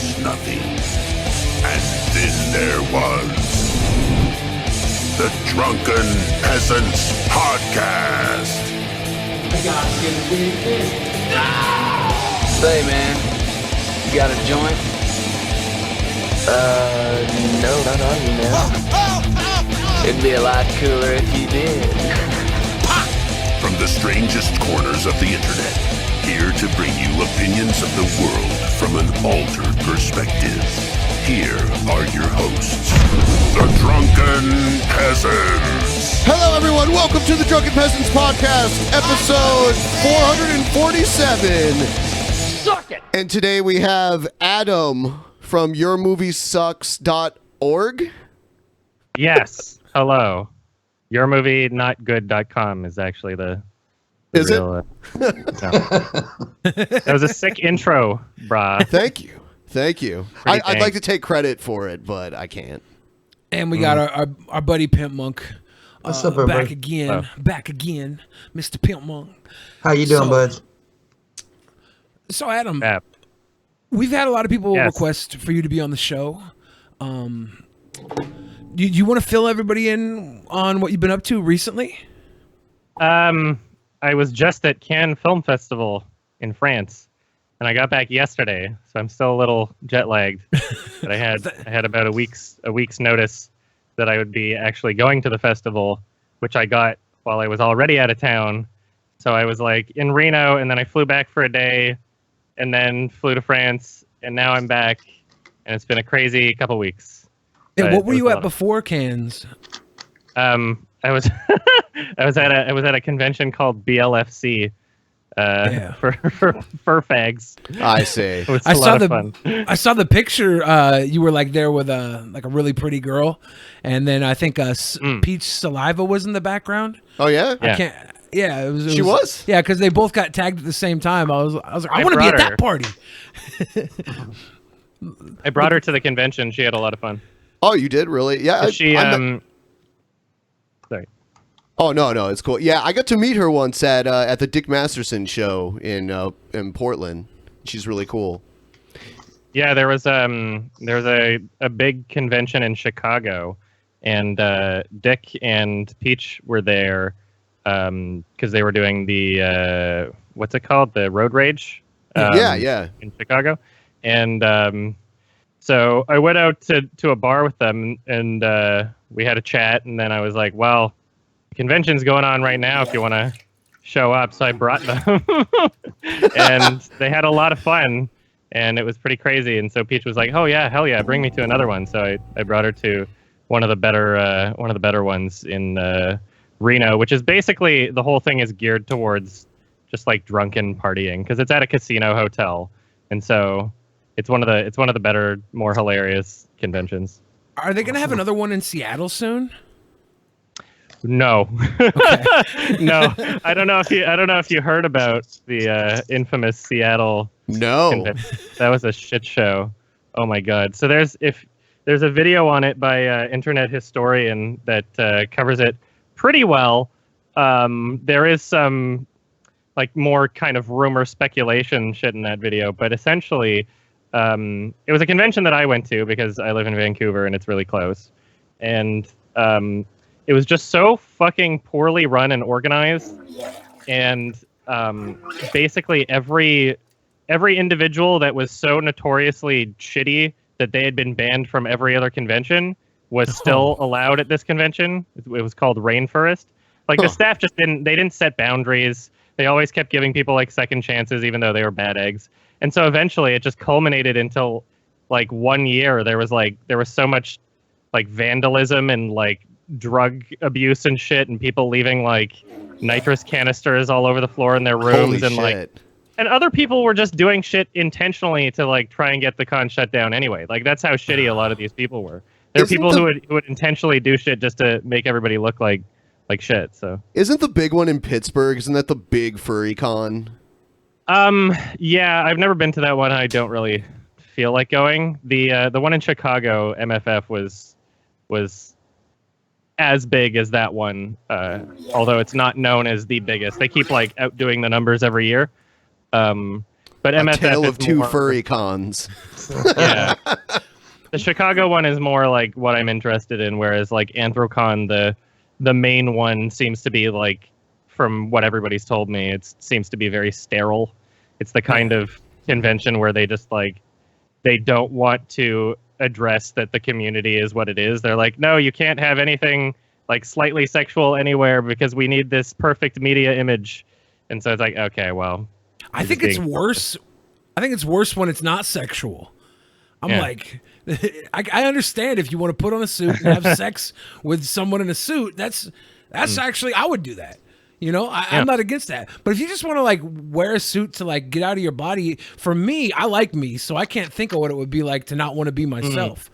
was nothing. And then there was the Drunken Peasants Podcast. Say, man, you got a joint? No, not on you now. It'd be a lot cooler if you did. From the strangest corners of the internet, here to bring you opinions of the world from an altered perspective. Here are your hosts, the Drunken Peasants. Hello, everyone. Welcome to the Drunken Peasants Podcast, episode 447. Suck it! And today we have Adam from yourmoviesucks.org. Yes. Hello. Yourmovienotgood.com is actually the Is real, it? No. That was a sick intro, brah. Thank you. I'd thanks. like to take credit for it, but I can't. And we got our buddy Pimp Monk. What's up, back everybody? again, Mr. Pimp Monk. How you doing, buds? So Adam, Yeah. we've had a lot of people Yes. request for you to be on the show. Do you want to fill everybody in on what you've been up to recently? I was just at Cannes Film Festival in France, and I got back yesterday, so I'm still a little jet lagged. But I had about a week's notice that I would be actually going to the festival, which I got while I was already out of town. So I was like in Reno, and then I flew back for a day, and then flew to France, and now I'm back, and it's been a crazy couple weeks. And But what were it you was a at lot before Cannes? I was I was at a convention called BLFC for fur fags. I see. It was I a saw lot the of fun. I saw the picture. You were like there with a really pretty girl, and then I think Peach Saliva was in the background. Oh, yeah? Yeah. I can't. Yeah, it was. She was? Yeah, because they both got tagged at the same time. I was like, I I want to be at brought that party. I brought her to the convention. She had a lot of fun. Oh, you did? Really? Yeah. She I'm sorry. Oh, no, it's cool. Yeah, I got to meet her once at the Dick Masterson show in Portland. She's really cool. Yeah, there was a big convention in Chicago, and Dick and Peach were there because they were doing the what's it called, the Road Rage. Yeah. In Chicago, and so I went out to a bar with them, and we had a chat, and then I was like, well, the convention's going on right now if you want to show up. So I brought them, and they had a lot of fun, and it was pretty crazy. And so Peach was like, oh yeah, hell yeah, bring me to another one. So I brought her to one of the better ones in Reno, which is basically, the whole thing is geared towards just like drunken partying, because it's at a casino hotel, and so it's one of the better, more hilarious conventions. Are they gonna have another one in Seattle soon? No, Okay. no, I don't know if you heard about the infamous Seattle No. convention. That was a shit show. Oh my god. So there's a video on it by internet historian that covers it pretty well. There is some like more kind of rumor speculation shit in that video, but essentially it was a convention that I went to because I live in Vancouver and it's really close, and it was just so fucking poorly run and organized, and basically every individual that was so notoriously shitty that they had been banned from every other convention was still allowed at this convention. It was called Rainforest. Like the staff just didn't set boundaries. They always kept giving people like second chances, even though they were bad eggs. And so eventually it just culminated until like 1 year. There was so much like vandalism and like drug abuse and shit, and people leaving like nitrous canisters all over the floor in their rooms. Holy and shit. like, and other people were just doing shit intentionally to like try and get the con shut down anyway. Like that's how shitty a lot of these people were. There were people who would intentionally do shit just to make everybody look like shit. So Isn't the big one in Pittsburgh? Isn't that the big furry con? Yeah, I've never been to that one. I don't really feel like going. The one in Chicago, MFF, was as big as that one, although it's not known as the biggest. They keep like outdoing the numbers every year. But A MSF tale is of two more, furry cons. Yeah. The Chicago one is more like what I'm interested in, whereas like Anthrocon, the main one seems to be like, from what everybody's told me, it seems to be very sterile. It's the kind of convention where they just like, they don't want to address that the community is what it is. They're like, no, you can't have anything like slightly sexual anywhere because we need this perfect media image. And so it's like, okay, well, I think it's worse. I think it's worse when it's not sexual. I'm like, I understand if you want to put on a suit and have sex with someone in a suit. That's actually, I would do that. You know, I'm not against that. But if you just want to like wear a suit to like get out of your body, for me, I like me, so I can't think of what it would be like to not want to be myself.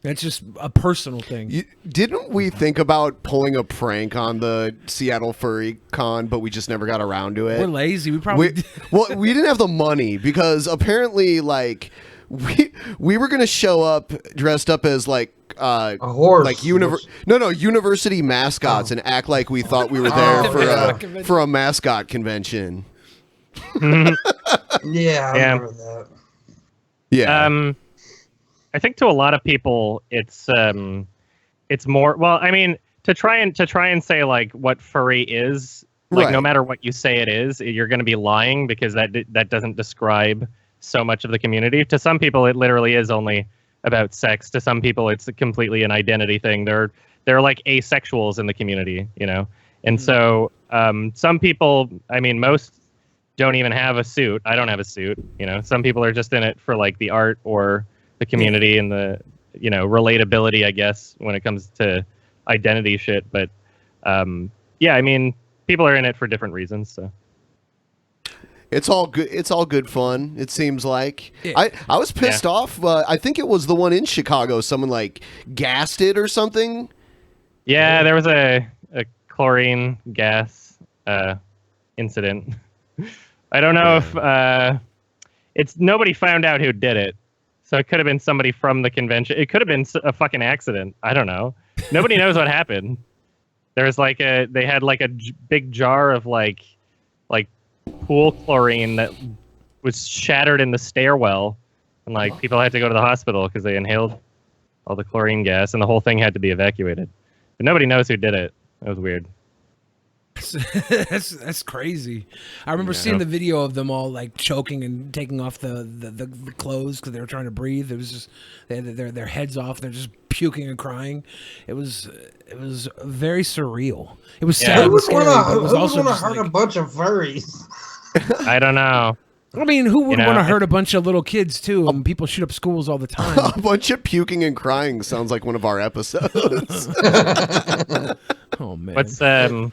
That's just a personal thing. Didn't we think about pulling a prank on the Seattle Furry Con, but we just never got around to it? We're lazy. We probably well, we didn't have the money because apparently, like, we were gonna show up dressed up as like a horse, like university mascots, and act like we thought we were there for a mascot convention. Yeah, I remember that. Yeah. I think to a lot of people, it's more. Well, I mean, to try and say like what furry is, like no matter what you say it is, you're going to be lying because that doesn't describe so much of the community. To some people, it literally is only about sex. To some people, it's completely an identity thing. They're like asexuals in the community, you know. And so some people, I mean, most don't even have a suit. I don't have a suit, you know. Some people are just in it for like the art or the community and the, you know, relatability, I guess, when it comes to identity shit. But yeah, I mean, people are in it for different reasons. So it's all good. It's all good fun. It seems like. I was pissed off. I think it was the one in Chicago. Someone like gassed it or something. Yeah, there was a chlorine gas incident. I don't know if it's nobody found out who did it. So it could have been somebody from the convention. It could have been a fucking accident. I don't know. Nobody knows what happened. There was like they had like a big jar of like pool chlorine that was shattered in the stairwell, and like people had to go to the hospital because they inhaled all the chlorine gas, and the whole thing had to be evacuated. But nobody knows who did it. That was weird. That's crazy. I remember seeing the video of them all like choking and taking off the clothes because they were trying to breathe. It was just they had their heads off. They're just puking and crying. It was very surreal. It was sad. Who would want to hurt a bunch of furries? I don't know. I mean, who would want to hurt a bunch of little kids too? And people shoot up schools all the time. A bunch of puking and crying sounds like one of our episodes. Oh man.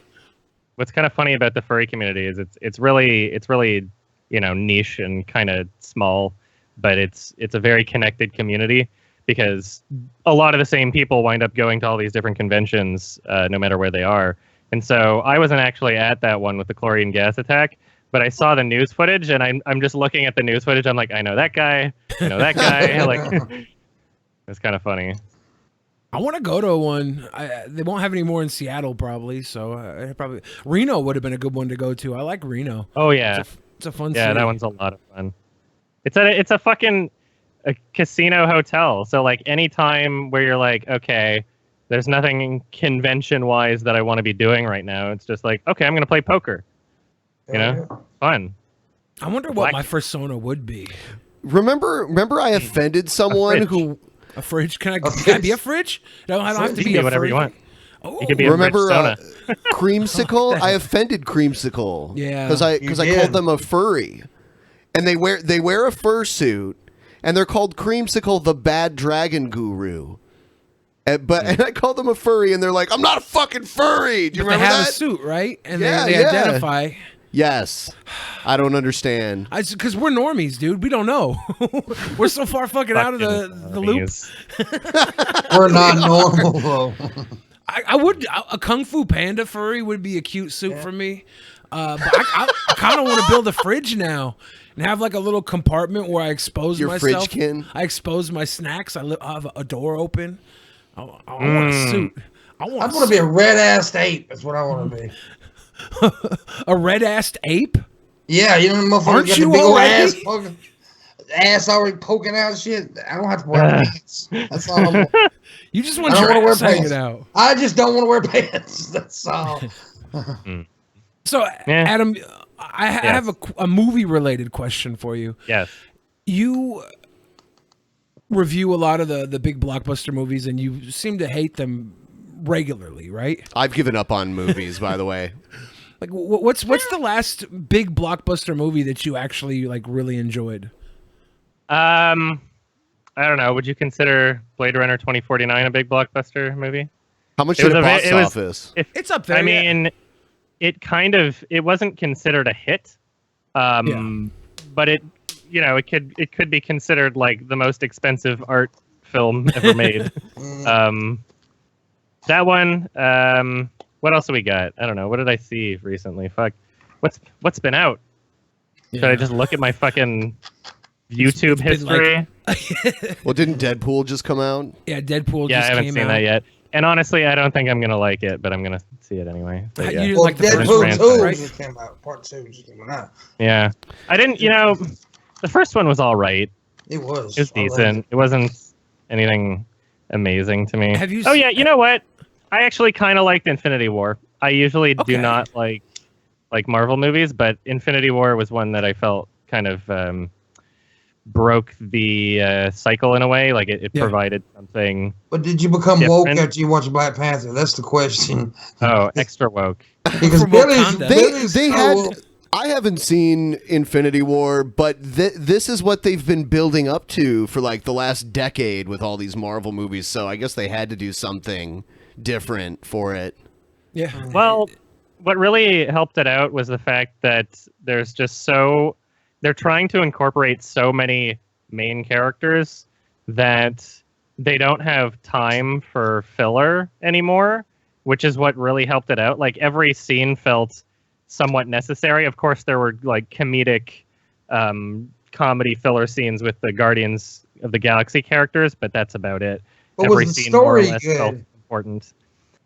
What's kind of funny about the furry community is it's really you know, niche and kind of small, but it's a very connected community because a lot of the same people wind up going to all these different conventions no matter where they are. And so I wasn't actually at that one with the chlorine gas attack, but I saw the news footage, and I'm just looking at the news footage. I'm like, I know that guy. Like, it's kind of funny. I want to go to one. They won't have any more in Seattle, probably. So probably Reno would have been a good one to go to. I like Reno. Oh yeah, it's a fun. Yeah, city. that one's a lot of fun. It's a fucking casino hotel. So like any time where you're like, okay, there's nothing convention wise that I want to be doing right now. It's just like, okay, I'm gonna play poker. You know, fun. I wonder what my persona would be. Remember, I offended someone who. A fridge? Can I be a fridge? No, I don't have to be whatever you want. Oh. You can be Remember a Creamsicle? I offended Creamsicle. Yeah, because I called them a furry, and they wear a fursuit, and they're called Creamsicle, the Bad Dragon Guru. And I called them a furry, and they're like, "I'm not a fucking furry." Do you remember that? They have a suit, right? And they yeah. identify. Yes. I don't understand. Because we're normies, dude. We don't know. We're so far fucking out of the loop. We're not normal, though. I would a Kung Fu Panda furry would be a cute suit for me. But I kind of want to build a fridge now and have like a little compartment where I expose Your myself. Fridgekin? I expose my snacks. I have a door open. I want a suit. I want to be a red-assed ape. That's what I want to be. A red-assed ape? Yeah, you know the motherfucker Aren't got you the big old already? ass already poking out and shit. I don't have to wear pants. That's all I'm You just I want don't your want to wear ass hanging pants. out. I just don't want to wear pants. That's all. So, Yeah. Adam, I have a movie-related question for you. Yes. You review a lot of the big blockbuster movies, and you seem to hate them regularly, right? I've given up on movies, by the way. Like, what's the last big blockbuster movie that you actually like really enjoyed? I don't know. Would you consider Blade Runner 2049 a big blockbuster movie? How much did it box it was- office? It's up there. I yeah. mean, it wasn't considered a hit, but it could be considered like the most expensive art film ever made. That one. What else do we got? I don't know. What did I see recently? Fuck. What's been out? Should I just look at my fucking YouTube it's been, history? Well, didn't Deadpool just come out? Yeah, Deadpool. Yeah, I just haven't came seen out. that yet. And honestly, I don't think I'm gonna like it, but I'm gonna see it anyway. So, You yeah. didn't Well, like the first Deadpool franchise, 2 right? just came out. Part 2 just came out. Yeah. I didn't. The first one was all right. It was. It was I loved decent. It wasn't anything amazing to me. Have you Oh s- yeah, you know what? I actually kind of liked Infinity War. I usually Okay. do not like Marvel movies, but Infinity War was one that I felt kind of broke the cycle in a way. Like it Yeah. provided something. But did you become woke Different. after you watched Black Panther? That's the question. Oh, extra woke. Because From Billy's, Wakanda. Billy's They so- had. I haven't seen Infinity War, but this is what they've been building up to for like the last decade with all these Marvel movies. So I guess they had to do something different for it. Yeah. Well, what really helped it out was the fact that there's just they're trying to incorporate so many main characters that they don't have time for filler anymore, which is what really helped it out. Like every scene felt somewhat necessary. Of course, there were like comedic comedy filler scenes with the Guardians of the Galaxy characters, but that's about it. But Every was the scene more or story less good? felt important.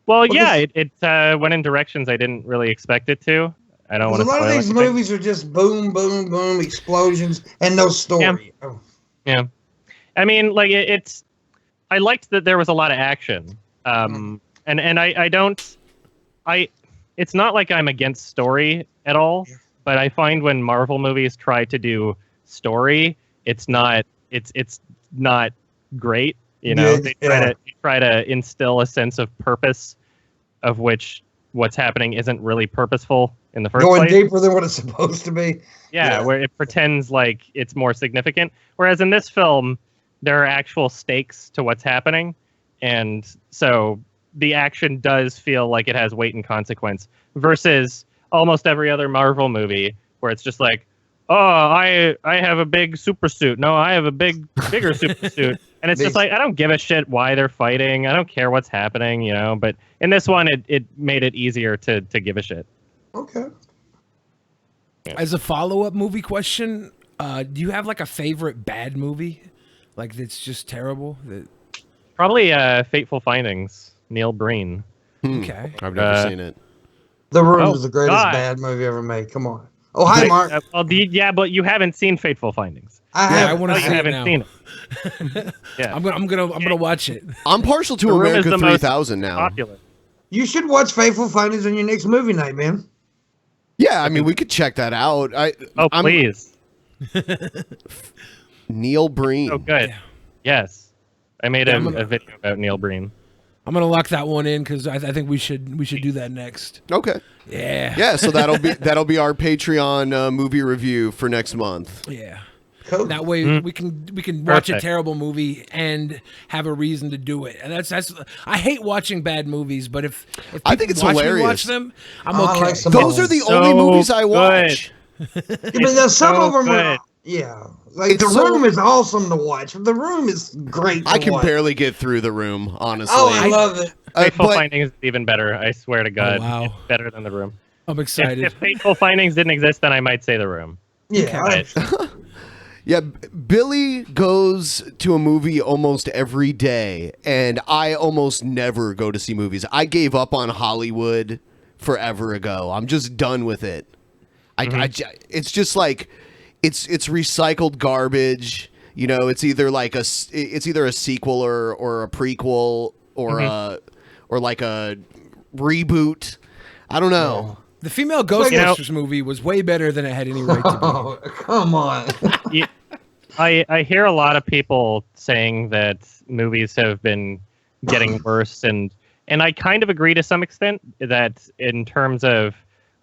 Well, Well, yeah, it went in directions I didn't really expect it to. I don't want Because to a lot of spoil these anything. movies are just boom, boom, boom, explosions, and no story. Oh. Yeah, I mean, like it's. I liked that there was a lot of action, and I don't. It's not like I'm against story at all, but I find when Marvel movies try to do story, it's not great. You know, Yeah, they try to instill a sense of purpose, of which what's happening isn't really purposeful in the first Going place. deeper than what it's supposed to be. Yeah, where it pretends like it's more significant. Whereas in this film, there are actual stakes to what's happening. And so the action does feel like it has weight and consequence versus almost every other Marvel movie where it's just like, oh, I have a big super suit. No, I have a bigger super suit. And it's just like, I don't give a shit why they're fighting. I don't care what's happening, you know. But in this one, it made it easier to give a shit. Okay. As a follow-up movie question, do you have like a favorite bad movie, like that's just terrible? Probably Fateful Findings, Neil Breen. Okay. I've never seen it. The Room Oh, is the greatest God. bad movie ever made. Come on. Oh, hi, Mark. But you haven't seen Fateful Findings. I want to You see it haven't now. seen it. Yeah, I'm gonna watch it. I'm partial to The Room is America the most 3000 now. popular. You should watch Faithful Findings on your next movie night, man. Yeah, I mean, we could check that out. I'm Please. Neil Breen. Oh, good. Yeah. Yes, I made Yeah, a video about Neil Breen. I'm gonna lock that one in because I think we should do that next. Okay. Yeah. Yeah, so that'll be our Patreon movie review for next month. Yeah. Cool. That way we can watch a Perfect. terrible movie and have a reason to do it. And that's I hate watching bad movies, but if I people think it's watch me hilarious. watch them, I'm Oh, I okay. like some- Those are the So only movies I good. watch. I mean, there's some so of them good. are, yeah. Like, It's The so- Room is awesome to watch. The Room is great to I can watch. barely get through The Room, honestly. Oh, I love it. Fateful but Findings is even better. I swear to God, wow. it's better than The Room. I'm If, excited. if Fateful Findings didn't exist, then I might say The Room. Yeah. But yeah, Billy goes to a movie almost every day, and I almost never go to see movies. I gave up on Hollywood forever ago. I'm just done with it. It's just like it's recycled garbage. You know, it's either like a sequel or a prequel or like a reboot. I don't know. The female Ghostbusters movie was way better than it had any right to be. Oh, come on. Yeah, I hear a lot of people saying that movies have been getting worse, and I kind of agree to some extent that in terms of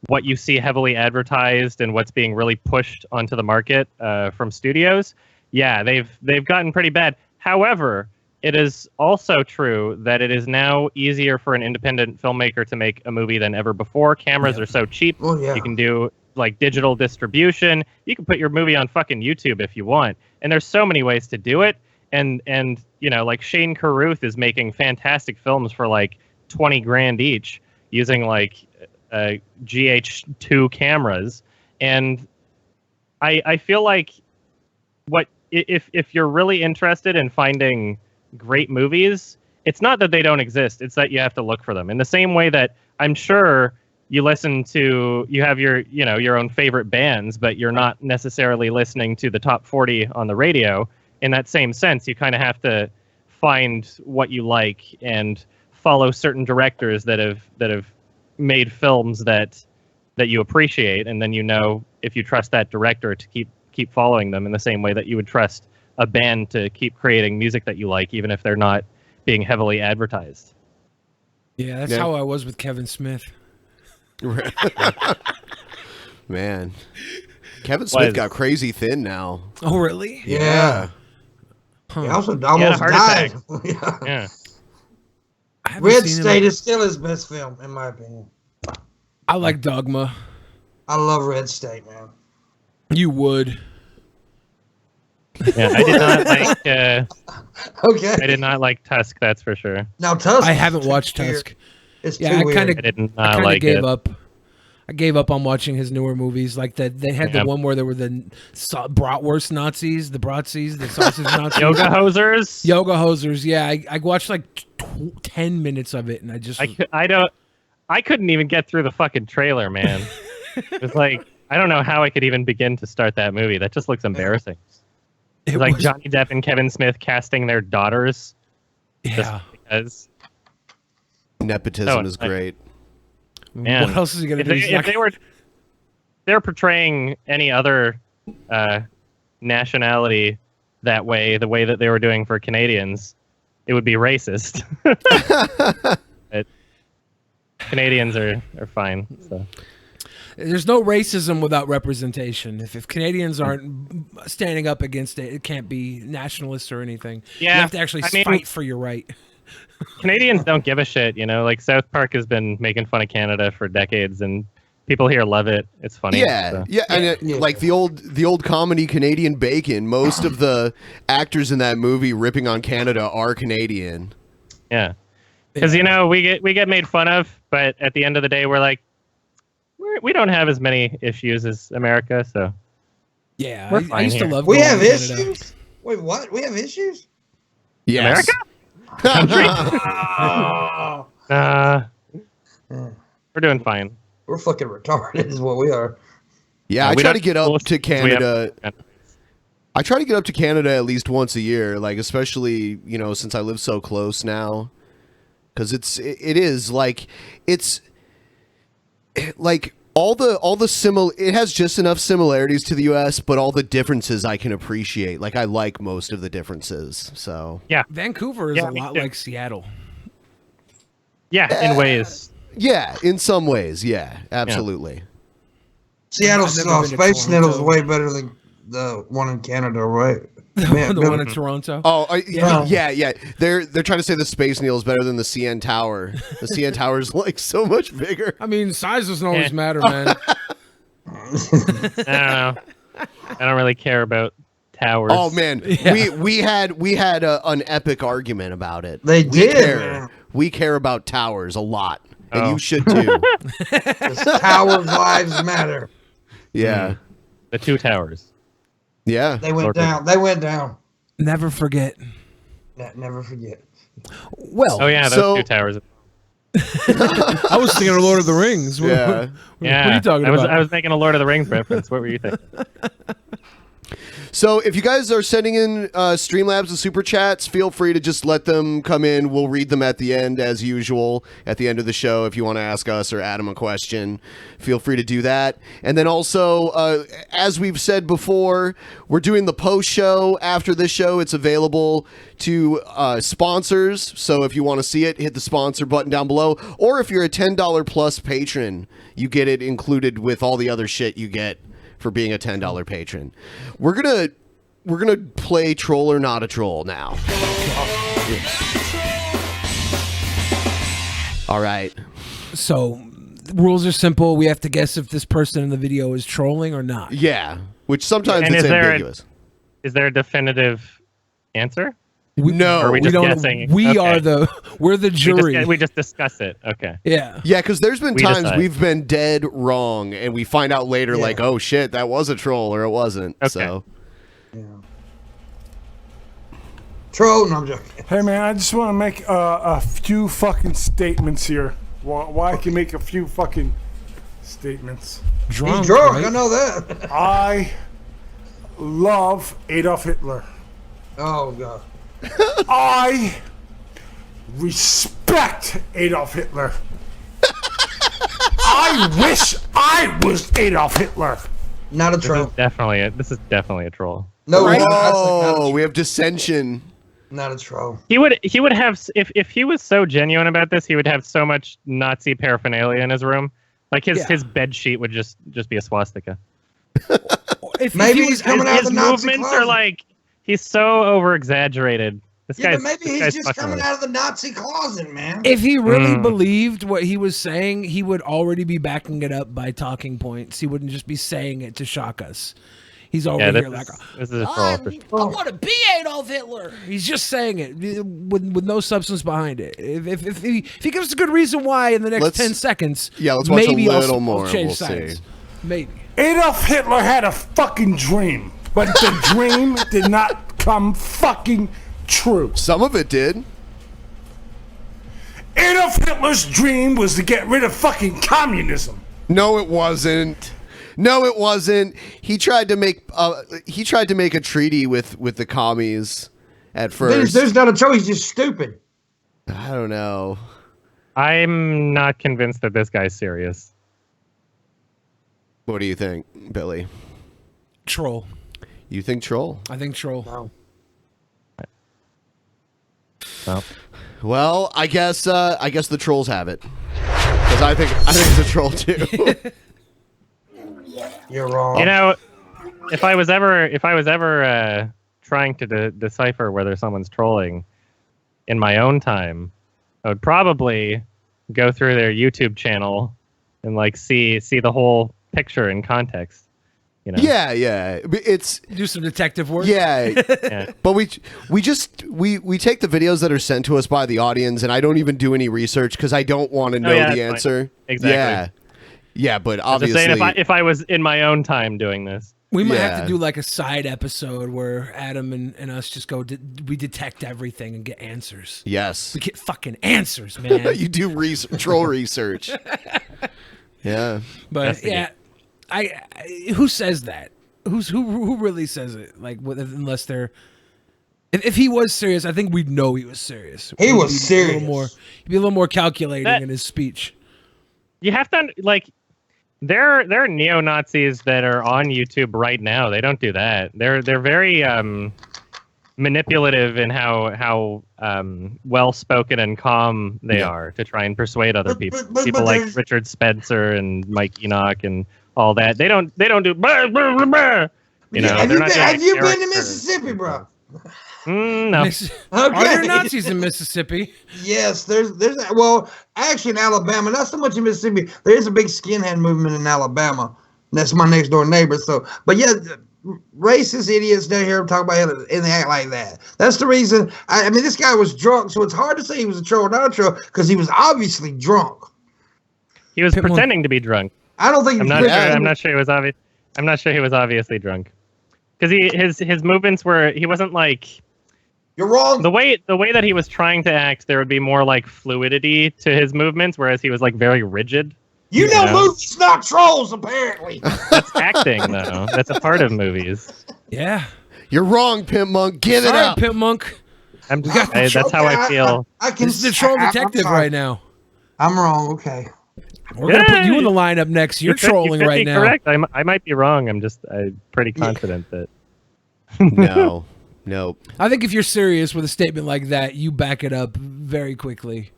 what you see heavily advertised and what's being really pushed onto the market from studios, yeah, they've gotten pretty bad. However, it is also true that it is now easier for an independent filmmaker to make a movie than ever before. Cameras are so cheap. Oh, yeah. You can do like digital distribution. You can put your movie on fucking YouTube if you want. And there's so many ways to do it. And you know, like Shane Carruth is making fantastic films for like 20 grand each using like GH2 cameras. And I feel like if you're really interested in finding great movies, it's not that they don't exist, it's that you have to look for them. In the same way that I'm sure you have your own favorite bands, but you're not necessarily listening to the top 40 on the radio. In that same sense, you kind of have to find what you like and follow certain directors that have made films that you appreciate, and then if you trust that director to keep following them in the same way that you would trust a band to keep creating music that you like, even if they're not being heavily advertised. Yeah, that's how I was with Kevin Smith. Man, Kevin Smith got crazy thin now. Oh, really? Yeah. Huh. He also almost died. Yeah. Red State is still his best film, in my opinion. I like Dogma. I love Red State, man. You would. Yeah, I did not like. Okay. I did not like Tusk. That's for sure. Now Tusk. I haven't watched Tusk. It's too I weird. kind I did not of like gave it. up. I gave up on watching his newer movies. Like that, they had the one where there were the bratwurst Nazis, the Bratzies, the sausage Nazis, Yoga hosers. Yoga hosers. Yeah, I watched like 10 minutes of it, and I just I couldn't even get through the fucking trailer, man. It was like I don't know how I could even begin to start that movie. That just looks embarrassing. It's like Johnny Depp and Kevin Smith casting their daughters. Yeah. Because nepotism is great. Man, what else is he gonna do? If they're portraying any other nationality that way, the way that they were doing for Canadians, it would be racist. But Canadians are fine. So. There's no racism without representation. If Canadians aren't standing up against it, it can't be nationalists or anything. Yeah, you have to actually fight for your right. Canadians don't give a shit, you know. Like South Park has been making fun of Canada for decades, and people here love it. It's funny. Yeah, so. yeah, and like the old comedy Canadian Bacon. Most of the actors in that movie ripping on Canada are Canadian. Yeah, because you know we get made fun of, but at the end of the day, we're like. We don't have as many issues as America, so yeah, we're fine I used here. to love. We going have to Canada. issues. Wait, what? We have issues? Yes. America? We're doing fine. We're fucking retarded, is what we are. Yeah, I we try to don't- get up to Canada. We have- I try to get up to Canada at least once a year, like especially since I live so close now, because it is like it's like all the it has just enough similarities to the US, but all the differences I can appreciate. Like I like most of the differences. So Yeah, Vancouver is Yeah, a me lot too. like Seattle. yeah, in ways. yeah, in some ways, yeah, absolutely. Seattle's I've never been to Space Needle's Toronto. way better than the one in Canada, right? The one in Toronto. Oh, Yeah. yeah. They're trying to say the Space Needle is better than the CN Tower. The CN Tower is like so much bigger. I mean, size doesn't always matter, man. I don't know. I don't really care about towers. Oh man, Yeah. we had an epic argument about it. They we did, Care. man. We care about towers a lot, and Oh. you should too. Towers lives matter. Yeah, The two towers. yeah. They went Lord. down. They went down. Never forget. Never forget. Well, Oh yeah, those So- two towers. I was thinking of Lord of the Rings. Yeah. What are you talking about? I was making a Lord of the Rings reference. What were you thinking? So if you guys are sending in Streamlabs and Super Chats, feel free to just let them come in. We'll read them at the end, as usual, at the end of the show. If you want to ask us or Adam a question, feel free to do that. And then also, as we've said before, we're doing the post-show after this show. It's available to sponsors. So if you want to see it, hit the sponsor button down below. Or if you're a $10 plus patron, you get it included with all the other shit you get for being a $10 patron. We're gonna play Troll or Not a Troll now. All right. So the rules are simple. We have to guess if this person in the video is trolling or not. Yeah, which sometimes And it's is there ambiguous. Is there a definitive answer? No, Or are we just guessing? We Okay. we're the jury. We just discuss it. Okay. Yeah. Yeah, because there's been We times decide. we've been dead wrong, and we find out later, Yeah. like, oh shit, that was a troll or it wasn't. Okay. So Troll? No, I'm joking. Hey man, I just want to make a few fucking statements here. Why I can make a few fucking statements. Drunk, He's drunk, right? I know that. I love Adolf Hitler. Oh, God. I respect Adolf Hitler. I wish I was Adolf Hitler. Not a troll. This is definitely a troll. No, Right? oh, we have dissension. not a troll. He would have if he was so genuine about this, he would have so much Nazi paraphernalia in his room. Like his bed sheet would just be a swastika. If Maybe he he's was, coming out of His the Nazi movements closet. are like he's so over exaggerated. Yeah, but maybe he's just coming out of the Nazi closet, man. if he really believed what he was saying, he would already be backing it up by talking points. He wouldn't just be saying it to shock us. He's over here like, this is a troll. For sure. I want to be Adolf Hitler. He's just saying it with no substance behind it. If he gives us a good reason why in the next 10 seconds, let's watch maybe a little I'll more. change We'll sides. see. Maybe. Adolf Hitler had a fucking dream, but the dream did not come fucking true. Some of it did. Adolf Hitler's dream was to get rid of fucking communism. No, it wasn't. No, it wasn't. He tried to make a treaty with the commies at first. There's not a troll. He's just stupid. I don't know. I'm not convinced that this guy's serious. What do you think, Billy? Troll. You think troll? I think troll. Well, Well, I guess the trolls have it. Because I think it's a troll too. You're wrong. you know, if I was ever trying to decipher whether someone's trolling in my own time, I would probably go through their YouTube channel and like see the whole picture in context. You know? Yeah. It's Do some detective work. yeah. Yeah. But we take the videos that are sent to us by the audience, and I don't even do any research because I don't want to know yeah, the that's answer. fine. Exactly. Yeah, but Just obviously, saying, if I was in my own time doing this, We might have Yeah. to do like a side episode where Adam and us just go, we detect everything and get answers. yes, We get fucking answers, man. you do troll research. Yeah, But yeah, I who says that? Who really says it? Like, unless they're, if he was serious, I think we'd know he was serious. He was He'd be a serious. little more, he'd be a little more calculating in his speech. you have to like. There are neo-Nazis that are on YouTube right now. They don't do that. They're very manipulative in how well spoken and calm they are to try and persuade other people. but People like there's- Richard Spencer and Mike Enoch and all that. They don't do blah, blah, blah, blah. You know, have they're you not been, doing have you been to character. Mississippi, bro? No. Are there Okay. Nazis in Mississippi? Yes, there's well, actually in Alabama, not so much in Mississippi. There is a big skinhead movement in Alabama. That's my next door neighbor. So, but yeah, racist idiots down here talk about it and they act like that. That's the reason. I mean, this guy was drunk, so it's hard to say he was a troll or not a troll because he was obviously drunk. He was pretending to be drunk. I don't think I'm not sure. I'm not sure he was obvious. I'm not sure he was obviously drunk, because his movements were. He wasn't like. You're wrong. The way that he was trying to act, there would be more like fluidity to his movements, whereas he was like very rigid. You know movies, not trolls, apparently. That's acting, though. That's a part of movies. Yeah. You're wrong, Pimp Monk. Give it up. Pimp Monk. That's how I feel. This is the troll detective right now. I'm wrong. Okay. We're gonna put you in the lineup next. You're trolling right now. Correct. I might be wrong. I'm pretty confident that. No. I think if you're serious with a statement like that, you back it up very quickly.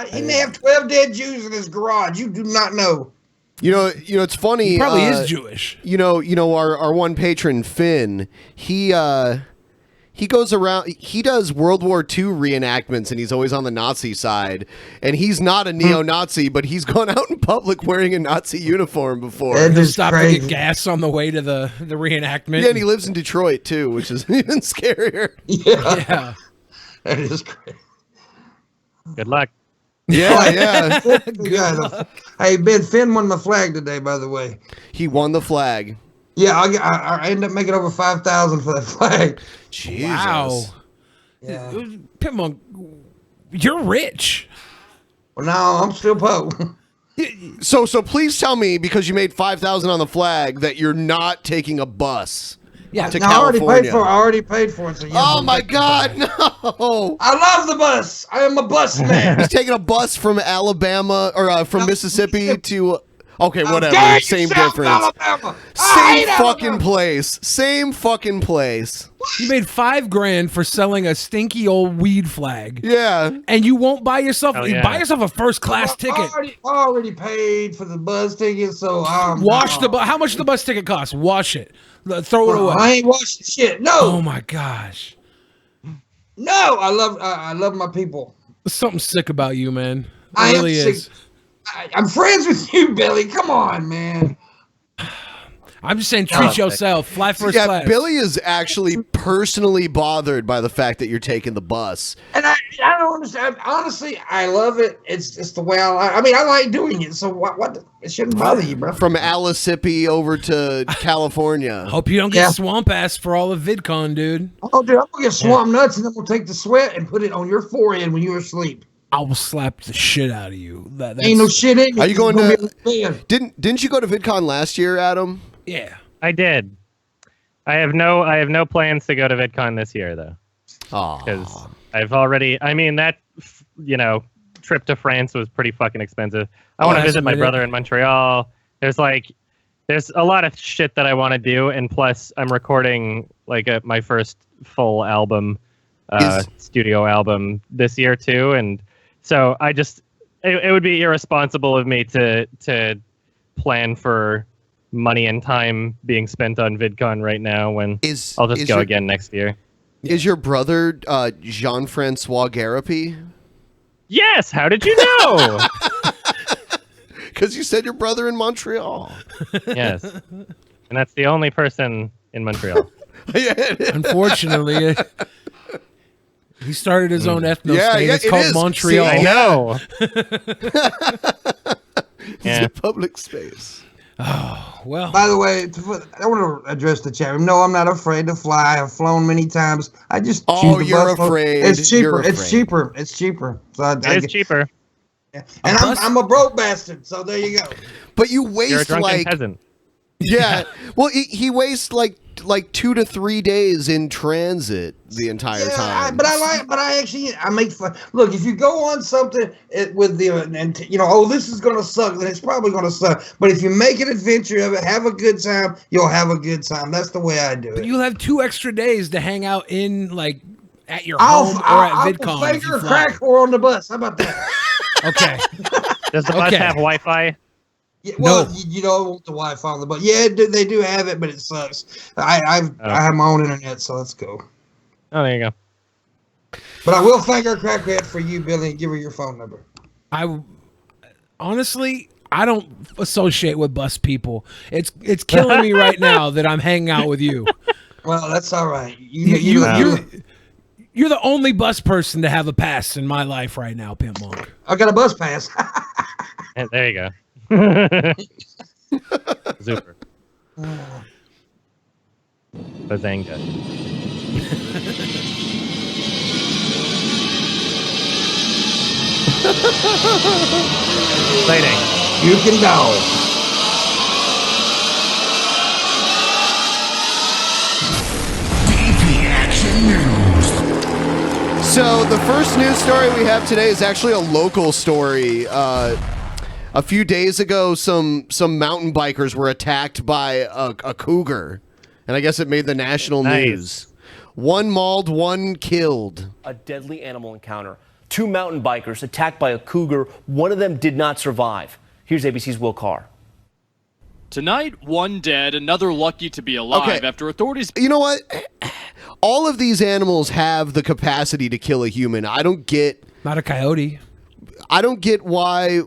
He may have 12 dead Jews in his garage. You do not know. You know, it's funny. He probably is Jewish. You know, our one patron Finn. He goes around. He does World War II reenactments, and he's always on the Nazi side. And he's not a neo-Nazi, but he's gone out in public wearing a Nazi uniform before. He'll stop to get gas on the way to the reenactment. Yeah, and he lives in Detroit too, which is even scarier. Yeah. That is crazy. Good luck. Yeah. Good luck. Hey, Ben, Finn won the flag today, by the way. He won the flag. Yeah, I ended up making over 5,000 for that flag. Jesus. Wow. Yeah. Pimp Monk, you're rich. Well, no, I'm still poor. So please tell me, because you made 5,000 on the flag, that you're not taking a bus. Yeah, to I California. already paid for it. So yes, Oh my God, no! I love the bus. I am a bus man. He's taking a bus from Alabama or from Mississippi to. Okay, whatever. Dang Same yourself, difference. Alabama. Same fucking place. Same fucking place. You made $5,000 for selling a stinky old weed flag. Yeah. And you won't buy yourself buy yourself a first class ticket. I already paid for the bus ticket, so wash the bus. How much does the bus ticket cost? Wash it. Throw it away. I ain't washing shit. No. Oh my gosh. No, I love my people. There's something sick about you, man. It I really am is. sick. I'm friends with you, Billy. Come on, man. I'm just saying, treat yourself. Fly first class. Billy is actually personally bothered by the fact that you're taking the bus. And I don't understand. Honestly, I love it. It's the way I mean, I like doing it. So what? It shouldn't bother you, bro. From Mississippi over to California. Hope you don't get swamp ass for all of VidCon, dude. Oh, dude, I'm gonna get swamp nuts, and then we'll take the sweat and put it on your forehead when you're asleep. I will slap the shit out of you. That's... Ain't no shit in me. Are you going to? Didn't you go to VidCon last year, Adam? Yeah, I did. I have no plans to go to VidCon this year though. Because I've already. I mean that trip to France was pretty fucking expensive. I want to visit my brother in Montreal. There's a lot of shit that I want to do, and plus I'm recording my first full album, studio album this year too, and so it would be irresponsible of me to plan for money and time being spent on VidCon right now when I'll just go again next year. Is your brother Jean-Francois Garapi? Yes. How did you know? Because you said your brother in Montreal. Yes. And that's the only person in Montreal. Unfortunately, he started his own ethno state. It's called Montreal. I know. It's a public space. Oh, well. By the way, I want to address the chat room. No, I'm not afraid to fly. I've flown many times. I just choose the you're bus. afraid. It's cheaper. You're It's afraid. cheaper. It's cheaper. So It is cheaper. Yeah. And I'm a broke bastard. So there you go. But you You're a waste drunken peasant. Yeah. Well, he wastes like 2 to 3 days in transit the entire time. But I make fun. Look, if you go on something with this is gonna suck, then it's probably gonna suck. But if you make an adventure of it, have a good time, you'll have a good time. That's the way I do it. But you'll have 2 extra days to hang out at your home or at VidCon. I'll finger crack or on the bus. How about that? Okay. Does the bus have Wi-Fi? Yeah, well, you don't want the Wi-Fi on the bus. Yeah, they do have it, but it sucks. I have my own internet, so let's go. Oh, there you go. But I will finger crack that for you, Billy, and give her your phone number. Honestly, I don't associate with bus people. It's killing me right now that I'm hanging out with you. Well, that's all right. You're the only bus person to have a pass in my life right now, Pimp Monk. I got a bus pass. There you go. Super. Bazanga. Exciting. You can dog. So the first news story we have today is actually a local story. A few days ago, some mountain bikers were attacked by a cougar, and I guess it made the national news. One mauled, one killed. A deadly animal encounter. 2 mountain bikers attacked by a cougar. One of them did not survive. Here's ABC's Will Carr. Tonight, 1 dead, another lucky to be alive after authorities... You know what? All of these animals have the capacity to kill a human. I don't get... Not a coyote. I don't get why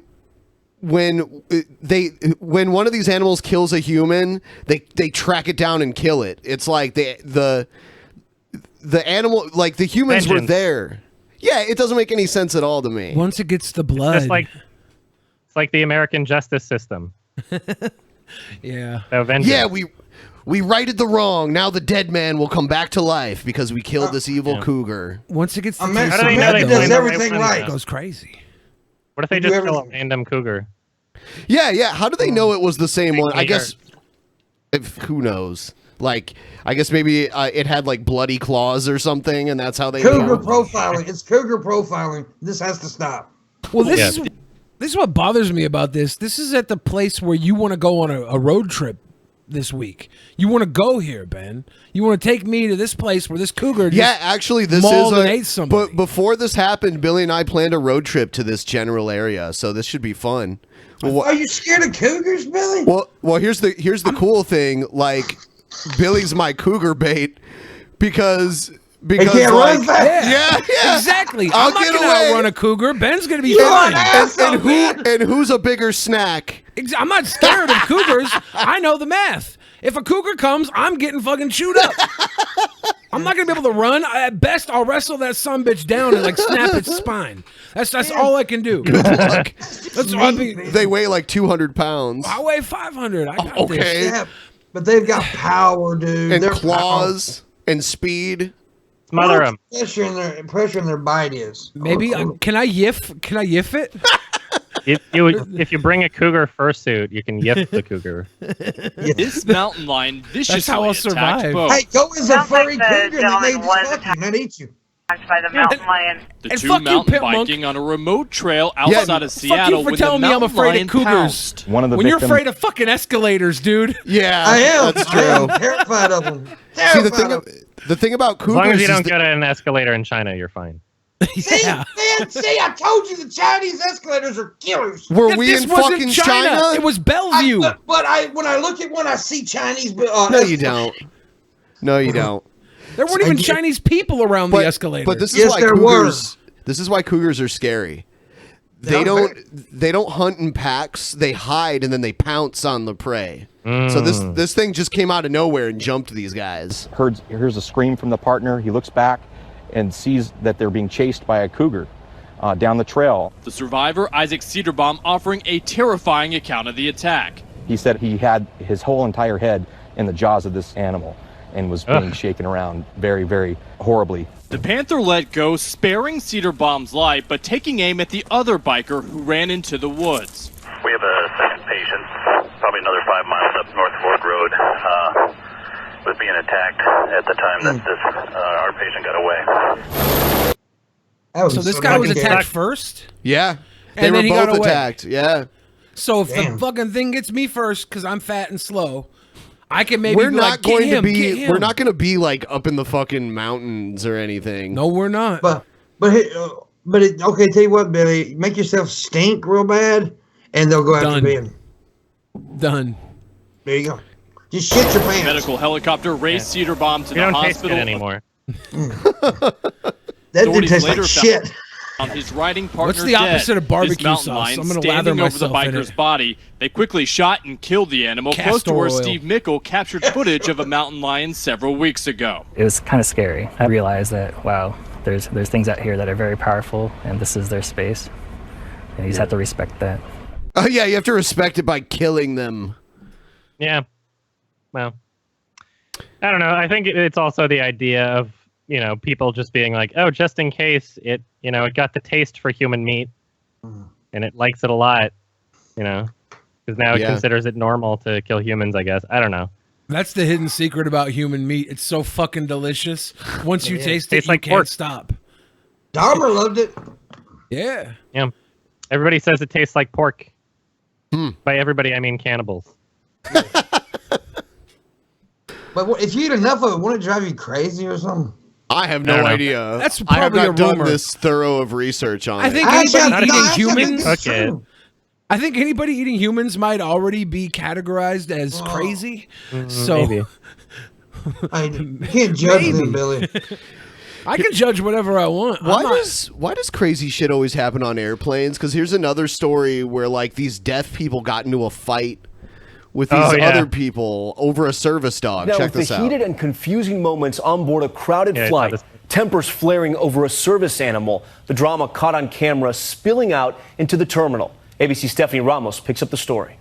when one of these animals kills a human, they track it down and kill it. It's like the animal, like the humans were there. Yeah, it doesn't make any sense at all to me. Once it gets the blood. It's like the American justice system. Yeah. Yeah, we righted the wrong. Now the dead man will come back to life because we killed this evil cougar. Once it gets the America does everything right. It goes crazy. What if they just kill a random cougar? Yeah. How do they know it was the same one? I guess. Who knows? Like, I guess maybe it had like bloody claws or something, and that's how they. Cougar profiling. It's cougar profiling. This has to stop. Well, this is what bothers me about this. This is at the place where you want to go on a road trip this week. You want to go here, Ben. You want to take me to this place where this cougar just actually this mauled is and ate somebody. But before this happened, Billy and I planned a road trip to this general area, so this should be fun. Well, are you scared of cougars, Billy? Well, here's the cool thing. Like, Billy's my cougar bait because He can't run fast. Yeah, exactly. I'll I'm not get going away. to outrun a cougar. Ben's going to be fine. And who's a bigger snack? I'm not scared of cougars. I know the math. If a cougar comes, I'm getting fucking chewed up. I'm not gonna be able to run. At best, I'll wrestle that sumbitch down and like snap its spine. That's all I can do. Good luck. That's all They weigh like 200 pounds. I weigh 500. I got Okay. this. Yeah, but they've got power, dude. And They're claws and speed. Smother them. Pressure in their bite is. Maybe can I yiff? Can I yiff it? If you bring a cougar fursuit, you can yip the cougar. This mountain lion viciously how I'll attacked survive. both. Hey, go as a Sounds furry like the cougar that gentleman they was just fuck you, not eat you. Attacked by the mountain lion. The And two fuck you, mountain Pit Monk. biking on a remote trail outside of Fuck Seattle you for when telling the me I'm mountain afraid lion of cougars. pounced. One of the When you're victims- afraid of fucking escalators, dude. Yeah, I am. That's I am true. terrified of them. See, Terrified the thing about As cougars long as you is don't that- get an escalator in China, you're fine. See, Yeah. man, see, I told you the Chinese escalators are killers. were Yeah, we this in wasn't fucking China? It was Bellevue. But when I look at one, I see Chinese. No, you don't. No, you don't. There weren't even Chinese people around the escalator. But this is Yes, why there cougars. This is why cougars are scary. They don't don't hunt in packs. They hide and then they pounce on the prey. So this thing just came out of nowhere and jumped these guys. Hears a scream from the partner. He looks back and sees that they're being chased by a cougar down the trail. The survivor, Isaac Cedarbaum, offering a terrifying account of the attack. He said he had his whole entire head in the jaws of this animal and was being shaken around very, very horribly. The panther let go, sparing Cedarbaum's life, but taking aim at the other biker who ran into the woods. We have a second patient, probably another 5 miles up North Fork Road, was being attacked at the time that our patient got away. So this guy was attacked first? Yeah, they And were then he got both away. attacked. Yeah. So if Damn. the fucking thing gets me first because I'm fat and slow, I can maybe We're be not like, going get him, to get be. him. We're not going to be like up in the fucking mountains or anything. No, we're not. But okay. Tell you what, Billy, make yourself stink real bad, and they'll go after Done. Ben. Done. There you go. Just shit your pants. Medical helicopter raced Cedarbaum to We the don't taste hospital. it anymore. That didn't Authorities taste like later shit. found his riding partner What's the opposite dead. of barbecue This mountain sauce? lion I'm gonna standing lather over the myself in biker's it. body. They quickly shot and killed the animal, close Castor to where oil. Steve Mickle captured footage of a mountain lion several weeks ago. It was kind of scary. I realized that, wow, there's things out here that are very powerful, and this is their space. And you just have to respect that. Oh yeah, you have to respect it by killing them. Yeah. Well, I don't know. I think it's also the idea of, people just being like, oh, just in case it got the taste for human meat. and it likes it a lot, because now it considers it normal to kill humans, I guess. I don't know. That's the hidden secret about human meat. It's so fucking delicious. Once you taste it, Tastes you like can't pork. stop. Dahmer loved it. Yeah. Yeah. Everybody says it tastes like pork. By everybody, I mean cannibals. But if you eat enough of it, wouldn't it drive you crazy or something? I have no idea. That's I have probably not a done rumor. this thorough of research on I it. think anybody eating humans. I think anybody eating humans might already be categorized as crazy. So maybe. You can't judge them, Billy. I can judge whatever I want. Why does crazy shit always happen on airplanes? Because here's another story where like these deaf people got into a fight with these other people over a service dog. Now, Check with this the out. heated and confusing moments on board a crowded flight, tempers flaring over a service animal, the drama caught on camera spilling out into the terminal. ABC's Stephanie Ramos picks up the story.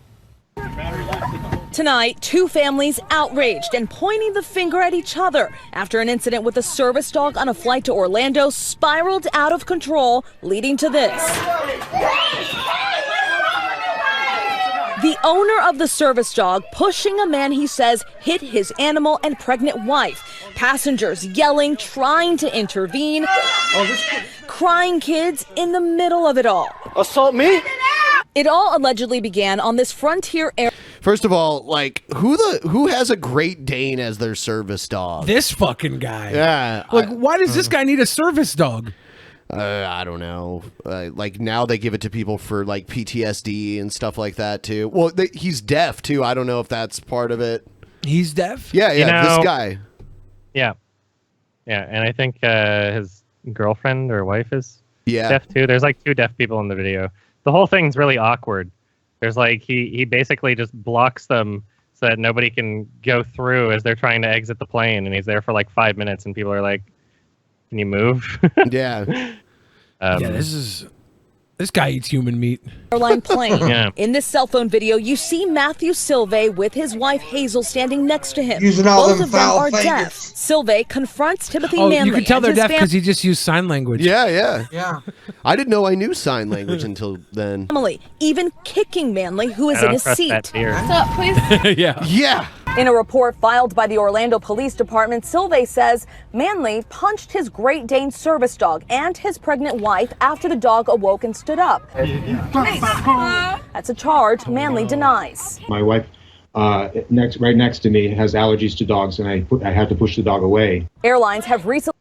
Tonight, two families outraged and pointing the finger at each other after an incident with a service dog on a flight to Orlando spiraled out of control, leading to this. The owner of the service dog pushing a man he says hit his animal and pregnant wife. Passengers yelling, trying to intervene. Crying kids in the middle of it all. Assault me? It all allegedly began on this Frontier Air. First of all, like who has a Great Dane as their service dog? This fucking guy. Yeah. Like, why does this guy need a service dog? I don't know. Like now they give it to people for like PTSD and stuff like that too. Well, he's deaf too. I don't know if that's part of it. He's deaf? Yeah, this guy. Yeah. Yeah, and I think his girlfriend or wife is deaf too. There's like two deaf people in the video. The whole thing's really awkward. There's like he basically just blocks them so that nobody can go through as they're trying to exit the plane, and he's there for like 5 minutes, and people are like, "Can you move?" Yeah. This guy eats human meat. Airline plane. Yeah. In this cell phone video, you see Matthew Silve with his wife Hazel standing next to him. Using all Both them of them foul are fingers. deaf. Silve confronts Timothy Oh, Manley. you can tell and they're his deaf because he just used sign language. Yeah. I didn't know I knew sign language until then. family, even kicking Manley, who is I in don't his trust seat. that beer. Stop, please. Yeah. Yeah. In a report filed by the Orlando Police Department, Silve says Manley punched his Great Dane service dog and his pregnant wife after the dog awoke and stood up. That's a charge Manley denies. My wife, right next to me, has allergies to dogs, and I had to push the dog away. Airlines have recently.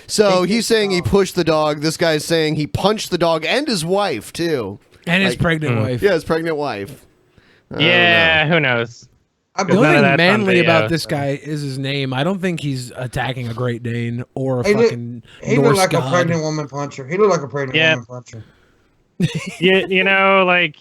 So he's saying he pushed the dog. This guy's saying he punched the dog and his wife too, and his pregnant wife. Yeah, his pregnant wife. Yeah, who knows? The only thing manly about this guy is his name. I don't think he's attacking a Great Dane or a fucking He Norse looked like god. a pregnant woman puncher. He looked like a pregnant woman puncher. you know, like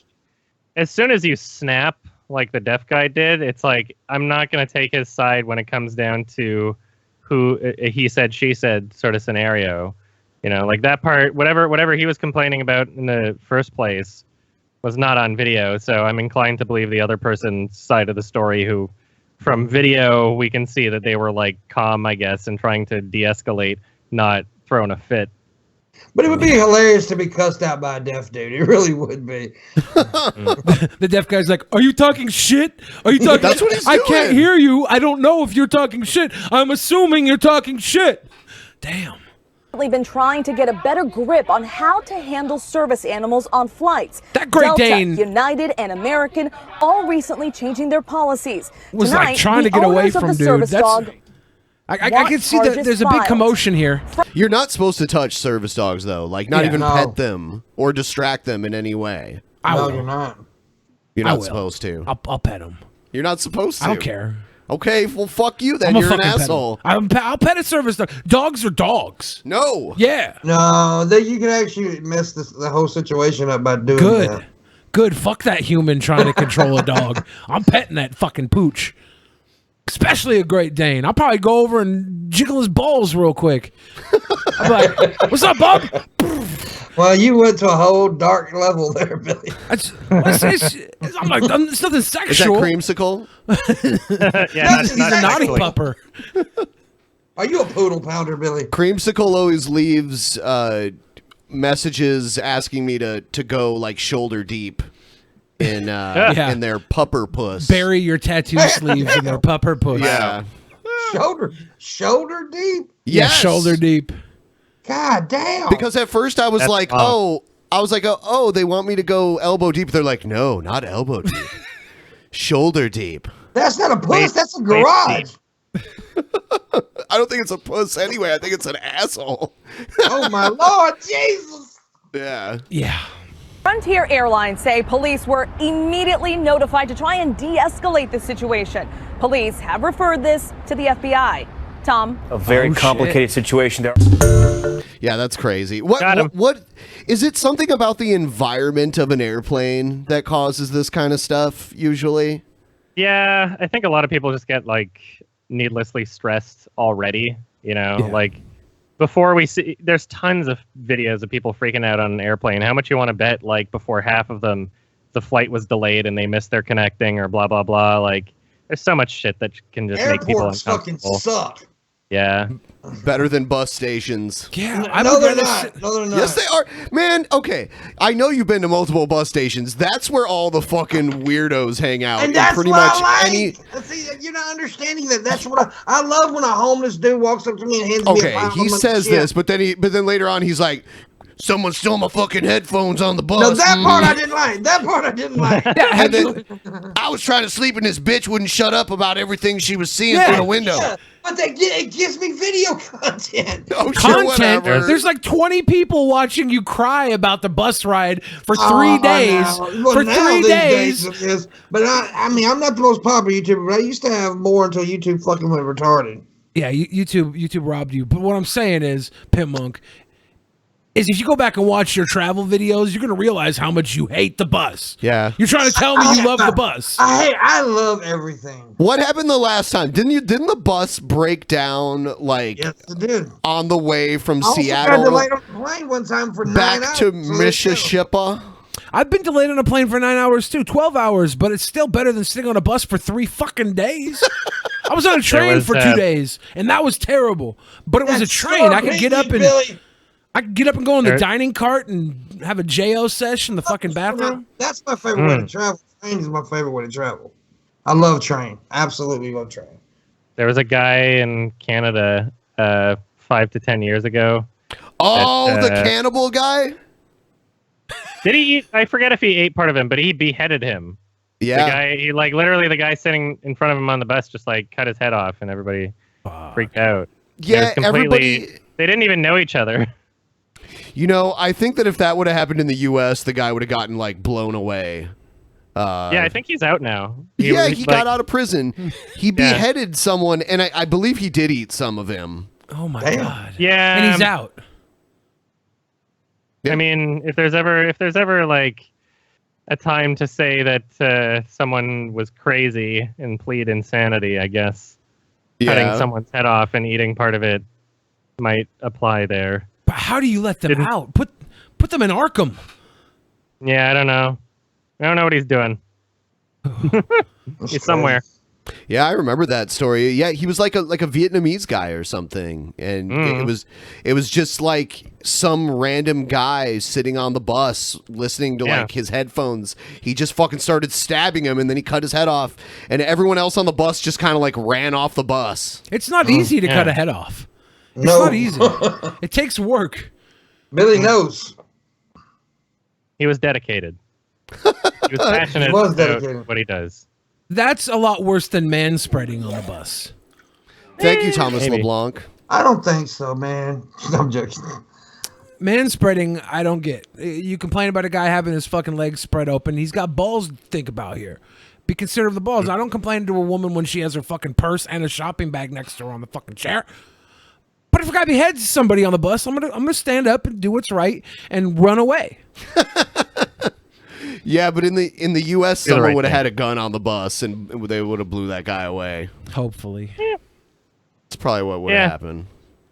as soon as you snap like the deaf guy did, it's like I'm not going to take his side when it comes down to who he said, she said sort of scenario. You know, like that part, whatever he was complaining about in the first place was not on video. So I'm inclined to believe the other person's side of the story, who from video we can see that they were like calm, I guess, and trying to de-escalate, not throwing a fit. But it would be hilarious to be cussed out by a deaf dude. It really would be. The deaf guy's like, "Are you talking shit? Are you talking?" That's what he's I doing. can't hear you. I don't know if you're talking shit. I'm assuming you're talking shit. Damn. Been trying to get a better grip on how to handle service animals on flights. That Great Delta, Dane United, and American all recently changing their policies. Was Tonight, like trying to the get away owners of from the dude. service That's. dog I want can see that charges there's a big filed. commotion here. You're not supposed to touch service dogs though. Like not Yeah. even No. pet them or distract them in any way. No, you're not. You're I not will. supposed to. I'll pet him. You're not supposed to. I don't care. Okay, well fuck you then. I'm a You're an fucking pet him. asshole. I'll pet a service dog. Dogs are dogs. No. Yeah. No, you can actually mess the whole situation up by doing Good. that. Good. Fuck that human trying to control a dog. I'm petting that fucking pooch. Especially a Great Dane. I'll probably go over and jiggle his balls real quick. I'm like, "What's up, Bob?" Well, you went to a whole dark level there, Billy. I'm like, it's nothing Is that sexual. creamsicle? Yeah, He's a naughty pupper. Are you a poodle pounder, Billy? Creamsicle always leaves messages asking me to go like shoulder deep in Yeah. in their pupper puss. Bury your tattoo sleeves in their pupper puss. Yeah. Shoulder deep. Yeah, Yes. shoulder deep. God damn. Because at first I was That's like, odd. oh, they want me to go elbow deep. They're like, no, not elbow deep, shoulder deep. That's not a puss. Wait, That's a wait, garage. I don't think it's a puss anyway. I think it's an asshole. Oh my Lord, Jesus. Yeah. Yeah. Frontier Airlines say police were immediately notified to try and de-escalate the situation. Police have referred this to the FBI. Tom? A very complicated situation there. Yeah, that's crazy. What is it something about the environment of an airplane that causes this kind of stuff usually? Yeah, I think a lot of people just get like needlessly stressed already, you know, like before we see, there's tons of videos of people freaking out on an airplane. How much you want to bet like before half of them, the flight was delayed and they missed their connecting or blah, blah, blah. Like there's so much shit that can just make people Airports fucking uncomfortable. suck. Yeah. Better than bus stations. Yeah, No, they're not. No, they're not. Yes, they are. Man, okay. I know you've been to multiple bus stations. That's where all the fucking weirdos hang out. And in that's pretty what much I like. any. See, you're not understanding that. That's what I love when a homeless dude walks up to me and hands me a Okay, $5 he says shit. this, but then later on he's like, "Someone stole my fucking headphones on the bus." No, that part I didn't like. That part I didn't like. And then I was trying to sleep and this bitch wouldn't shut up about everything she was seeing through the window. Yeah, but it gives me video content. Oh, sure, Content. whatever. There's like 20 people watching you cry about the bus ride for 3 days. Well, For now 3 these days. it is. But I mean, I'm not the most popular YouTuber, but I used to have more until YouTube fucking went retarded. Yeah, YouTube robbed you. But what I'm saying is, Pimp Monk, is if you go back and watch your travel videos, you're gonna realize how much you hate the bus. Yeah. You're trying to tell me you love the bus. I love everything. What happened the last time? Didn't the bus break down like Yes, it did. on the way from I also got Seattle delayed on the plane one time for 9 back hours. to So let's go. Mississippi? I've been delayed on a plane for 9 hours too, 12 hours, but it's still better than sitting on a bus for 3 fucking days. I was on a train for 2 days, and that was terrible. But it was a train. I could get up and go in the dining cart and have a JO sesh in the fucking bathroom. That's my favorite way to travel. Train is my favorite way to travel. I love train. Absolutely love train. There was a guy in Canada 5 to 10 years ago. Oh, that, the cannibal guy? Did he eat? I forget if he ate part of him, but he beheaded him. Yeah. The guy, he like literally the guy sitting in front of him on the bus just like cut his head off and everybody freaked out. Yeah, It was everybody. They didn't even know each other. You know, I think that if that would have happened in the U.S., the guy would have gotten like blown away. Yeah, I think he's out now. He like, got out of prison. He beheaded someone, and I believe he did eat some of him. Oh my god! Yeah, and he's out. I mean, if there's ever like a time to say that someone was crazy and plead insanity, I guess cutting someone's head off and eating part of it might apply there. But how do you let them out? Put them in Arkham. Yeah, I don't know. I don't know what he's doing. He's somewhere. Yeah, I remember that story. Yeah, he was like a Vietnamese guy or something, and it was just like some random guy sitting on the bus listening to like his headphones. He just fucking started stabbing him, and then he cut his head off, and everyone else on the bus just kind of like ran off the bus. It's not easy to cut a head off. It's not easy. It takes work. Billy knows. He was dedicated. He was passionate about what he does. That's a lot worse than manspreading on the bus. Thank you, Thomas LeBlanc. I don't think so, man. I'm joking. Manspreading, I don't get. You complain about a guy having his fucking legs spread open. He's got balls to think about here. Be considerate of the balls. I don't complain to a woman when she has her fucking purse and a shopping bag next to her on the fucking chair. But if a guy beheads somebody on the bus, I'm gonna stand up and do what's right and run away. Yeah, but in the U.S., You're someone right would have there. had a gun on the bus, and they would have blew that guy away. Hopefully. It's probably what would have happened.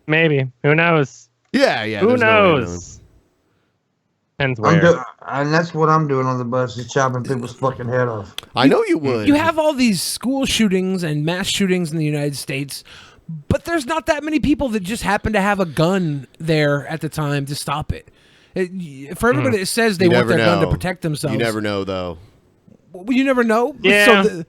Maybe. Who knows? Yeah. Who there's no way of knowing. knows? Depends where. And that's what I'm doing on the bus, is chopping people's fucking head off. I know you would. You have all these school shootings and mass shootings in the United States, but there's not that many people that just happen to have a gun there at the time to stop it. For everybody that says they want their gun to protect themselves, You never know, though. Well, you never know. Yeah. So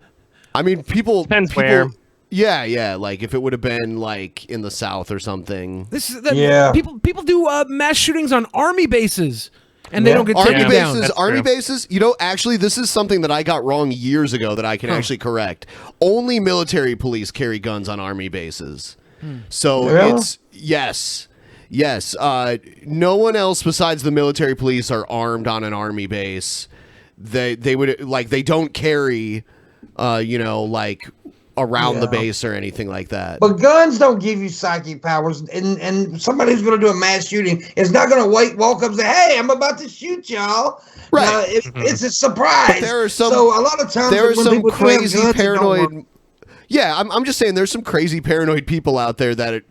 I mean, people. Depends people, where. Yeah. Like if it would have been like in the South or something. People do mass shootings on army bases, and they don't get taken down. Army bases. You know, actually, this is something that I got wrong years ago that I can actually correct. Only military police carry guns on army bases. So it's yes. No one else besides the military police are armed on an army base. They would like they don't carry, like around the base or anything like that. But guns don't give you psychic powers, and somebody who's going to do a mass shooting is not going to walk up and say, "Hey, I'm about to shoot y'all." Right? It's a surprise. But there are some. So a lot of times there are when some people do have crazy guns, it don't paranoid. work. Yeah, I'm just saying there's some crazy paranoid people out there that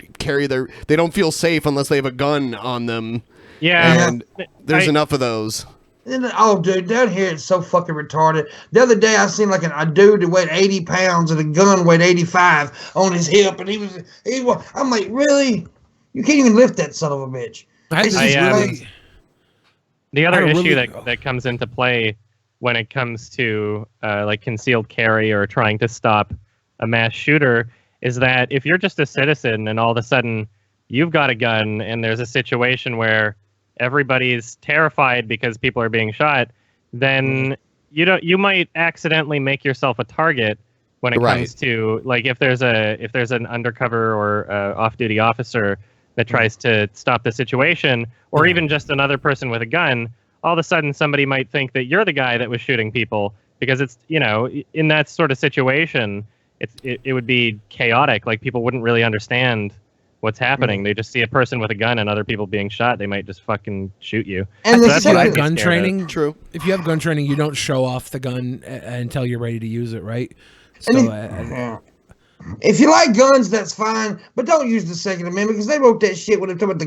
they don't feel safe unless they have a gun on them. Yeah. And there's enough of those. Oh, dude, down here it's so fucking retarded. The other day I seen like a dude that weighed 80 pounds and a gun weighed 85 on his hip, and he was. I'm like, really? You can't even lift that son of a bitch. The other issue that comes into play when it comes to like concealed carry or trying to stop a mass shooter is that if you're just a citizen and all of a sudden you've got a gun and there's a situation where everybody's terrified because people are being shot, then you might accidentally make yourself a target when it comes to like if there's an undercover or off-duty officer that tries to stop the situation, or even just another person with a gun. All of a sudden somebody might think that you're the guy that was shooting people because it's, in that sort of situation, it would be chaotic. Like people wouldn't really understand what's happening. They just see a person with a gun and other people being shot. They might just fucking shoot you. And so if you have gun training, true. If you have gun training, you don't show off the gun until you're ready to use it, right? If you like guns, that's fine, but don't use the Second Amendment because they wrote that shit when they talk about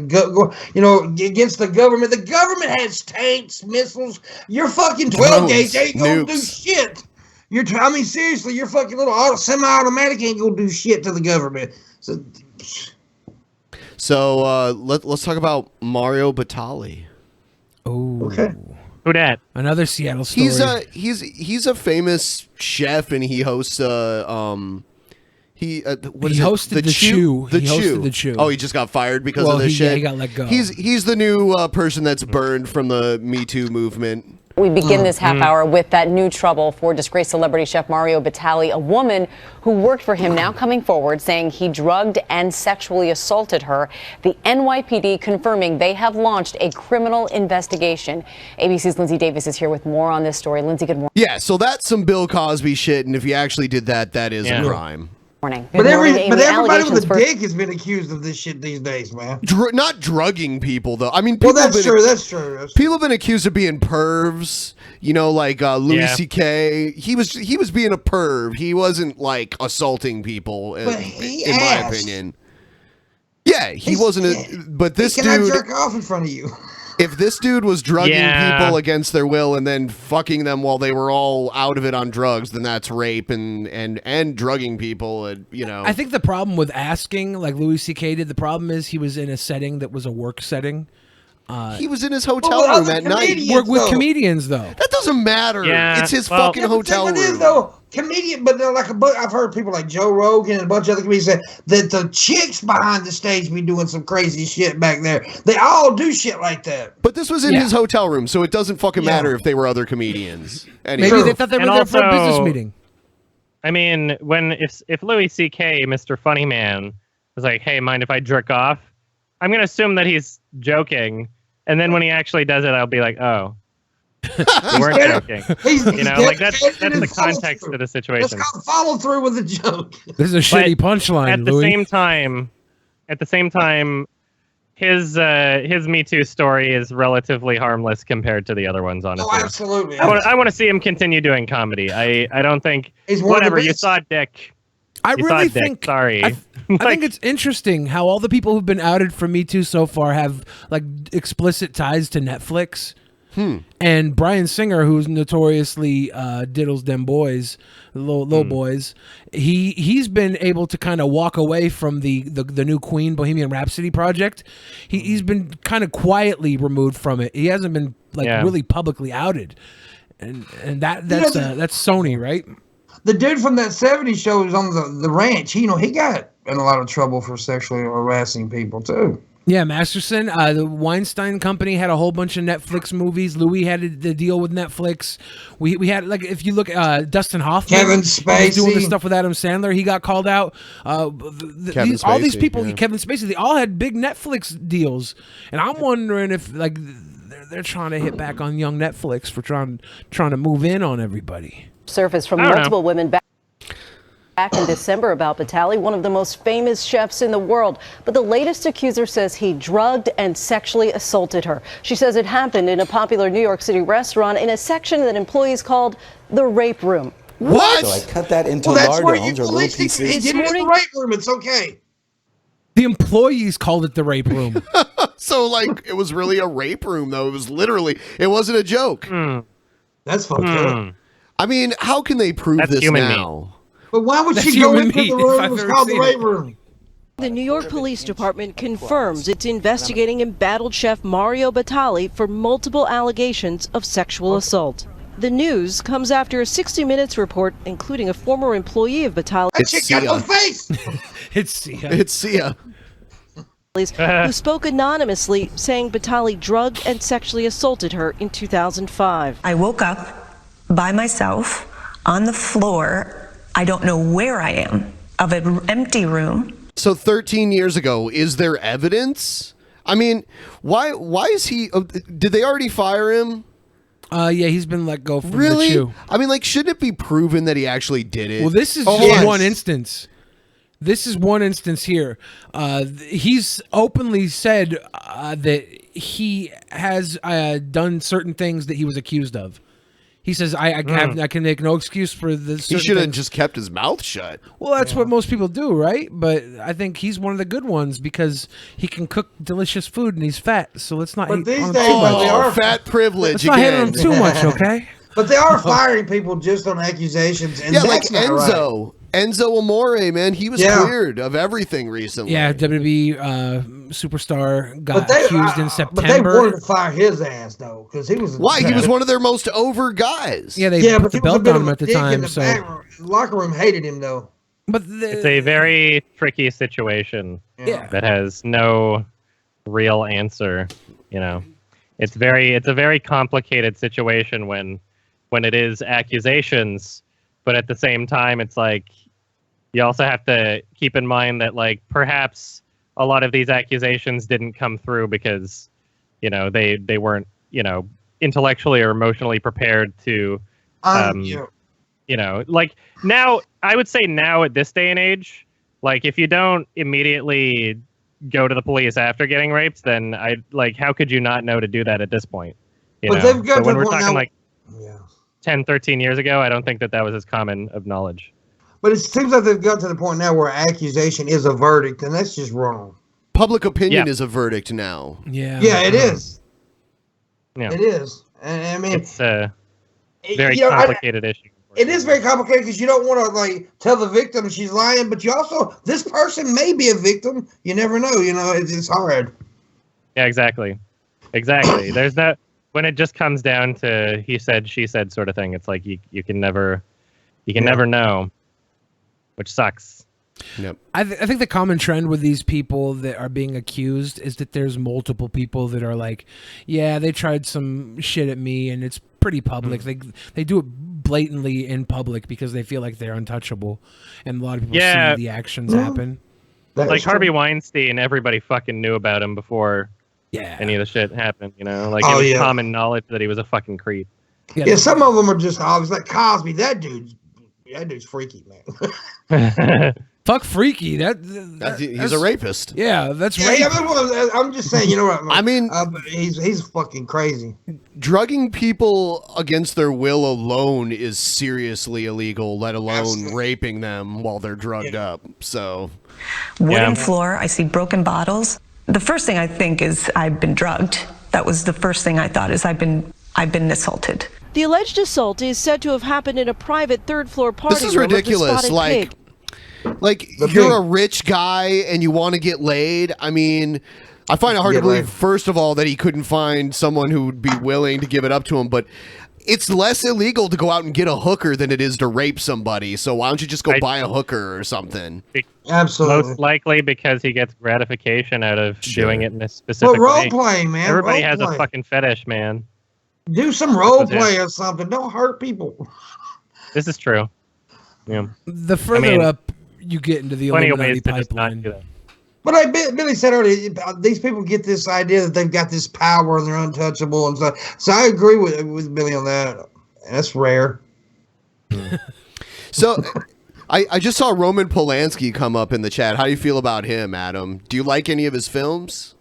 against the government. The government has tanks, missiles. Your fucking 12 gauge ain't gonna do shit. Seriously, your fucking little semi-automatic ain't gonna do shit to the government. So let's talk about Mario Batali. Oh, okay. Who dat? Another Seattle story. He's a famous chef and he hosts he hosted the Chew. He hosted the Chew. Oh, he just got fired because of this shit. Yeah, he got let go. He's the new person that's burned from the Me Too movement. We begin this half hour with that new trouble for disgraced celebrity chef Mario Batali, a woman who worked for him now coming forward saying he drugged and sexually assaulted her. The NYPD confirming they have launched a criminal investigation. ABC's Lindsay Davis is here with more on this story. Lindsay, good morning. Yeah, so that's some Bill Cosby shit, and if you actually did that, that is a crime. Morning. But everybody with a dick has been accused of this shit these days, man. Not drugging people, though. I mean, people that's true. That's true. People have been accused of being pervs. Like Louis C.K. He was being a perv. He wasn't like assaulting people, in my opinion. Yeah, he wasn't. But this dude. Can I jerk off in front of you? If this dude was drugging people against their will and then fucking them while they were all out of it on drugs, then that's rape and drugging people. I think the problem with asking, like Louis C.K. did, the problem is he was in a setting that was a work setting. He was in his hotel room at night. Work with comedians, though. That doesn't matter. Yeah, it's his fucking hotel room. It is, though. Comedian, but I've heard people like Joe Rogan and a bunch of other comedians say that the chicks behind the stage be doing some crazy shit back there. They all do shit like that. But this was in his hotel room, so it doesn't fucking matter if they were other comedians. Anyway. Maybe they thought they were there for a business meeting. I mean, if Louis C.K., Mr. Funny Man, was like, "Hey, mind if I jerk off?" I'm gonna assume that he's joking, and then when he actually does it, I'll be like, "Oh." You weren't joking. That's the context of the situation. Let's go follow through with the joke. This is a shitty punchline. At the same time, his Me Too story is relatively harmless compared to the other ones. Honestly, oh, absolutely. I want to see him continue doing comedy. I don't think whatever you saw, Dick. I think it's interesting how all the people who've been outed for Me Too so far have like explicit ties to Netflix. And Bryan Singer, who's notoriously diddles them boys, little boys, he's been able to kind of walk away from the new Queen Bohemian Rhapsody project. He's been kind of quietly removed from it. He hasn't been really publicly outed, and that's Sony, right? The dude from that '70s show was on the ranch. He got in a lot of trouble for sexually harassing people too. Yeah, Masterson. The Weinstein Company had a whole bunch of Netflix movies. Louis had the deal with Netflix. We had, like, if you look at Dustin Hoffman, Kevin Spacey, was doing the stuff with Adam Sandler. He got called out. All these people, Kevin Spacey, they all had big Netflix deals, and I'm wondering if they're trying to hit back on young Netflix for trying to move in on everybody. Surfaced from multiple women back in December about Batali, one of the most famous chefs in the world. But the latest accuser says he drugged and sexually assaulted her. She says it happened in a popular New York City restaurant in a section that employees called the rape room. What? So I cut that into that's large where rounds you or little pieces. It's in the rape room. It's okay. The employees called it the rape room. So, it was really a rape room, though. It was literally, it wasn't a joke. That's fucked up. I mean, how can they prove That's this human now? But why would she go into the room that was called the rape room? The New York Police Department confirms it's investigating embattled chef Mario Batali for multiple allegations of sexual assault. The news comes after a 60 Minutes report, including a former employee of Batali. That chick got no face. It's Sia. It's Sia. Who spoke anonymously, saying Batali drugged and sexually assaulted her in 2005. I woke up by myself on the floor. I don't know where I am, of an empty room. So 13 years ago, is there evidence? I mean, why is he... did they already fire him? Yeah, he's been let go from Really? the chew. I mean, shouldn't it be proven that he actually did it? Well, this is just one instance. This is one instance here. He's openly said that he has done certain things that he was accused of. He says, I can make no excuse for this. He should have just kept his mouth shut. Well, that's what most people do, right? But I think he's one of the good ones because he can cook delicious food and he's fat. So let's not hate these on him days, too much. they are fat privilege Let's not hate on him again. too much, okay? But they are firing people just on accusations. And Yeah, like that's not Enzo. right. Enzo Amore, man, he was cleared of everything recently. Yeah, WWE superstar got But they, accused in But they September. wanted to fire his ass though, because he was. Why? He was one of their most over guys. Yeah, they Yeah, put but the he was a belt bit on of him a at the dick in time. the So, back room. Locker room hated him though. but It's a very tricky situation that has no real answer. It's a very complicated situation when it is accusations, but at the same time, it's like you also have to keep in mind that perhaps a lot of these accusations didn't come through because they weren't intellectually or emotionally prepared to now I would say now at this day and age, if you don't immediately go to the police after getting raped, then how could you not know to do that at this point? But they've got so when to we're point talking out- 10, 13 years ago, I don't think that was as common of knowledge. But it seems like they've got to the point now where accusation is a verdict, and that's just wrong. Public opinion is a verdict now. Yeah. Yeah, it is. Yeah. It is. And I mean, it's a very complicated issue. it is very complicated because you don't want to tell the victim she's lying, but you also, this person may be a victim. You never know. It's hard. Yeah, exactly. There's that when it just comes down to he said, she said sort of thing. It's like you can never know, which sucks. Yep. I think the common trend with these people that are being accused is that there's multiple people that are like, yeah, they tried some shit at me and it's pretty public. They do it blatantly in public because they feel like they're untouchable, and a lot of people see the actions happen. Like Harvey Weinstein, everybody fucking knew about him before any of the shit happened. It was common knowledge that he was a fucking creep. Yeah, some of them are just obvious. Like Cosby, that dude's freaky, man. Fuck freaky. He's a rapist. Yeah, that's right. rape. I'm just saying, what? I mean, he's fucking crazy. Drugging people against their will alone is seriously illegal, let alone raping them while they're drugged up. So, Wooden floor, I see broken bottles. The first thing I think is I've been drugged. That was the first thing I thought is I've been I've been assaulted. The alleged assault is said to have happened in a private third-floor party This is room of the ridiculous. Spotted Like you're a rich guy and you want to get laid. I mean, I find it hard to believe, first of all, that he couldn't find someone who would be willing to give it up to him. But it's less illegal to go out and get a hooker than it is to rape somebody. So why don't you just go buy a hooker or something? Absolutely. Most likely because he gets gratification out of doing it in a specific Well, role way. playing, man. Everybody Role has play. a fucking fetish, man. Do some role play or something. Don't hurt people. This is true. Yeah. The further up you get into the plenty of Illuminati ways to just not pipeline. do that. But like Billy said earlier, these people get this idea that they've got this power and they're untouchable and stuff. So I agree with Billy on that. That's rare. So I just saw Roman Polanski come up in the chat. How do you feel about him, Adam? Do you like any of his films?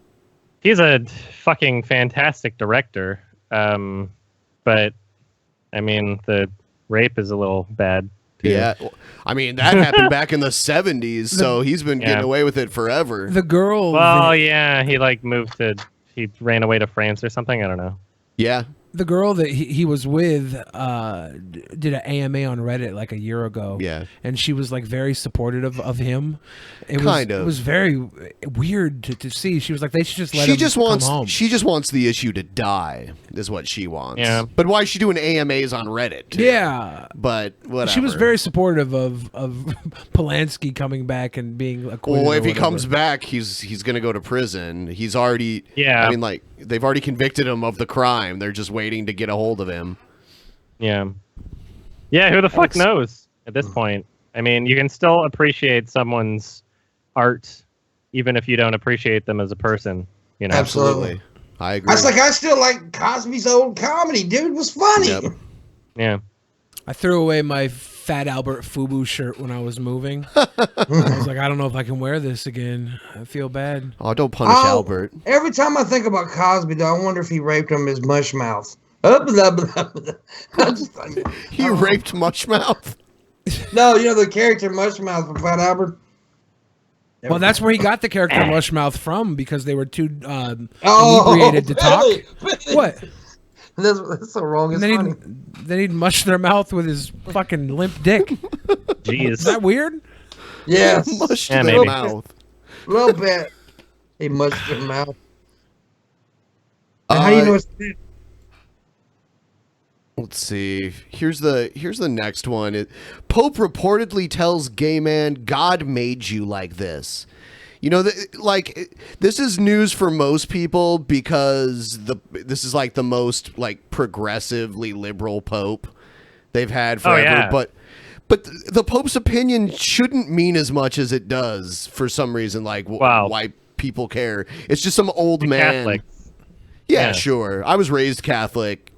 He's a fucking fantastic director. But I mean, the rape is a little bad. Too. Yeah. I mean, that happened back in the 70s, so he's been getting away with it forever. The girl. Well, yeah, he he ran away to France or something. I don't know. Yeah. The girl that he was with did an AMA on Reddit like a year ago. Yeah. And she was like very supportive of him. It was very weird to see. She was like, they should just let him come home. She just wants the issue to die, is what she wants. Yeah. But why is she doing AMAs on Reddit? Too? Yeah. But whatever. She was very supportive of Polanski coming back and being acquitted. Well, if or he comes whatever. back, he's going to go to prison. He's already... Yeah. I mean, like, they've already convicted him of the crime. They're just waiting to get a hold of him. Yeah. Yeah, who the fuck knows at this point? I mean, you can still appreciate someone's art even if you don't appreciate them as a person, you know? Absolutely. I agree. That's like I still like Cosby's old comedy, dude. It was funny. Yep. Yeah. I threw away my Fat Albert FUBU shirt when I was moving. I was like, I don't know if I can wear this again. I feel bad. Oh, don't punish Albert. Every time I think about Cosby, though, I wonder if he raped him his mush mouth. Blah, blah, blah, blah. He raped Mushmouth? No, you know the character Mushmouth from Fat Albert? Well, that's where he got the character Mushmouth from because they were too inebriated to Billy, talk. Billy. What? That's so wrong. It's funny. Then he'd mush their mouth with his fucking limp dick. Jeez. Is that weird? Yes. Mushed Yeah, their maybe. mouth. A little bit. He mushed their mouth. How do you know it's Let's see. Here's the next one. Pope reportedly tells gay man, "God made you like this." You know, this is news for most people because this is like the most like progressively liberal pope they've had forever. yeah. But the Pope's opinion shouldn't mean as much as it does for some reason. Like why people care? It's just some old man. Catholics. Yeah, sure. I was raised Catholic.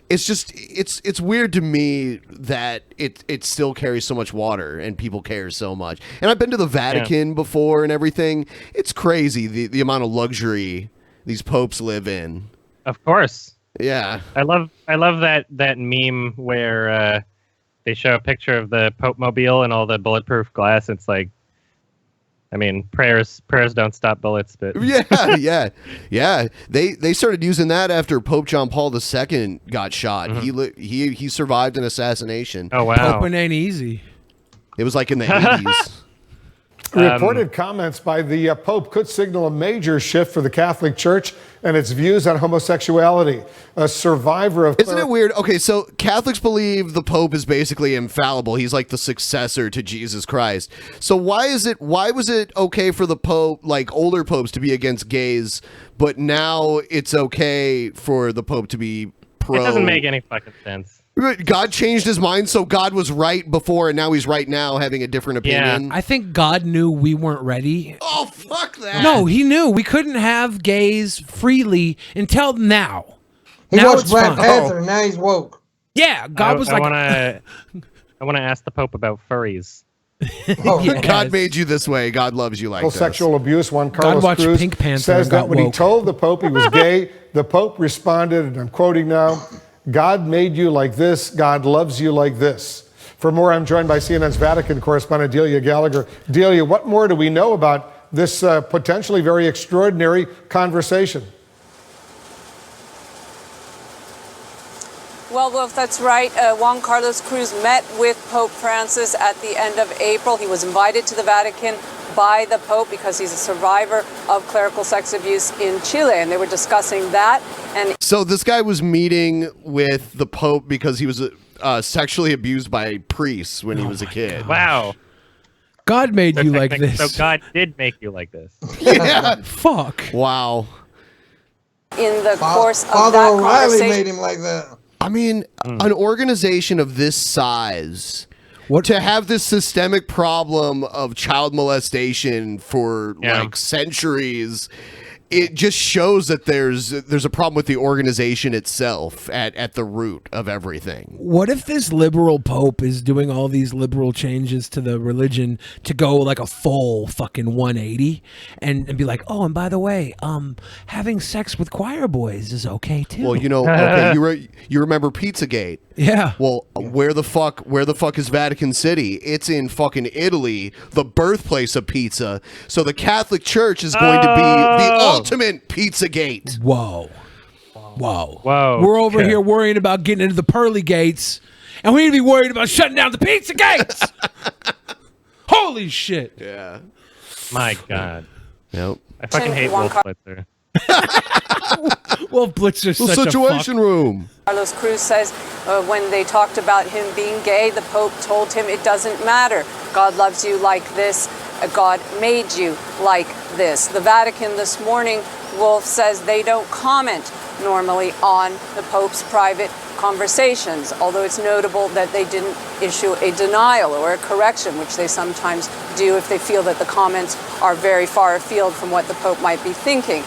It's just it's weird to me that it still carries so much water and people care so much. And I've been to the Vatican before and everything. It's crazy the amount of luxury these popes live in. Of course. Yeah. I love that meme where they show a picture of the Pope Mobile and all the bulletproof glass. It's like, I mean, prayers don't stop bullets, but yeah. They started using that after Pope John Paul II got shot. He survived an assassination. Oh wow, Poping ain't easy. It was like in the 80s. Reported comments by the Pope could signal a major shift for the Catholic Church and its views on homosexuality. A survivor of... Isn't it weird? Okay, so Catholics believe the Pope is basically infallible. He's like the successor to Jesus Christ. So why was it okay for the Pope, like older popes, to be against gays, but now it's okay for the Pope to be pro? It doesn't make any fucking sense. God changed his mind, so God was right before, and now he's right now, having a different opinion. I think God knew we weren't ready. Oh, fuck that. No, he knew we couldn't have gays freely until now. He now watched it's Black fine. Panther, and now he's woke. Yeah, God was like... I want to ask the Pope about furries. God made you this way. God loves you like this. Sexual abuse. One God Carlos watched Cruz Pink Panther says and got that when he woke. told the Pope he was gay, the Pope responded, and I'm quoting now, "God made you like this. God loves you like this." For more, I'm joined by CNN's Vatican correspondent Delia Gallagher. Delia, what more do we know about this potentially very extraordinary conversation? Well, Wolf, that's right. Juan Carlos Cruz met with Pope Francis at the end of April. He was invited to the Vatican by the Pope because he's a survivor of clerical sex abuse in Chile, and they were discussing that. And So this guy was meeting with the Pope because he was sexually abused by priests when he was a kid. Wow. God made you like this. So God did make you like this. Yeah. Fuck. Wow. in the course of Father that O'Reilly conversation, made him like that. I mean, an organization of this size, to have this systemic problem of child molestation for like centuries, it just shows that there's a problem with the organization itself at the root of everything. What if this liberal pope is doing all these liberal changes to the religion to go like a full fucking 180 and be like, oh, and by the way, having sex with choir boys is okay too. Well, you know, okay, you remember Pizzagate? Yeah. Well, where the fuck is Vatican City? It's in fucking Italy, the birthplace of pizza. So the Catholic Church is going to be the ultimate Pizzagate. Whoa. Whoa. Whoa. We're over here worrying about getting into the pearly gates, and we need to be worried about shutting down the pizza gates. Holy shit. Yeah. My God. Yep. I fucking hate Wolf Blitzer. Wolf Blitzer's The such Situation a fuck. Room. Carlos Cruz says when they talked about him being gay, the Pope told him it doesn't matter. God loves you like this. God made you like this. The Vatican this morning, Wolf says they don't comment normally on the Pope's private conversations, although it's notable that they didn't issue a denial or a correction, which they sometimes do if they feel that the comments are very far afield from what the Pope might be thinking.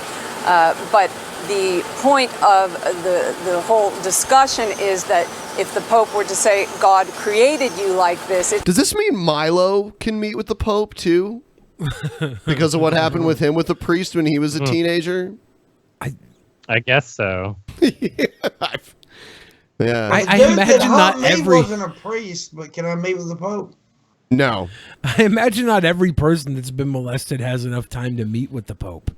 But the point of the whole discussion is that if the Pope were to say, God created you like this... Does this mean Milo can meet with the Pope too? Because of what happened with him with the priest when he was a teenager? I guess so. Yeah. I imagine not every... wasn't a priest, but can I meet with the Pope? No. I imagine not every person that's been molested has enough time to meet with the Pope.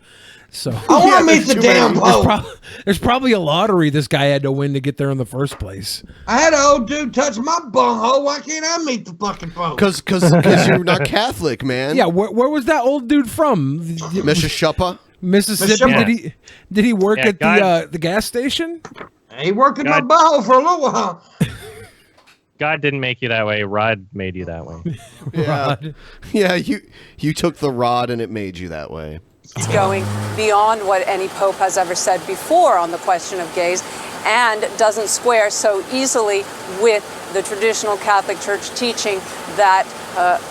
So I want to meet the damn Pope. There's probably a lottery this guy had to win to get there in the first place. I had an old dude touch my bunghole. Why can't I meet the fucking Pope? Because you're not Catholic, man. Yeah, where was that old dude from? Mississippi? Mississippi. Did he work at the gas station? He worked in my bunghole for a little while. God didn't make you that way. Rod made you that way. Rod. Yeah, you took the rod and it made you that way. It's going beyond what any pope has ever said before on the question of gays and doesn't square so easily with the traditional Catholic Church teaching that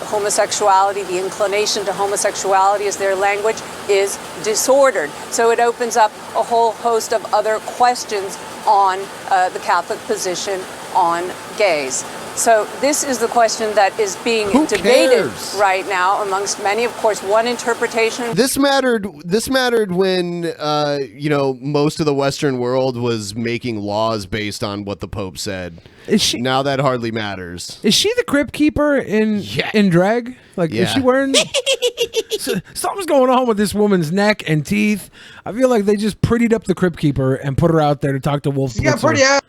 homosexuality, the inclination to homosexuality as their language, is disordered. So it opens up a whole host of other questions on the Catholic position on gays. So this is the question that is being debated right now amongst many. Of course, one interpretation. This mattered when most of the Western world was making laws based on what the Pope said. Now that hardly matters. Is she the crypt keeper in drag? Like, is she wearing... Something's going on with this woman's neck and teeth. I feel like they just prettied up the crypt keeper and put her out there to talk to Wolf Blitzer.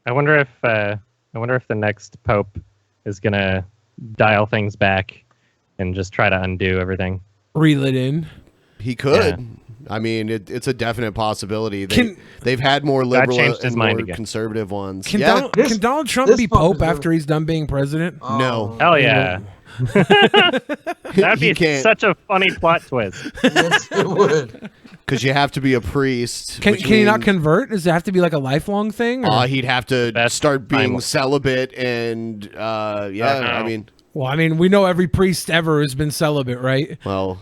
I wonder if the next pope is gonna dial things back and just try to undo everything. Reel it in. He could. Yeah. I mean, it's a definite possibility. They've had more liberal and more conservative ones. Can Donald Trump be pope after he's done being president? No. Hell yeah. That'd be such a funny plot twist. Yes, it would. Because you have to be a priest. Can he not convert? Does it have to be like a lifelong thing? He'd have to start being celibate and I mean... Well, I mean, we know every priest ever has been celibate, right? Well...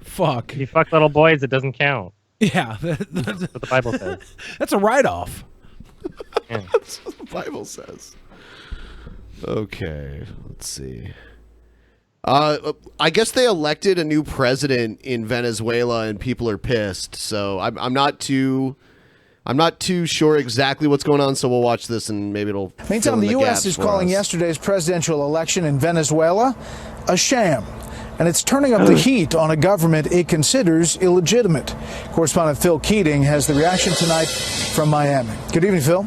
Fuck. If you fuck little boys, it doesn't count. Yeah. That's what the Bible says. That's a write-off. Yeah. That's what the Bible says. Okay, let's see. I guess they elected a new president in Venezuela, and people are pissed. So I'm not too sure exactly what's going on. So we'll watch this, and maybe it'll. Meantime, the U.S. is calling yesterday's presidential election in Venezuela a sham. and it's turning up the heat on a government it considers illegitimate. Correspondent Phil Keating has the reaction tonight from Miami. Good evening, Phil.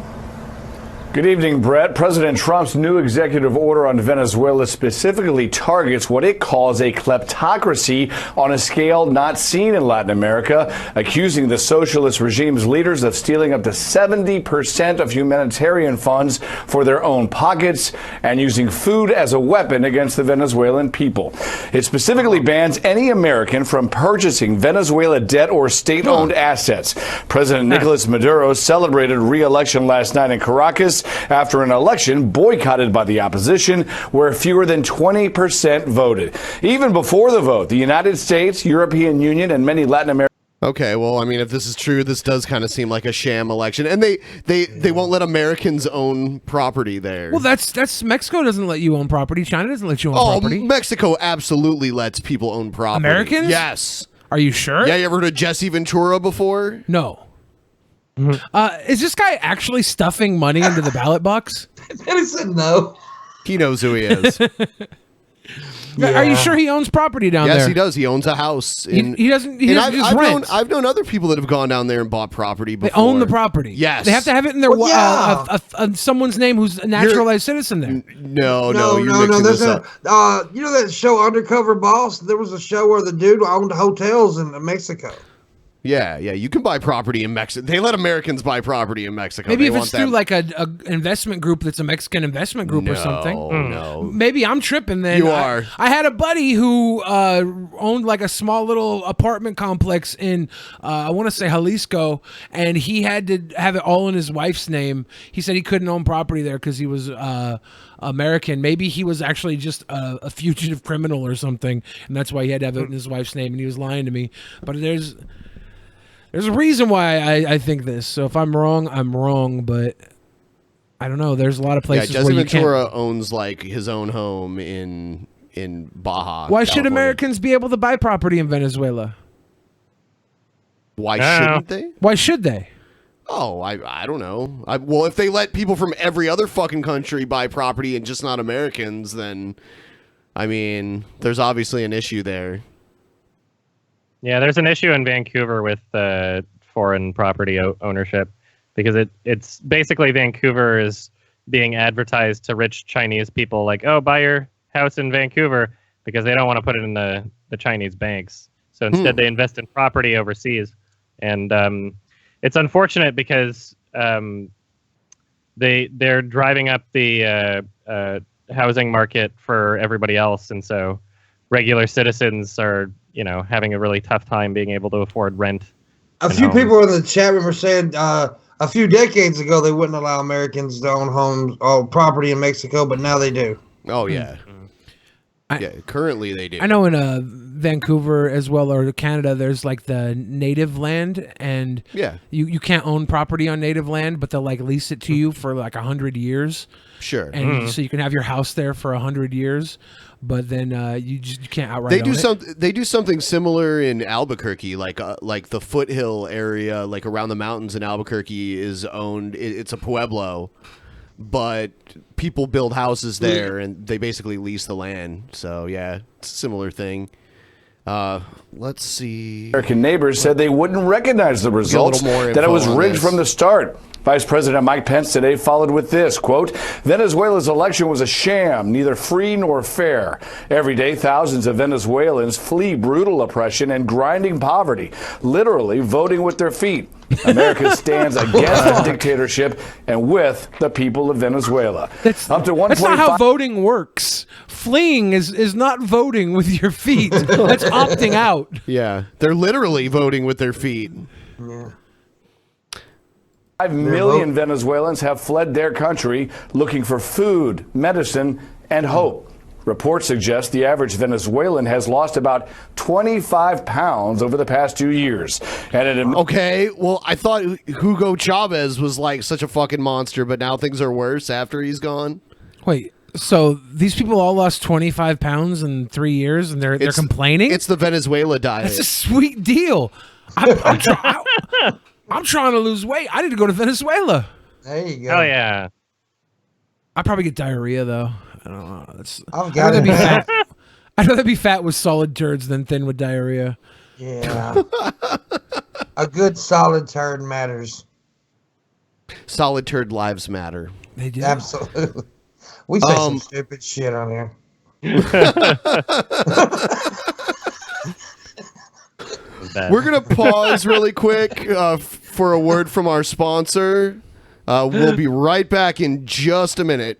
Good evening, Brett. President Trump's new executive order on Venezuela specifically targets what it calls a kleptocracy on a scale not seen in Latin America, accusing the socialist regime's leaders of stealing up to 70% of humanitarian funds for their own pockets and using food as a weapon against the Venezuelan people. It specifically bans any American from purchasing Venezuela debt or state-owned assets. President Nicolas Maduro celebrated re-election last night in Caracas after an election boycotted by the opposition where fewer than 20% voted. Even before the vote, the United States, European Union, and many Latin American... Okay, well, I mean, if this is true, this does kind of seem like a sham election. And they won't let Americans own property there. Well, that's Mexico doesn't let you own property. China doesn't let you own property. Mexico absolutely lets people own property. Americans? Yes. Are you sure? Yeah, you ever heard of Jesse Ventura before? No. Is this guy actually stuffing money into the ballot box? He said no. He knows who he is. Are you sure he owns property down there? Yes, he does. He owns a house. He doesn't just rent. I've known other people that have gone down there and bought property before. They own the property. Yes. They have to have it in their someone's name who's a naturalized citizen there. No. There's you know that show Undercover Boss? There was a show where the dude owned hotels in Mexico. Yeah, you can buy property in Mexico. They let Americans buy property in Mexico. Maybe if it's through like a investment group that's a Mexican investment group or something. No. Maybe I'm tripping then. You are. I had a buddy who owned like a small little apartment complex in, I want to say Jalisco, and he had to have it all in his wife's name. He said he couldn't own property there because he was American. Maybe he was actually just a fugitive criminal or something, and that's why he had to have it in his wife's name, and he was lying to me. But there's a reason why I think this. So if I'm wrong, I'm wrong. But I don't know. There's a lot of places Jesse where you Ventura owns like his own home in Baja. Why should California. Americans be able to buy property in Venezuela? Why shouldn't they? Why should they? Oh, I don't know. Well, if they let people from every other fucking country buy property and just not Americans, then I mean, there's obviously an issue there. Yeah, there's an issue in Vancouver with foreign property ownership because it's basically Vancouver is being advertised to rich Chinese people like, oh, buy your house in Vancouver because they don't want to put it in the Chinese banks. So instead they invest in property overseas. And it's unfortunate because they're driving up the housing market for everybody else. And so regular citizens are having a really tough time being able to afford rent. A few people in the chat room were saying a few decades ago they wouldn't allow Americans to own homes or property in Mexico, but now they do. Oh yeah. Currently they do. I know in Vancouver as well, or Canada, there's like the native land, and you can't own property on native land, but they'll like lease it to you for like 100 years. Sure. And so you can have your house there for 100 years. But then you can't outright. They do something similar in Albuquerque, like the foothill area, like around the mountains in Albuquerque is owned. It's a pueblo, but people build houses there and they basically lease the land. So yeah, it's a similar thing. Let's see. American neighbors said they wouldn't recognize the results, that it was rigged from the start. Vice President Mike Pence today followed with this, quote, Venezuela's election was a sham, neither free nor fair. Every day, thousands of Venezuelans flee brutal oppression and grinding poverty, literally voting with their feet. America stands against the dictatorship and with the people of Venezuela. That's not how voting works. Fleeing is not voting with your feet. That's opting out. Yeah, they're literally voting with their feet. Yeah. 5 million Venezuelans have fled their country looking for food, medicine, and hope. Reports suggest the average Venezuelan has lost about 25 pounds over the past 2 years. And okay, well, I thought Hugo Chavez was like such a fucking monster, but now things are worse after he's gone. Wait, so these people all lost 25 pounds in 3 years, and they're complaining? It's the Venezuela diet. That's a sweet deal. I'm trying to lose weight. I need to go to Venezuela. There you go. Oh yeah. I probably get diarrhea though. I don't know. I'd rather be fat. I'd rather be fat with solid turds than thin with diarrhea. Yeah. A good solid turd matters. Solid turd lives matter. They do. Absolutely. We say some stupid shit on here. We're going to pause really quick for a word from our sponsor. We'll be right back in just a minute.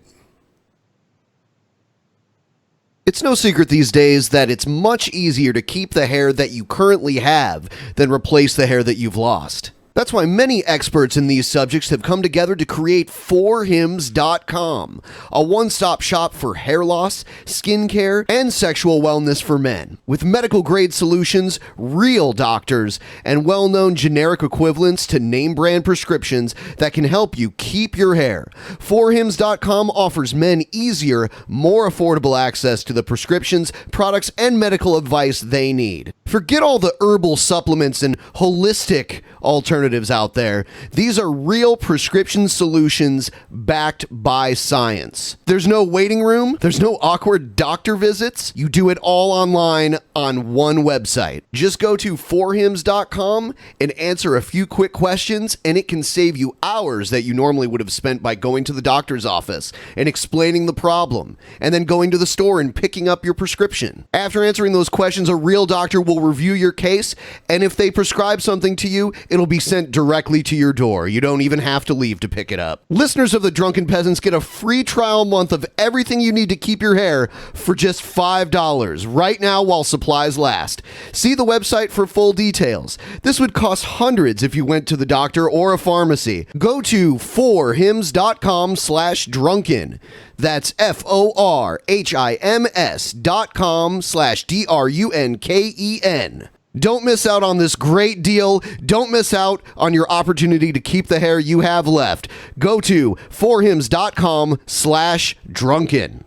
It's no secret these days that it's much easier to keep the hair that you currently have than replace the hair that you've lost. That's why many experts in these subjects have come together to create 4hims.com, a one-stop shop for hair loss, skincare, and sexual wellness for men. With medical-grade solutions, real doctors, and well-known generic equivalents to name-brand prescriptions that can help you keep your hair. 4hims.com offers men easier, more affordable access to the prescriptions, products, and medical advice they need. Forget all the herbal supplements and holistic alternatives out there. These are real prescription solutions backed by science. There's no waiting room. There's no awkward doctor visits. You do it all online on one website. Just go to 4hims.com and answer a few quick questions, and it can save you hours that you normally would have spent by going to the doctor's office and explaining the problem, and then going to the store and picking up your prescription. After answering those questions, a real doctor will review your case, and if they prescribe something to you, it'll be sent directly to your door. You don't even have to leave to pick it up. Listeners of the Drunken Peasants get a free trial month of everything you need to keep your hair for just $5 right now while supplies last. See the website for full details. This would cost hundreds if you went to the doctor or a pharmacy. Go to 4hims.com/drunken. That's FORHIMS.com/DRUNKEN. Don't miss out on this great deal. Don't miss out on your opportunity to keep the hair you have left. Go to 4hims.com/drunken.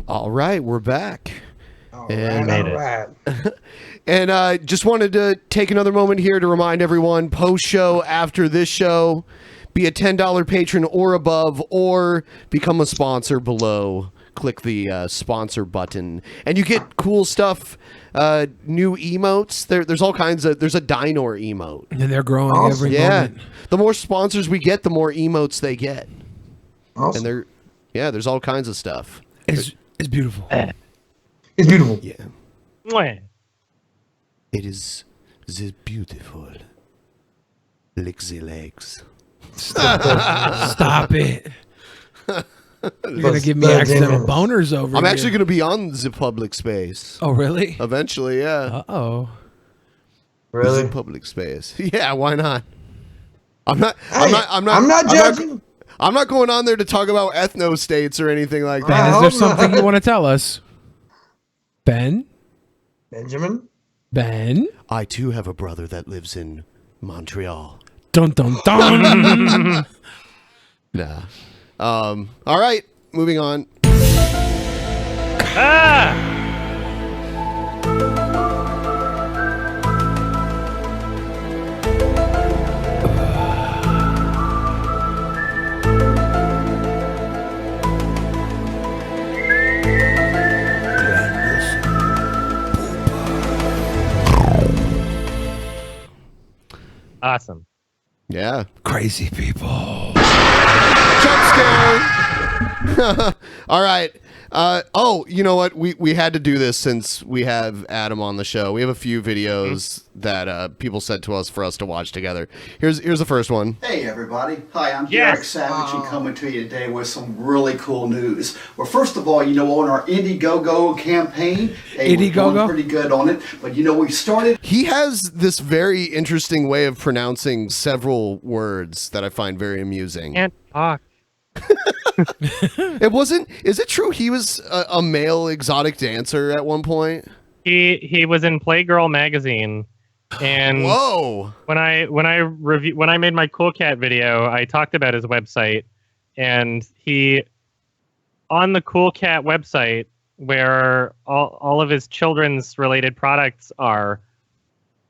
All right, we're back. And just wanted to take another moment here to remind everyone, post-show after this show, be a $10 patron or above, or become a sponsor below. Click the sponsor button, and you get cool stuff, new emotes. There's all kinds of, there's a Dinor emote. And they're growing every moment. The more sponsors we get, the more emotes they get. Awesome. And there's all kinds of stuff. It's beautiful. It's beautiful. Yeah. Mwah. It is beautiful. Lick the legs. Stop it. You're going to give me accidental boners over I'm here. actually going to be on the public space. Oh, really? Eventually, yeah. Uh-oh. Really? Public space. Yeah, why not? I'm not judging. I'm not going on there to talk about ethno states or anything like that. Ben, is there something you want to tell us? Ben? Benjamin? Ben? I too have a brother that lives in Montreal. Dun dun dun. Nah. All right, moving on. Awesome. Yeah. Crazy people. Jump scare. All right. You know what? We had to do this since we have Adam on the show. We have a few videos that people sent to us for us to watch together. Here's the first one. Hey everybody. Hi, I'm Derek Savage and coming to you today with some really cool news. Well, first of all, on our Indiegogo campaign, we're doing pretty good on it. But we started. He has this very interesting way of pronouncing several words that I find very amusing. Can't talk. Is it true he was a male exotic dancer at one point? He was in Playgirl magazine, and whoa! When I made my Cool Cat video, I talked about his website, and he on the Cool Cat website where all of his children's related products are.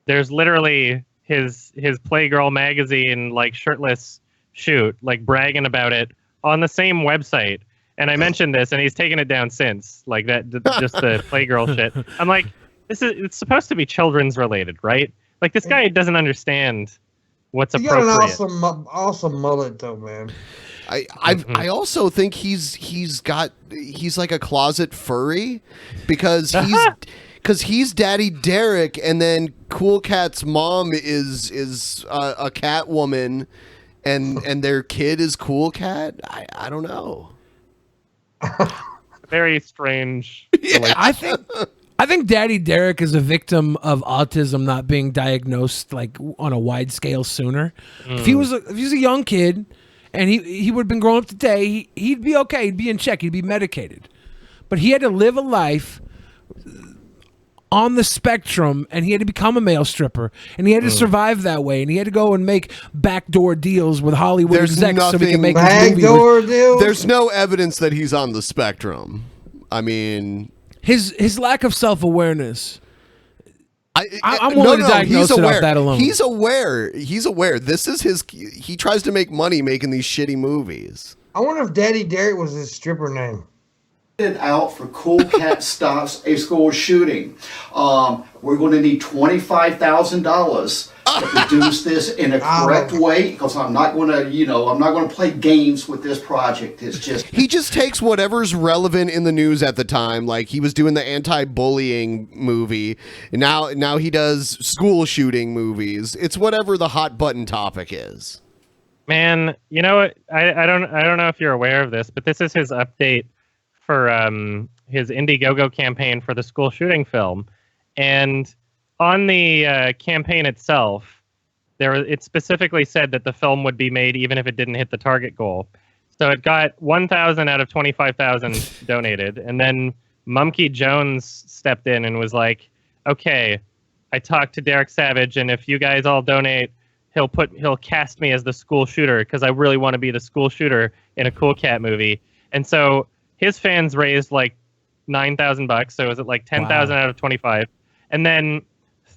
There's literally his Playgirl magazine like shirtless shoot, like bragging about it on the same website. And I mentioned this, and he's taken it down since, like that, just the Playgirl shit. I'm like, it's supposed to be children's related, right? Like this guy doesn't understand what's appropriate. You got an awesome mullet though, man. I also think he's like a closet furry because he's Daddy Derek, and then Cool Cat's mom is a cat woman, and their kid is Cool Cat. I don't know. Very strange. Yeah, I think Daddy Derek is a victim of autism not being diagnosed like on a wide scale sooner. If he was a young kid and he would have been growing up today, he'd be okay. He'd be in check. He'd be medicated. But he had to live a life on the spectrum, and he had to become a male stripper, and he had to survive that way, and he had to go and make backdoor deals with Hollywood execs so he can make backdoor deals. There's no evidence that he's on the spectrum. I mean, his lack of self-awareness. I'm willing to diagnose it off that alone. He's aware. He's aware. This is his. He tries to make money making these shitty movies. I wonder if Daddy Derek was his stripper name. Out for Cool Cat Stops a School Shooting. We're going to need $25,000 to produce this in a correct way, because I'm not going to play games with this project. It's just he just takes whatever's relevant in the news at the time. Like he was doing the anti-bullying movie, and now he does school shooting movies. It's whatever the hot button topic is. Man, you know what? I don't know if you're aware of this, but this is his update for his Indiegogo campaign for the school shooting film. And on the campaign itself, it specifically said that the film would be made even if it didn't hit the target goal. So it got 1,000 out of 25,000 donated. And then Mumkey Jones stepped in and was like, okay, I talked to Derek Savage, and if you guys all donate, he'll cast me as the school shooter, because I really want to be the school shooter in a Cool Cat movie. And so his fans raised like $9,000, so it was like 10,000 out of 25. And then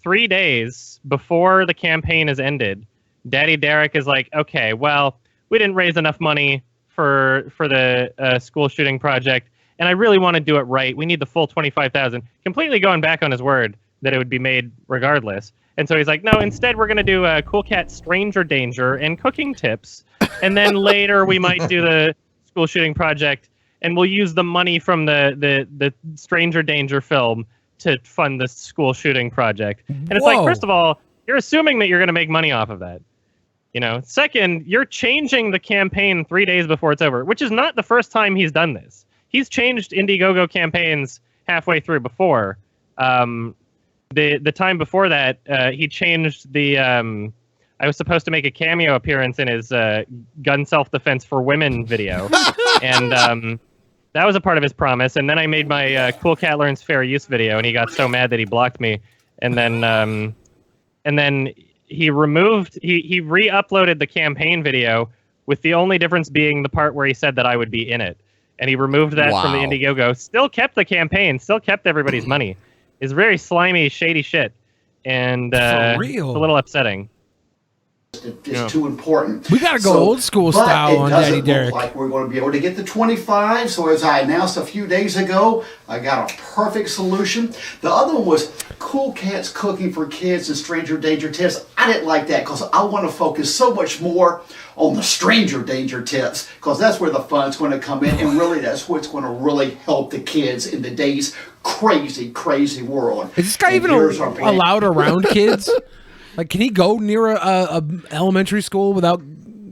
3 days before the campaign is ended, Daddy Derek is like, okay, well, we didn't raise enough money for the school shooting project, and I really want to do it right. We need the full 25,000. Completely going back on his word that it would be made regardless. And so he's like, no, instead we're going to do a Cool Cat Stranger Danger and cooking tips, and then later we might do the school shooting project, and we'll use the money from the Stranger Danger film to fund the school shooting project. And it's like, first of all, you're assuming that you're going to make money off of that. You know, second, you're changing the campaign 3 days before it's over, which is not the first time he's done this. He's changed Indiegogo campaigns halfway through before. The time before that, he changed the... I was supposed to make a cameo appearance in his gun self-defense for women video. And that was a part of his promise. And then I made my Cool Cat Learns Fair Use video, and he got so mad that he blocked me. And then he re-uploaded the campaign video, with the only difference being the part where he said that I would be in it. And he removed that from the Indiegogo. Still kept the campaign, still kept everybody's money. It's very slimy, shady shit. And For real? It's a little upsetting. It's too important. We gotta go old school style on Daddy Derek. Look like we're going to be able to get the 25. So as I announced a few days ago, I got a perfect solution. The other one was Cool Cats Cooking for Kids and Stranger Danger Tips. I didn't like that because I want to focus so much more on the Stranger Danger Tips, because that's where the fun's going to come in, and really that's what's going to really help the kids in today's crazy, crazy world. Is this guy even allowed around kids? Like, can he go near a elementary school without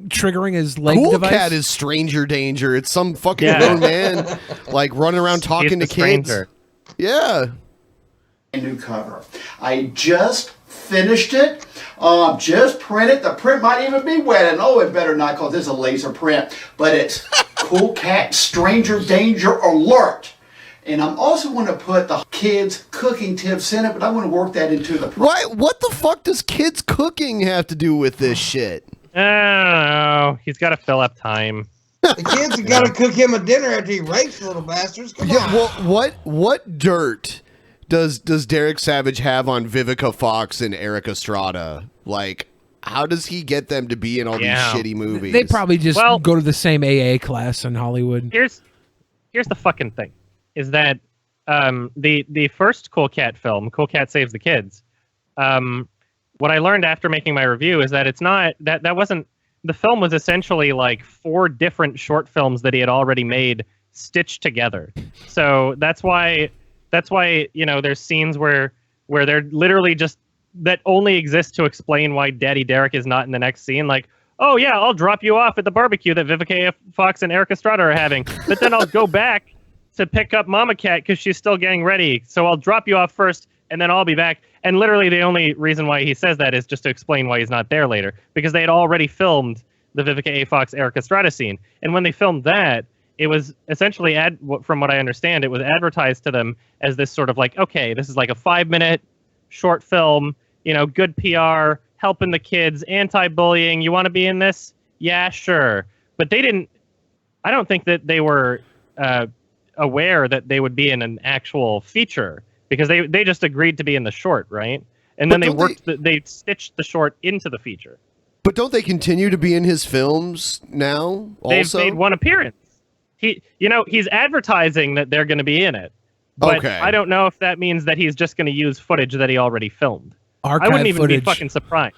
triggering his leg Cool device? Cat is Stranger Danger. It's some fucking grown man, like running around talking to kids. Stranger. Yeah. A new cover. I just finished it. Just printed. The print might even be wet, and it better not, because this is a laser print. But it's Cool Cat Stranger Danger Alert. And I'm also going to put the kids' cooking tips in it, but I want to work that into the... Right? What the fuck does kids cooking have to do with this shit? I don't know. He's got to fill up time. The kids have got to cook him a dinner after he rapes the little bastards. Come on. Well, what dirt does Derek Savage have on Vivica Fox and Eric Estrada? Like, how does he get them to be in all these shitty movies? They probably just go to the same AA class in Hollywood. here's the fucking thing, is that the first Cool Cat film, Cool Cat Saves the Kids, what I learned after making my review is that it's not that wasn't the film was essentially like 4 different short films that he had already made stitched together. So that's why there's scenes where they're literally just that only exist to explain why Daddy Derek is not in the next scene. Like, oh yeah, I'll drop you off at the barbecue that Vivica A. Fox and Eric Estrada are having, but then I'll go back to pick up Mama Cat because she's still getting ready. So I'll drop you off first, and then I'll be back. And literally the only reason why he says that is just to explain why he's not there later, because they had already filmed the Vivica A. Fox, Eric Estrada scene. And when they filmed that, it was essentially, from what I understand, it was advertised to them as this sort of like, okay, this is like a 5-minute short film, good PR, helping the kids, anti-bullying. You want to be in this? Yeah, sure. But I don't think that they were aware that they would be in an actual feature, because they just agreed to be in the short, right? And then they stitched the short into the feature. But don't they continue to be in his films now? Also, they've made one appearance. He's advertising that they're going to be in it. But okay. I don't know if that means that he's just going to use footage that he already filmed. Archive I wouldn't even footage. be fucking surprised,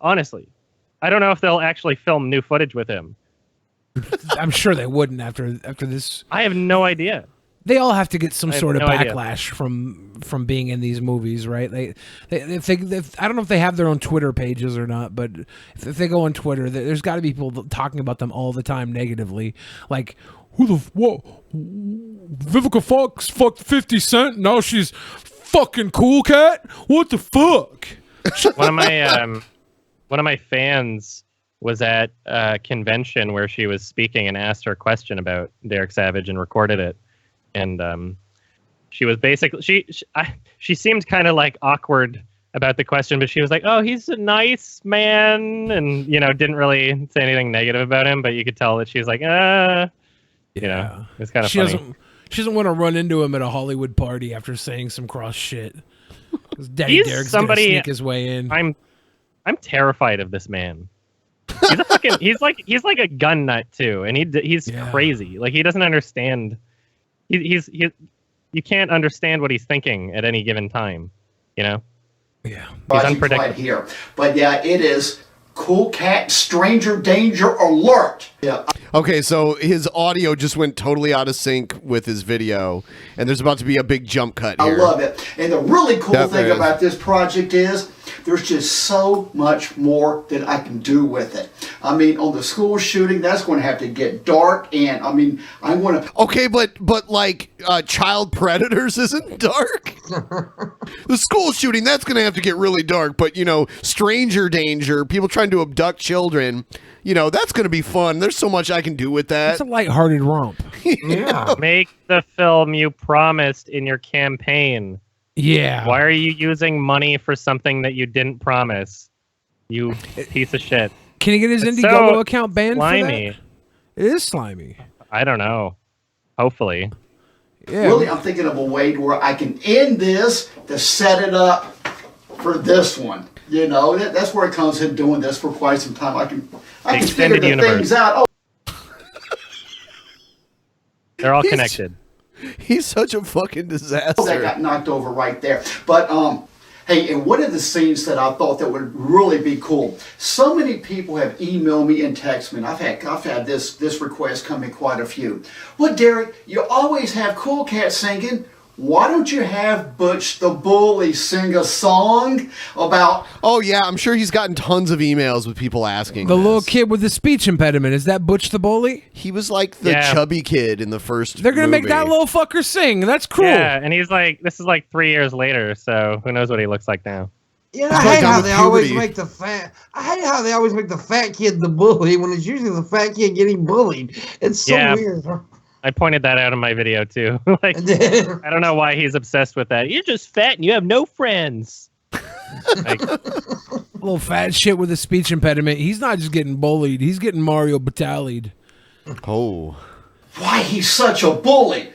honestly. I don't know if they'll actually film new footage with him. I'm sure they wouldn't after this. I have no idea. They all have to get some sort of no idea. backlash from being in these movies, right? If I don't know if they have their own Twitter pages or not, but if they go on Twitter, there's got to be people talking about them all the time negatively. Like, what? Vivica Fox fucked 50 Cent. Now she's fucking Cool Cat. What the fuck? One of my fans was at a convention where she was speaking and asked her a question about Derek Savage and recorded it. And she was basically she seemed kind of like awkward about the question, but she was like, "Oh, he's a nice man," and didn't really say anything negative about him. But you could tell that she's like, it's kind of funny. She doesn't want to run into him at a Hollywood party after saying some cross shit. Daddy Derek's gonna sneak his way in. I'm terrified of this man. He's like a gun nut too, and he's crazy. Like, he doesn't understand. You can't understand what he's thinking at any given time, Yeah. He's unpredictable. Right here. But yeah, it is Cool Cat Stranger Danger Alert. Yeah. Okay, so his audio just went totally out of sync with his video, and there's about to be a big jump cut here. I love it. And the really cool thing about this project is there's just so much more that I can do with it. I mean, on the school shooting, that's going to have to get dark, and I mean, I want to... Okay, but like child predators isn't dark? The school shooting, that's going to have to get really dark, but stranger danger, people trying to abduct children, that's going to be fun. There's so much I can do with that. It's a lighthearted romp. Yeah. Make the film you promised in your campaign. Yeah. Why are you using money for something that you didn't promise? You piece of shit. Can he get his Indiegogo account banned slimy. for that? It is slimy. I don't know. Hopefully. Yeah. Really, I'm thinking of a way where I can end this to set it up for this one. That's where it comes in doing this for quite some time. I can figure the things out. They're all connected. He's such a fucking disaster. That got knocked over right there. But hey, and one of the scenes that I thought that would really be cool. So many people have emailed me and texted me. And I've had this request come in quite a few. Well, Derek, you always have Cool Cat singing. Why don't you have Butch the Bully sing a song about... Oh, yeah, I'm sure he's gotten tons of emails with people asking. The little kid with the speech impediment, is that Butch the Bully? He was like the chubby kid in the first They're going to movie. make that little fucker sing. That's cool. Yeah, and he's like, this is like 3 years later, so who knows what he looks like now. Yeah, I hate how they always make the fat kid the bully when it's usually the fat kid getting bullied. It's so weird. I pointed that out in my video too. Like, I don't know why he's obsessed with that. You're just fat and you have no friends. Like, little fat shit with a speech impediment. He's not just getting bullied. He's getting Mario Batali'd. Oh. Why he's such a bully.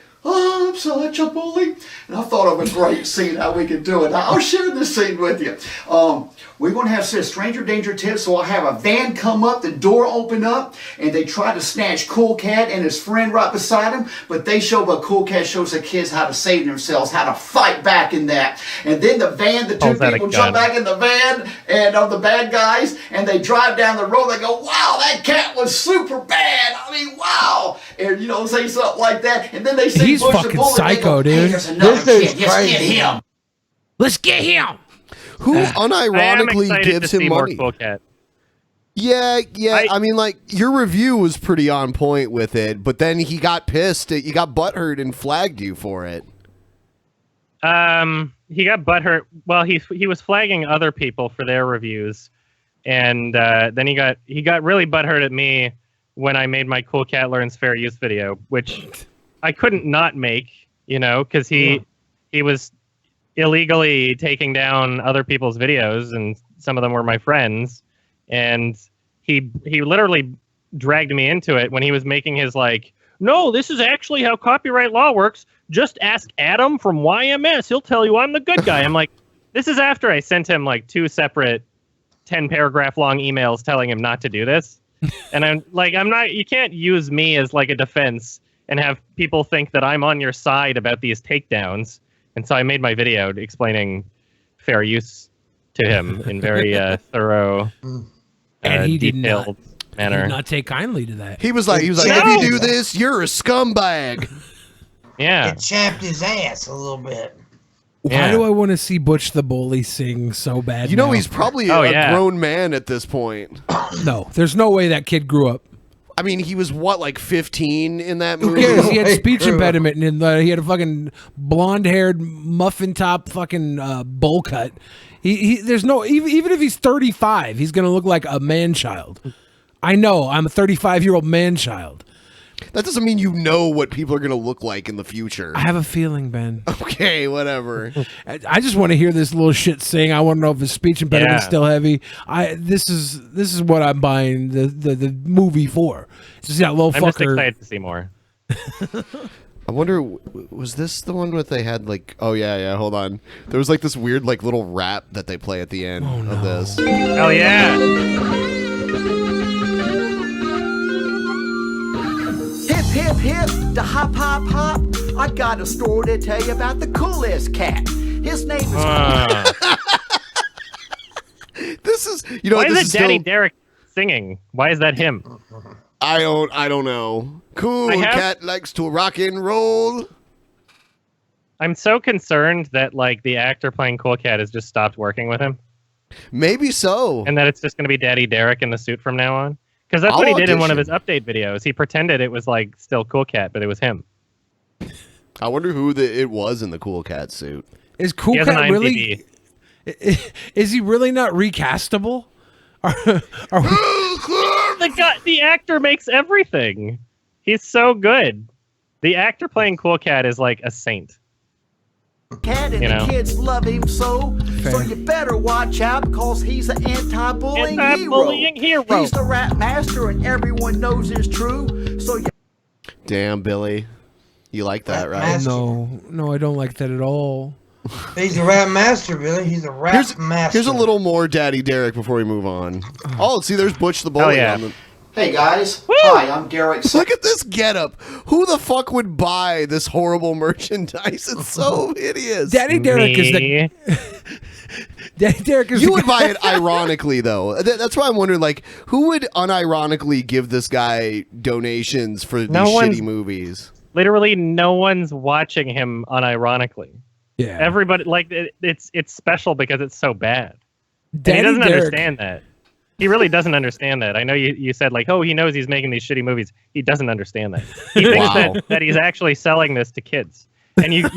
I'm such a bully. And I thought of a great scene how we could do it. I'll share this scene with you. We're going to have stranger danger tips, so I'll have a van come up, the door open up, and they try to snatch Cool Cat and his friend right beside him, but Cool Cat shows the kids how to save themselves, how to fight back in that. And then the two people jump back in the van and of the bad guys, and they drive down the road. They go, wow, that cat was super bad. I mean, wow. And, say something like that. And then they say, he's fucking psycho, dude. There's another kid. Let's get him. Let's get him. Who unironically gives him money? Cool Cat. Yeah. I mean, like, your review was pretty on point with it, but then he got pissed. He got butthurt and flagged you for it. He got butthurt. Well, he was flagging other people for their reviews, and then he got really butthurt at me when I made my Cool Cat Learns Fair Use video, which I couldn't not make, because he was illegally taking down other people's videos, and some of them were my friends, and he literally dragged me into it when he was making his no, this is actually how copyright law works. Just ask Adam from YMS. He'll tell you I'm the good guy. I'm like, this is after I sent him 2 separate 10-paragraph long emails telling him not to do this. And I'm not, you can't use me as a defense and have people think that I'm on your side about these takedowns. And so I made my video explaining fair use to him in very thorough and he detailed manner. He did not take kindly to that. He was like, if you do this, you're a scumbag. Yeah. It chapped his ass a little bit. Why do I want to see Butch the Bully sing so bad? He's probably a grown man at this point. No, there's no way that kid grew up. I mean, he was 15 in that Who movie? cares? He had speech impediment, and he had a fucking blonde-haired muffin top fucking bowl cut. There's no even if he's 35, he's gonna look like a man child. I know, I'm a 35-year-old man child. That doesn't mean you know what people are gonna look like in the future. I have a feeling, Ben. Okay, whatever. I just want to hear this little shit sing. I want to know if his speech impediment's still heavy. This is what I'm buying the movie for. Just that little fucker. I'm just excited to see more. I wonder, was this the one where they had oh yeah, hold on. There was this weird little rap that they play at the end of this. Oh yeah. Hip, hip, the hop, hop, hop. I got a story to tell you about the coolest cat. His name is... This is... Why is it Daddy Derek singing? Why is that him? I don't know. Cool cat likes to rock and roll. I'm so concerned that the actor playing Cool Cat has just stopped working with him. Maybe so. And that it's just going to be Daddy Derek in the suit from now on. Because that's what he did in one of his update videos. He pretended it was still Cool Cat, but it was him. I wonder who it was in the Cool Cat suit. Is Cool Cat really? Is he really not recastable? The actor makes everything. He's so good. The actor playing Cool Cat is a saint. Cat and the kids love him so you better watch out because he's an anti-bullying hero. He's the rap master and everyone knows it's true. So you... Damn, Billy. You like that, right? No, I don't like that at all. He's a rap master, Billy. He's a rap master. Here's a little more Daddy Derek before we move on. Oh, see, there's Butch the Bully on the... Hey guys, hi, I'm Derek. Look at this getup. Who the fuck would buy this horrible merchandise? It's so hideous. Daddy Derek is the... Daddy Derek is You would buy it ironically, though. That's why I'm wondering, who would unironically give this guy donations for these shitty movies? Literally, no one's watching him unironically. Yeah. Everybody, it's special because it's so bad. And he doesn't understand that. He really doesn't understand that. I know you said he knows he's making these shitty movies. He doesn't understand that. He thinks that he's actually selling this to kids. And you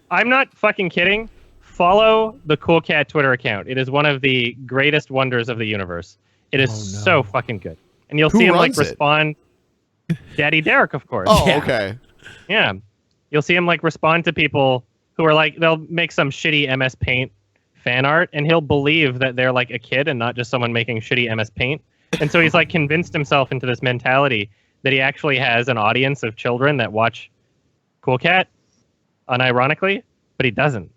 I'm not fucking kidding. Follow the Cool Cat Twitter account. It is one of the greatest wonders of the universe. It is so fucking good. And you'll see him respond. Daddy Derek, of course. Oh, okay. Yeah. You'll see him respond to people who are they'll make some shitty MS Paint fan art, and he'll believe that they're a kid and not just someone making shitty MS Paint. And so he's convinced himself into this mentality that he actually has an audience of children that watch Cool Cat. unironically, but he doesn't.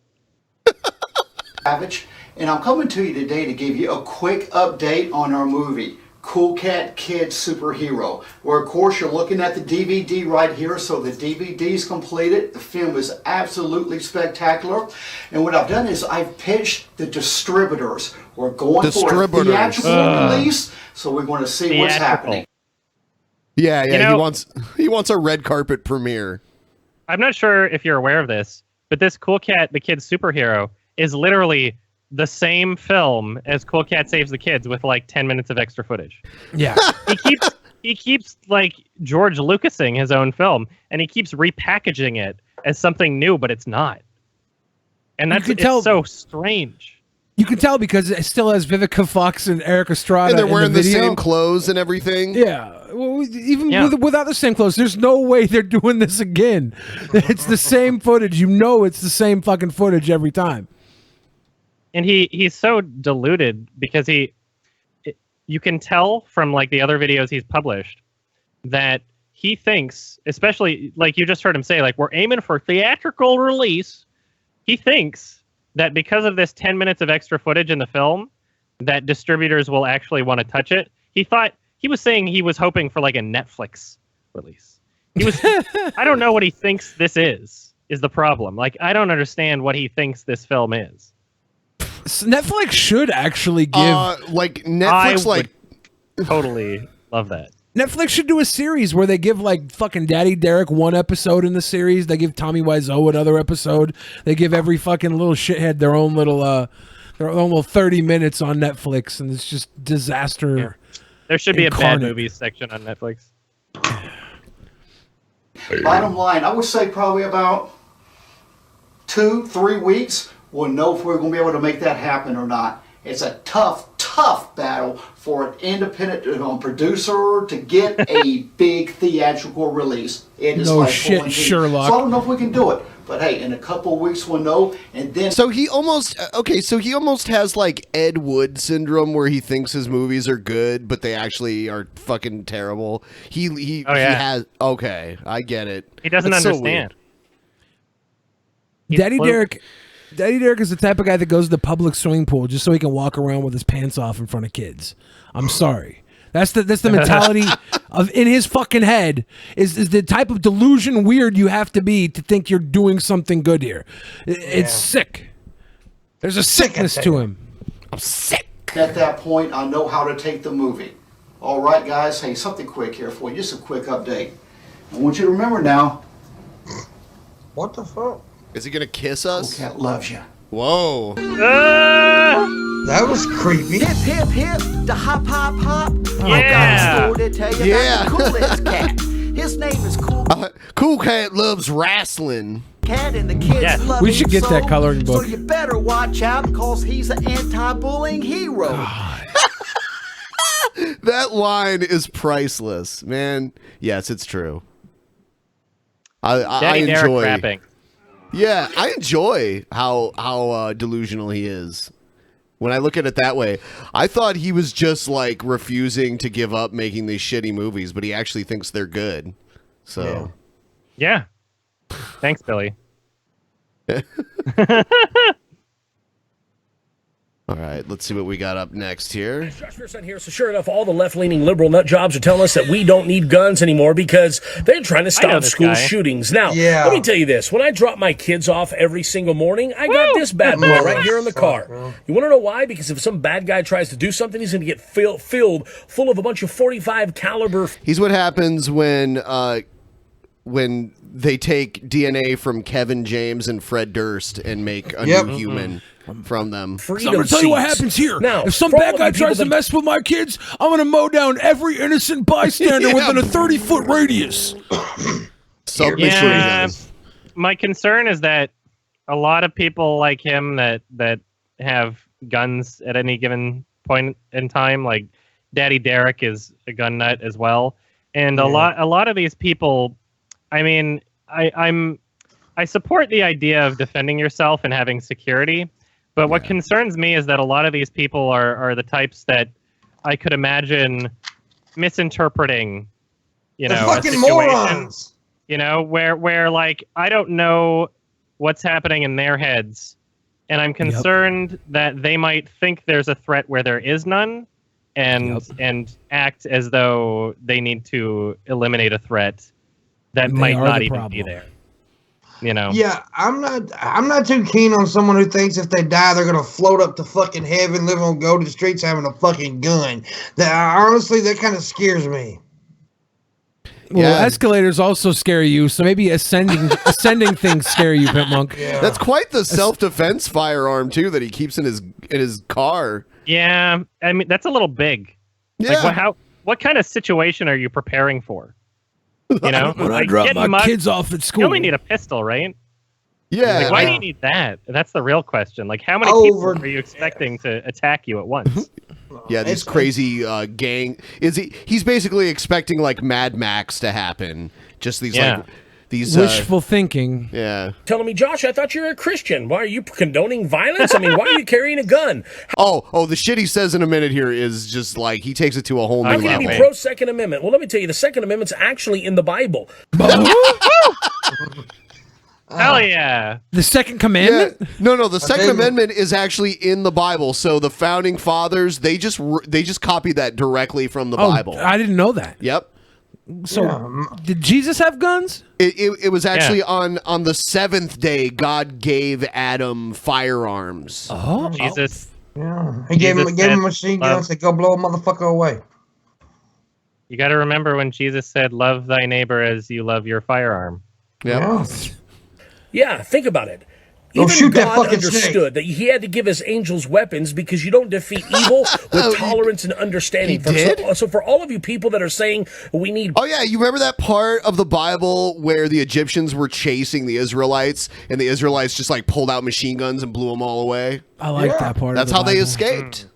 Savage, and I'm coming to you today to give you a quick update on our movie, Cool Cat Kid Superhero, where of course you're looking at the DVD right here, so the DVD's completed. The film is absolutely spectacular, and what I've done is I've pitched the distributors. We're going for a theatrical release, so we're going to see what's happening. Yeah, You know- he wants a red carpet premiere. I'm not sure if you're aware of this, but this Cool Cat the Kid Superhero is literally the same film as Cool Cat Saves the Kids with like 10 minutes of extra footage. Yeah. he keeps like George Lucasing his own film, and he keeps repackaging it as something new, but it's not. And that's it's so strange. You can tell because it still has Vivica Fox and Eric Estrada. And they're wearing in the video. same clothes and everything. Yeah. Well, even without the same clothes, there's no way they're doing this again. It's the same footage. You know it's the same fucking footage every time. And he's so deluded because you can tell from like the other videos he's published that he thinks, especially like you just heard him say, like, we're aiming for theatrical release. He thinks that because of this 10 minutes of extra footage in the film, that distributors will actually want to touch it. He was saying he was hoping for like a Netflix release. I don't know what he thinks this is the problem. Like, I don't understand what he thinks this film is. Netflix should actually give Netflix I would totally love that. Netflix should do a series where they give like fucking Daddy Derek one episode in the series. They give Tommy Wiseau another episode. They give every fucking little shithead their own little 30 minutes on Netflix, and it's just disaster. Yeah. There should be a bad incarnate. movies section on Netflix. Bottom line, I would say probably about 2-3 weeks we'll know if we're going to be able to make that happen or not. It's a tough battle for an independent producer to get a big theatrical release. It is No like shit, pulling teeth. Sherlock. So I don't know if we can do it, but hey, in a couple of weeks we'll know. And then So he almost has like Ed Wood syndrome where he thinks his movies are good, but they actually are fucking terrible. He has I get it. He doesn't That's so understand. weird. Daddy Derek is the type of guy that goes to the public swimming pool just so he can walk around with his pants off in front of kids. I'm sorry. That's the mentality of in his fucking head is the type of delusion weird you have to be to think you're doing something good here. It's sick. There's a sickness to him. I'm sick. at that point I know how to take the movie. All right, guys. Hey, something quick here for you. Just a quick update. I want you to remember now. What the fuck? Is he gonna kiss us? Cat loves you. Whoa. That was creepy. Hip, hip, hip, the hop, hop, hop. Oh, I got yeah. a story to tell you Yeah. about the coolest cat. His name is Cool Cool Cat loves wrestling. Cat, and the kids love We him should get so, that coloring book. So you better watch out because he's an anti-bullying hero. That line is priceless, man. Yes, it's true. I Daddy Derek enjoy. rapping. Yeah, I enjoy how delusional he is. When I look at it that way, I thought he was just like refusing to give up making these shitty movies, but he actually thinks they're good. So, Yeah. Thanks, Billy. All right, let's see what we got up next here. Here, so sure enough, all the left-leaning liberal nut jobs are telling us that we don't need guns anymore because they're trying to know stop this school guy. shootings. Now, Yeah. let me tell you this. When I drop my kids off every single morning, I got this bad boy right here in the car. You want to know why? Because if some bad guy tries to do something, he's going to get filled full of a bunch of 45 caliber. He's what happens when they take DNA from Kevin James and Fred Durst and make a Yep. new human from them. So I'm gonna tell you what happens here. If some bad guy tries to mess with my kids, I'm gonna mow down every innocent bystander within a 30-foot radius. Yeah, my concern is that a lot of people like him that have guns at any given point in time, like Daddy Derek is a gun nut as well, and a lot of these people. I mean, I support the idea of defending yourself and having security, but what concerns me is that a lot of these people are the types that I could imagine misinterpreting, They're a fucking situation, morons. where like I don't know what's happening in their heads. And I'm concerned that they might think there's a threat where there is none, and act as though they need to eliminate a threat that might not even be there. You know? Yeah, I'm not too keen on someone who thinks if they die they're gonna float up to fucking heaven, live on golden streets, having a fucking gun. Honestly, that kind of scares me. Well, escalators also scare you, so maybe ascending things scare you, Pimp Monk. Yeah. That's quite the self-defense firearm too that he keeps in his car. Yeah, I mean that's a little big. Yeah. Like, what kind of situation are you preparing for? You know, when I like, drop getting my kids off at school, you only need a pistol, right? Yeah. Like, why do you need that? That's the real question. Like, how many people are you expecting to attack you at once? Yeah, these crazy gang. He's basically expecting like Mad Max to happen. Just these like these wishful thinking. Yeah. Telling me, Josh, I thought you were a Christian. Why are you condoning violence? I mean, why are you carrying a gun? Oh, the shit he says in a minute here is just like he takes it to a whole new How level. can you be pro Second Amendment? Well, let me tell you, the Second Amendment's actually in the Bible. Hell yeah! The Second Commandment? Yeah. No, the Second Amendment is actually in the Bible. So the founding fathers they just copied that directly from the Bible. I didn't know that. Yep. So did Jesus have guns? It was actually on the seventh day God gave Adam firearms. Oh, Jesus. Yeah, he gave him a machine gun and said, "Go blow a motherfucker away." You got to remember when Jesus said, "Love thy neighbor as you love your firearm." Yeah. Yeah, think about it. Don't Even shoot that God fucking understood snake. that he had to give his angels weapons because you don't defeat evil with tolerance and understanding. He did? So for all of you people that are saying we need... Oh, yeah, you remember that part of the Bible where the Egyptians were chasing the Israelites and the Israelites just like pulled out machine guns and blew them all away? I like that part. That's of the how they Bible. escaped.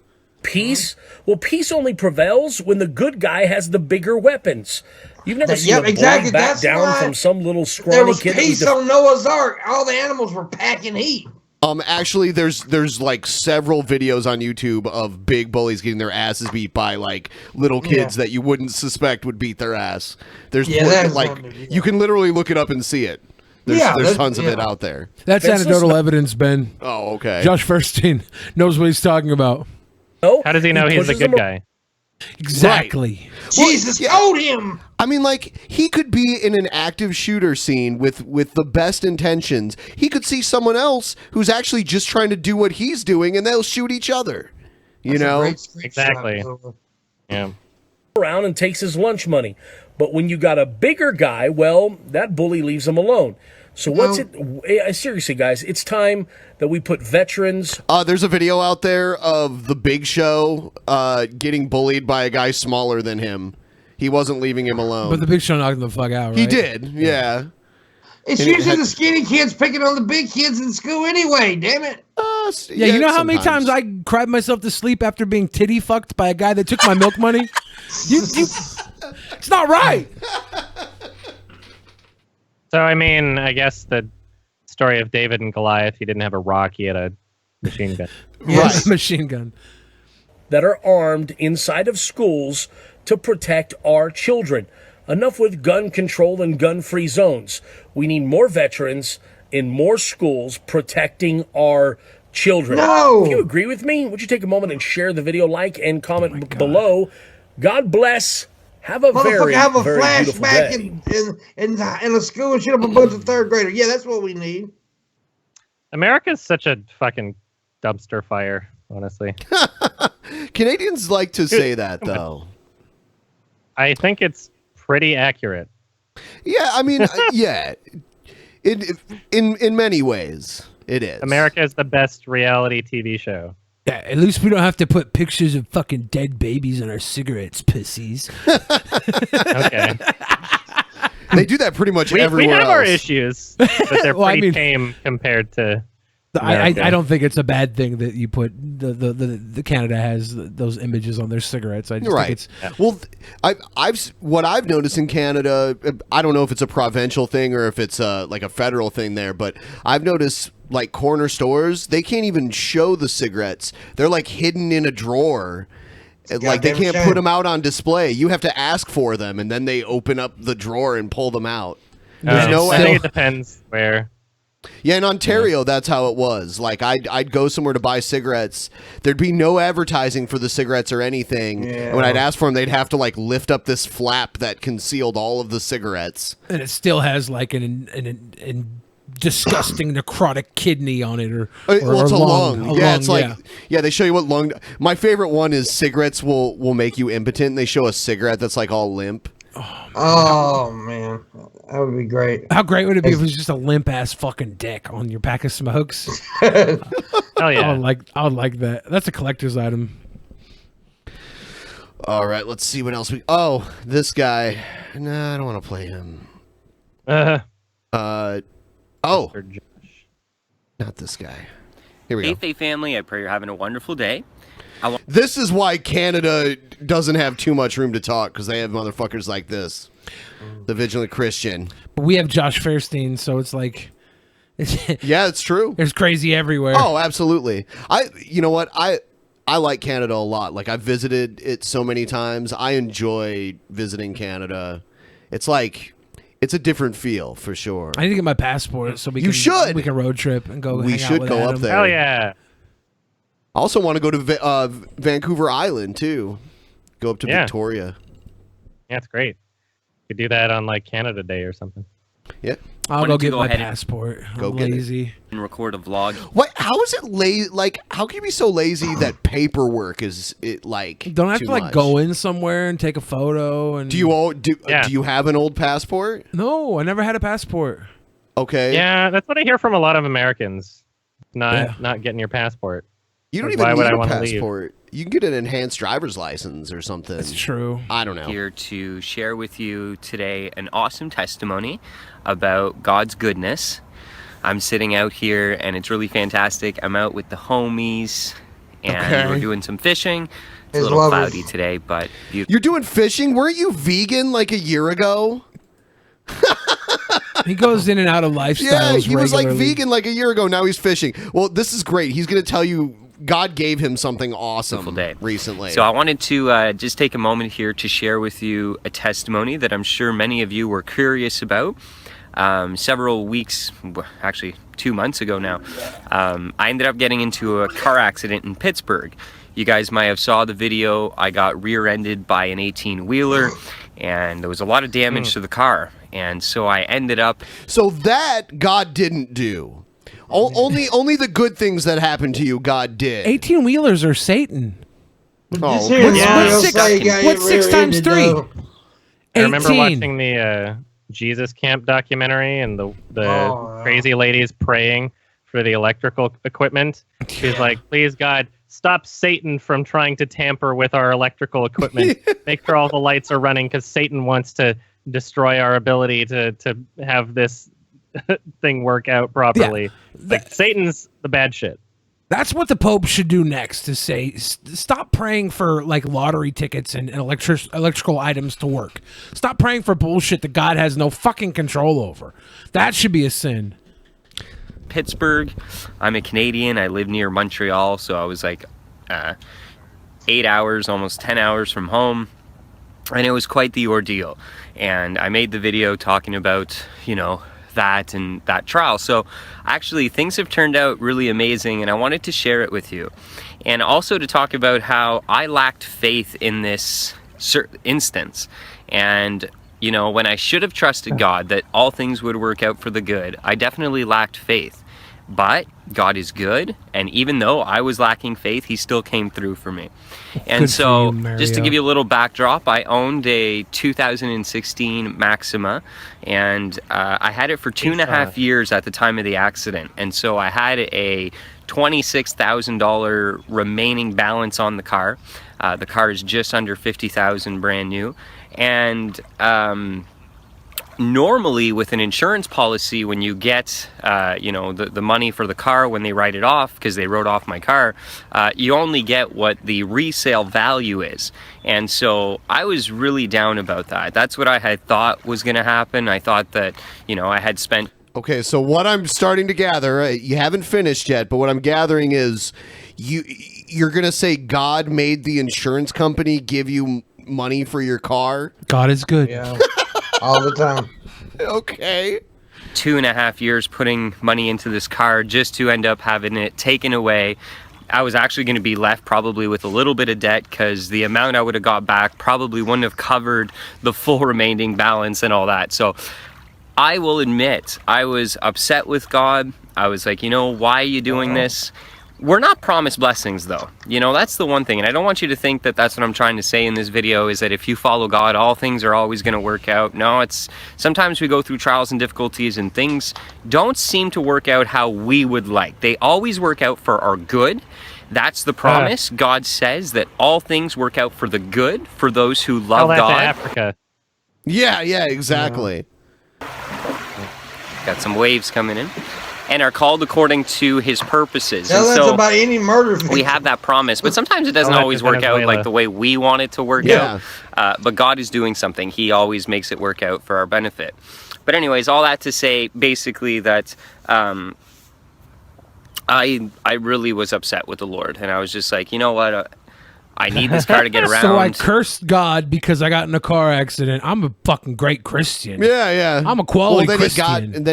Peace? Well, peace only prevails when the good guy has the bigger weapons. You've never seen a boy back That's down why from some little scrawny there was kid. that peace on Noah's Ark. All the animals were packing heat. Actually, there's like several videos on YouTube of big bullies getting their asses beat by like little kids that you wouldn't suspect would beat their ass. There's you can literally look it up and see it. There's tons of it out there. That's anecdotal evidence, Ben. Oh, okay. Josh Furstein knows what he's talking about. Oh, how does he know he's a good guy? Exactly. Right. Jesus told him. I mean, like, he could be in an active shooter scene with the best intentions. He could see someone else who's actually just trying to do what he's doing, and they'll shoot each other. You know? Exactly. Yeah. Around and takes his lunch money. But when you got a bigger guy, well, that bully leaves him alone. So what's it? Seriously, guys, it's time that we put veterans. There's a video out there of the Big Show getting bullied by a guy smaller than him. He wasn't leaving him alone. But the Big Show knocked him the fuck out, right? He did, yeah. It's usually the skinny kids picking on the big kids in school anyway, damn it. Yeah, you know how many times I cried myself to sleep after being titty fucked by a guy that took my milk money? It's not right. So, I mean, I guess the story of David and Goliath, he didn't have a rock, he had a machine gun. Yes, machine gun. That are armed inside of schools to protect our children. Enough with gun control and gun-free zones. We need more veterans in more schools protecting our children. No! If you agree with me, would you take a moment and share the video, like, and comment below? God bless. Have a very, have a very beautiful flashback day. in a school and shoot up a bunch of third graders. Yeah, that's what we need. America's such a fucking dumpster fire, honestly. Canadians like to say that, though. I think it's pretty accurate. Yeah, I mean, yeah. In many ways, it is. America is the best reality TV show. Yeah, at least we don't have to put pictures of fucking dead babies on our cigarettes, pussies. Okay. They do that pretty much everywhere We have else. our issues, but they're Well, I pretty mean- tame compared to I America. don't think it's a bad thing that you put the Canada has those images on their cigarettes. I just think it's Well, what I've noticed in Canada, I don't know if it's a provincial thing or if it's like a federal thing there, but I've noticed like corner stores, they can't even show the cigarettes. They're like hidden in a drawer. Like they can't put them out on display. You have to ask for them, and then they open up the drawer and pull them out. There's no I think it depends where. Yeah, in Ontario, that's how it was. Like, I'd go somewhere to buy cigarettes. There'd be no advertising for the cigarettes or anything. Yeah. And when I'd ask for them, they'd have to, like, lift up this flap that concealed all of the cigarettes. And it still has, like, an disgusting necrotic kidney on it. Well, it's a lung. Yeah, it's like, yeah. they show you what lung. My favorite one is cigarettes will make you impotent. They show a cigarette that's, like, all limp. Oh, man. That would be great. How great would it be if it was just a limp ass fucking dick on your pack of smokes? Hell yeah. I would like that. That's a collector's item. All right, let's see what else we. Oh, this guy. Nah, I don't want to play him. Oh, not this guy. Here we go. Hey, Faye family. I pray you're having a wonderful day. This is why Canada doesn't have too much room to talk, because they have motherfuckers like this. The Vigilant Christian. But we have Josh Fairstein, so it's like... yeah, it's true. There's crazy everywhere. Oh, absolutely. You know what? I like Canada a lot. Like, I've visited it so many times. I enjoy visiting Canada. It's like... It's a different feel, for sure. I need to get my passport so we You should. We can road trip and go We hang out should with go Adam. up there. Hell yeah. I also want to go to Vancouver Island, too. Go up to Yeah. Victoria. Yeah, it's great. You could do that on like Canada Day or something. Yeah. I'll Wanted go to get go my ahead and- passport. Go I'm get it. lazy. And record a vlog. What? How is it lazy? Like, how can you be so lazy that paperwork is it like? Don't I have too to like much? go in somewhere and take a photo? And Do you have an old passport? No, I never had a passport. Okay. Yeah, that's what I hear from a lot of Americans. Not getting your passport. You don't Like, even why need would I a wanna leave? passport. You can get an enhanced driver's license or something. That's true. I don't know. Here to share with you today an awesome testimony about God's goodness. I'm sitting out here and it's really fantastic. I'm out with the homies and Okay. we're doing some fishing. It's a It's little lovely. cloudy today, but beautiful. You're doing fishing? Weren't you vegan like a year ago? He goes in and out of lifestyles. Yeah, he was like regularly. vegan like a year ago. Now he's fishing. Well, this is great. He's going to tell you God gave him something awesome recently. So I wanted to just take a moment here to share with you a testimony that I'm sure many of you were curious about. Several weeks, actually 2 months ago now, I ended up getting into a car accident in Pittsburgh. You guys might have saw the video. I got rear-ended by an 18-wheeler, and there was a lot of damage to the car. And so I ended up... So that God didn't do. Only the good things that happened to you, God did. 18-wheelers are Satan. Oh, What's 6 times 3? I remember 18. watching the Jesus Camp documentary and the crazy ladies praying for the electrical equipment. She's like, please, God, stop Satan from trying to tamper with our electrical equipment. Make sure all the lights are running because Satan wants to destroy our ability to have this thing work out properly. Yeah. Like, Satan's the bad shit. That's what the Pope should do next, to say, stop praying for like lottery tickets and electrical items to work. Stop praying for bullshit that God has no fucking control over. That should be a sin. Pittsburgh. I'm a Canadian. I live near Montreal, so I was like 8 hours, almost 10 hours from home. And it was quite the ordeal. And I made the video talking about, that and that trial. So actually things have turned out really amazing, and I wanted to share it with you. And also to talk about how I lacked faith in this instance. And when I should have trusted God that all things would work out for the good, I definitely lacked faith. But God is good, and even though I was lacking faith, he still came through for me. And Good so, for you, just to Mario. give you a little backdrop, I owned a 2016 Maxima, and I had it for 2.5 years at the time of the accident. And so I had a $26,000 remaining balance on the car. The car is just under $50,000 brand new. And normally with an insurance policy, when you get the money for the car when they write it off, because they wrote off my car, you only get what the resale value is. And so I was really down about that. That's what I had thought was going to happen. I thought that I had spent... Okay, so what I'm starting to gather, you haven't finished yet, but what I'm gathering is you're going to say God made the insurance company give you money for your car? God is good. Yeah. All the time. Okay. 2.5 years putting money into this car just to end up having it taken away. I was actually going to be left probably with a little bit of debt because the amount I would have got back probably wouldn't have covered the full remaining balance and all that. So I will admit I was upset with God. I was like, why are you doing this? We're not promised blessings though. That's the one thing. And I don't want you to think that that's what I'm trying to say in this video, is that if you follow God, all things are always going to work out. No, sometimes we go through trials and difficulties and things don't seem to work out how we would like. They always work out for our good. That's the promise. God says that all things work out for the good for those who love God. Africa. Yeah, exactly. Got some waves coming in. And are called according to his purposes. Tell and us so about any murder. we have that promise, but sometimes it doesn't always work out like the way we want it to work out. But God is doing something. He always makes it work out for our benefit. But anyways, all that to say basically that I really was upset with the Lord, and I was just like, you know what? I need this car to get around. So I cursed God because I got in a car accident. I'm a fucking great Christian. Yeah. I'm a quality then Christian.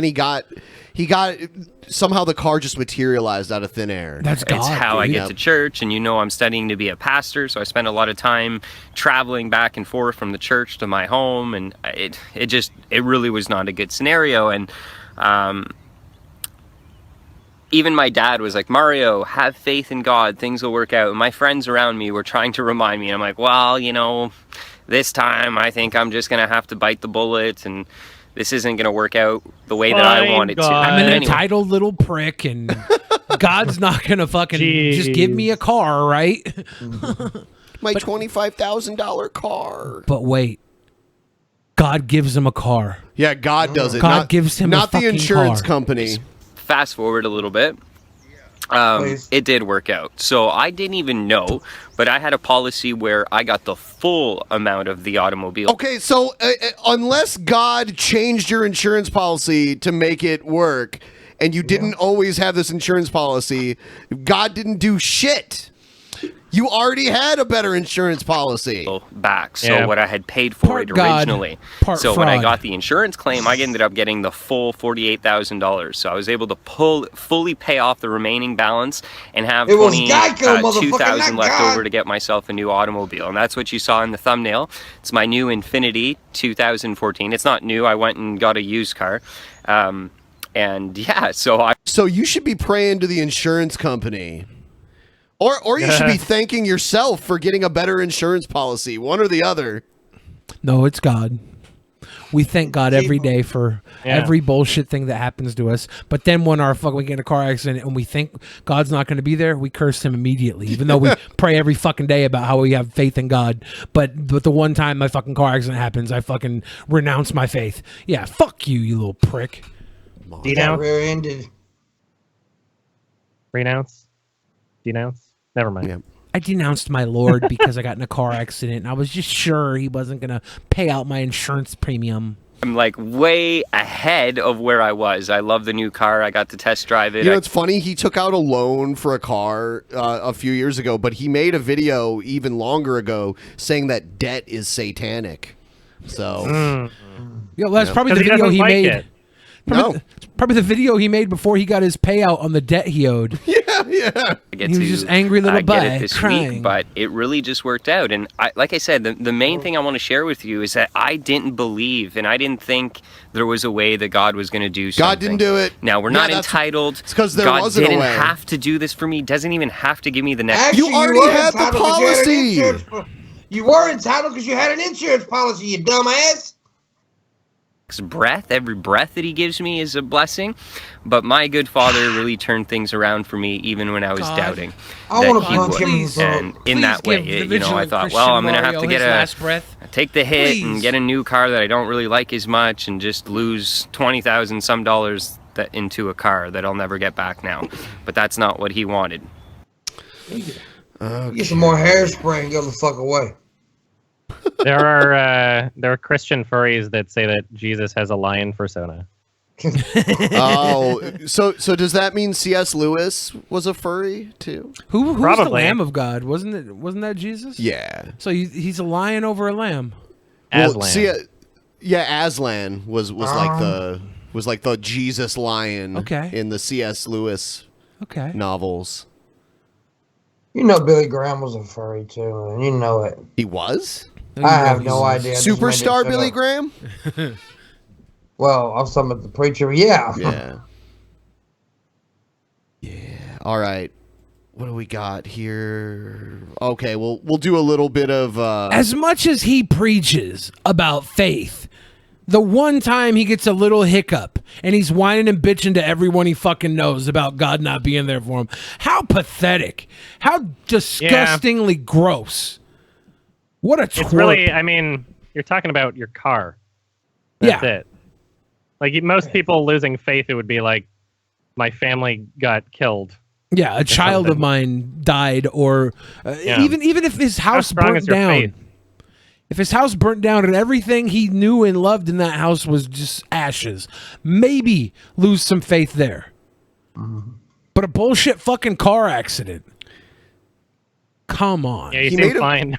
He got somehow the car just materialized out of thin air. That's God. It's how I dude. get to church, and I'm studying to be a pastor, so I spend a lot of time traveling back and forth from the church to my home, and it really was not a good scenario. And even my dad was like, Mario, have faith in God, things will work out. And my friends around me were trying to remind me, and I'm like, well, this time I think I'm just gonna have to bite the bullet, and this isn't going to work out the way that I want it to. I'm an entitled little prick, and God's not going to fucking just give me a car, right? My $25,000 car. But wait. God gives him a car. Yeah, God does it. God gives him not a the insurance car. company. Fast forward a little bit. It did work out. So I didn't even know, but I had a policy where I got the full amount of the automobile. Okay, so unless God changed your insurance policy to make it work, and you didn't always have this insurance policy, God didn't do shit. You already had a better insurance policy. Back. So what I had paid for it originally. So when I got the insurance claim, I ended up getting the full $48,000. So I was able to fully pay off the remaining balance and have $2,000 left over to get myself a new automobile. And that's what you saw in the thumbnail. It's my new Infiniti 2014. It's not new. I went and got a used car. And yeah, so you should be praying to the insurance company. Or you should be thanking yourself for getting a better insurance policy. One or the other. No, it's God. We thank God every day for every bullshit thing that happens to us. But then when we get in a car accident and we think God's not going to be there, we curse him immediately. Even though we pray every fucking day about how we have faith in God. But the one time my fucking car accident happens, I fucking renounce my faith. Yeah, fuck you, you little prick. Rear-ended. Renounce? Denounce? Never mind. Yeah. I denounced my Lord because I got in a car accident, and I was just sure he wasn't going to pay out my insurance premium. I'm like way ahead of where I was. I love the new car. I got to test drive it. It's funny. He took out a loan for a car a few years ago, but he made a video even longer ago saying that debt is satanic. So, yeah, well, that's probably the video he made. Probably the video he made before he got his payout on the debt he owed. Yeah. He was just angry little get boy it this crying. week, but it really just worked out. And like I said, the main thing I want to share with you is that I didn't believe and I didn't think there was a way that God was going to do something. God didn't do it. Now, we're not entitled. It's because there God wasn't a didn't way. have to do this for me. Doesn't even have to give me the next. Actually, You already had the policy. You were entitled because you had an insurance policy, you dumbass. Breath, every breath that he gives me is a blessing, but my good Father really turned things around for me even when I was doubting that he would. And in that way, I thought, well, I'm going to have to take the hit and get a new car that I don't really like as much and just lose $20,000 some dollars into a car that I'll never get back now. But that's not what he wanted. Get some more hairspray and go the fuck away. There are Christian furries that say that Jesus has a lion persona. So does that mean C.S. Lewis was a furry too? Who's the Lamb of God? Wasn't that Jesus? Yeah. So he's a lion over a lamb. Well, Aslan was like the Was like the Jesus lion Okay. in the C.S. Lewis novels. You know Billy Graham was a furry too, man. You know it. He was? I have no idea. I just made Superstar that Billy up. Graham? Well, I was talking about the preacher. Yeah. Yeah. All right. What do we got here? Okay, we'll do a little bit of As much as he preaches about faith, the one time he gets a little hiccup and he's whining and bitching to everyone he fucking knows about God not being there for him. How pathetic. How disgustingly gross. What a twerp. It's really, I mean, you're talking about your car. That's it. Like most people losing faith, it would be like, my family got killed. Yeah, a child of mine died, or even if his house burnt down. faith? If his house burnt down and everything he knew and loved in that house was just ashes, maybe lose some faith there. But a bullshit fucking car accident. Come on. Yeah, you seem fine.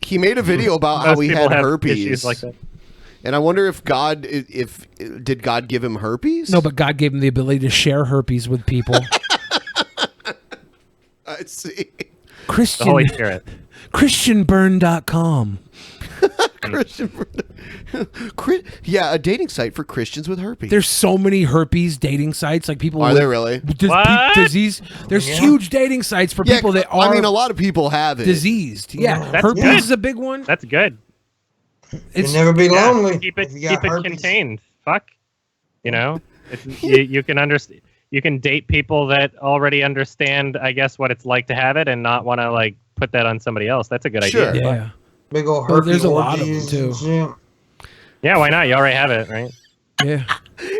He made a video about how Most he people had have herpes. issues like that. And I wonder if did God give him herpes? No, but God gave him the ability to share herpes with people. I see. Christian, The Holy Spirit. ChristianBurn.com. Yeah, a dating site for Christians with herpes. There's so many herpes dating sites, like people. Are with there really? Disease. There's huge dating sites for people that are. I mean, a lot of people have it. Diseased. Yeah, That's herpes good. is a big one. That's good. It's never be lonely. Keep it if you got herpes. contained. Fuck. You know, you can understand. You can date people that already understand, I guess, what it's like to have it, and not want to like put that on somebody else. That's a good idea. Yeah. Big old Oh, herpes there's a lot of them orgies too. and shit. Yeah, why not? You already have it, right? Yeah.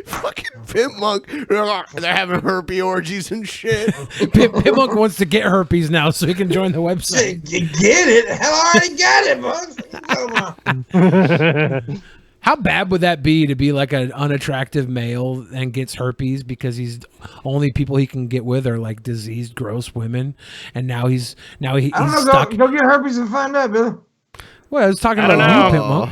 Fucking Pimp Monk. They're having herpes orgies and shit. Pimp Monk wants to get herpes now, so he can join the website. You get it? Hell, I already got it, bud. How bad would that be to be like an unattractive male and gets herpes because he's only people he can get with are like diseased, gross women, and now he's I don't know. stuck. Go get herpes and find out, Billy. Well, I was talking I about don't you, Pimp know.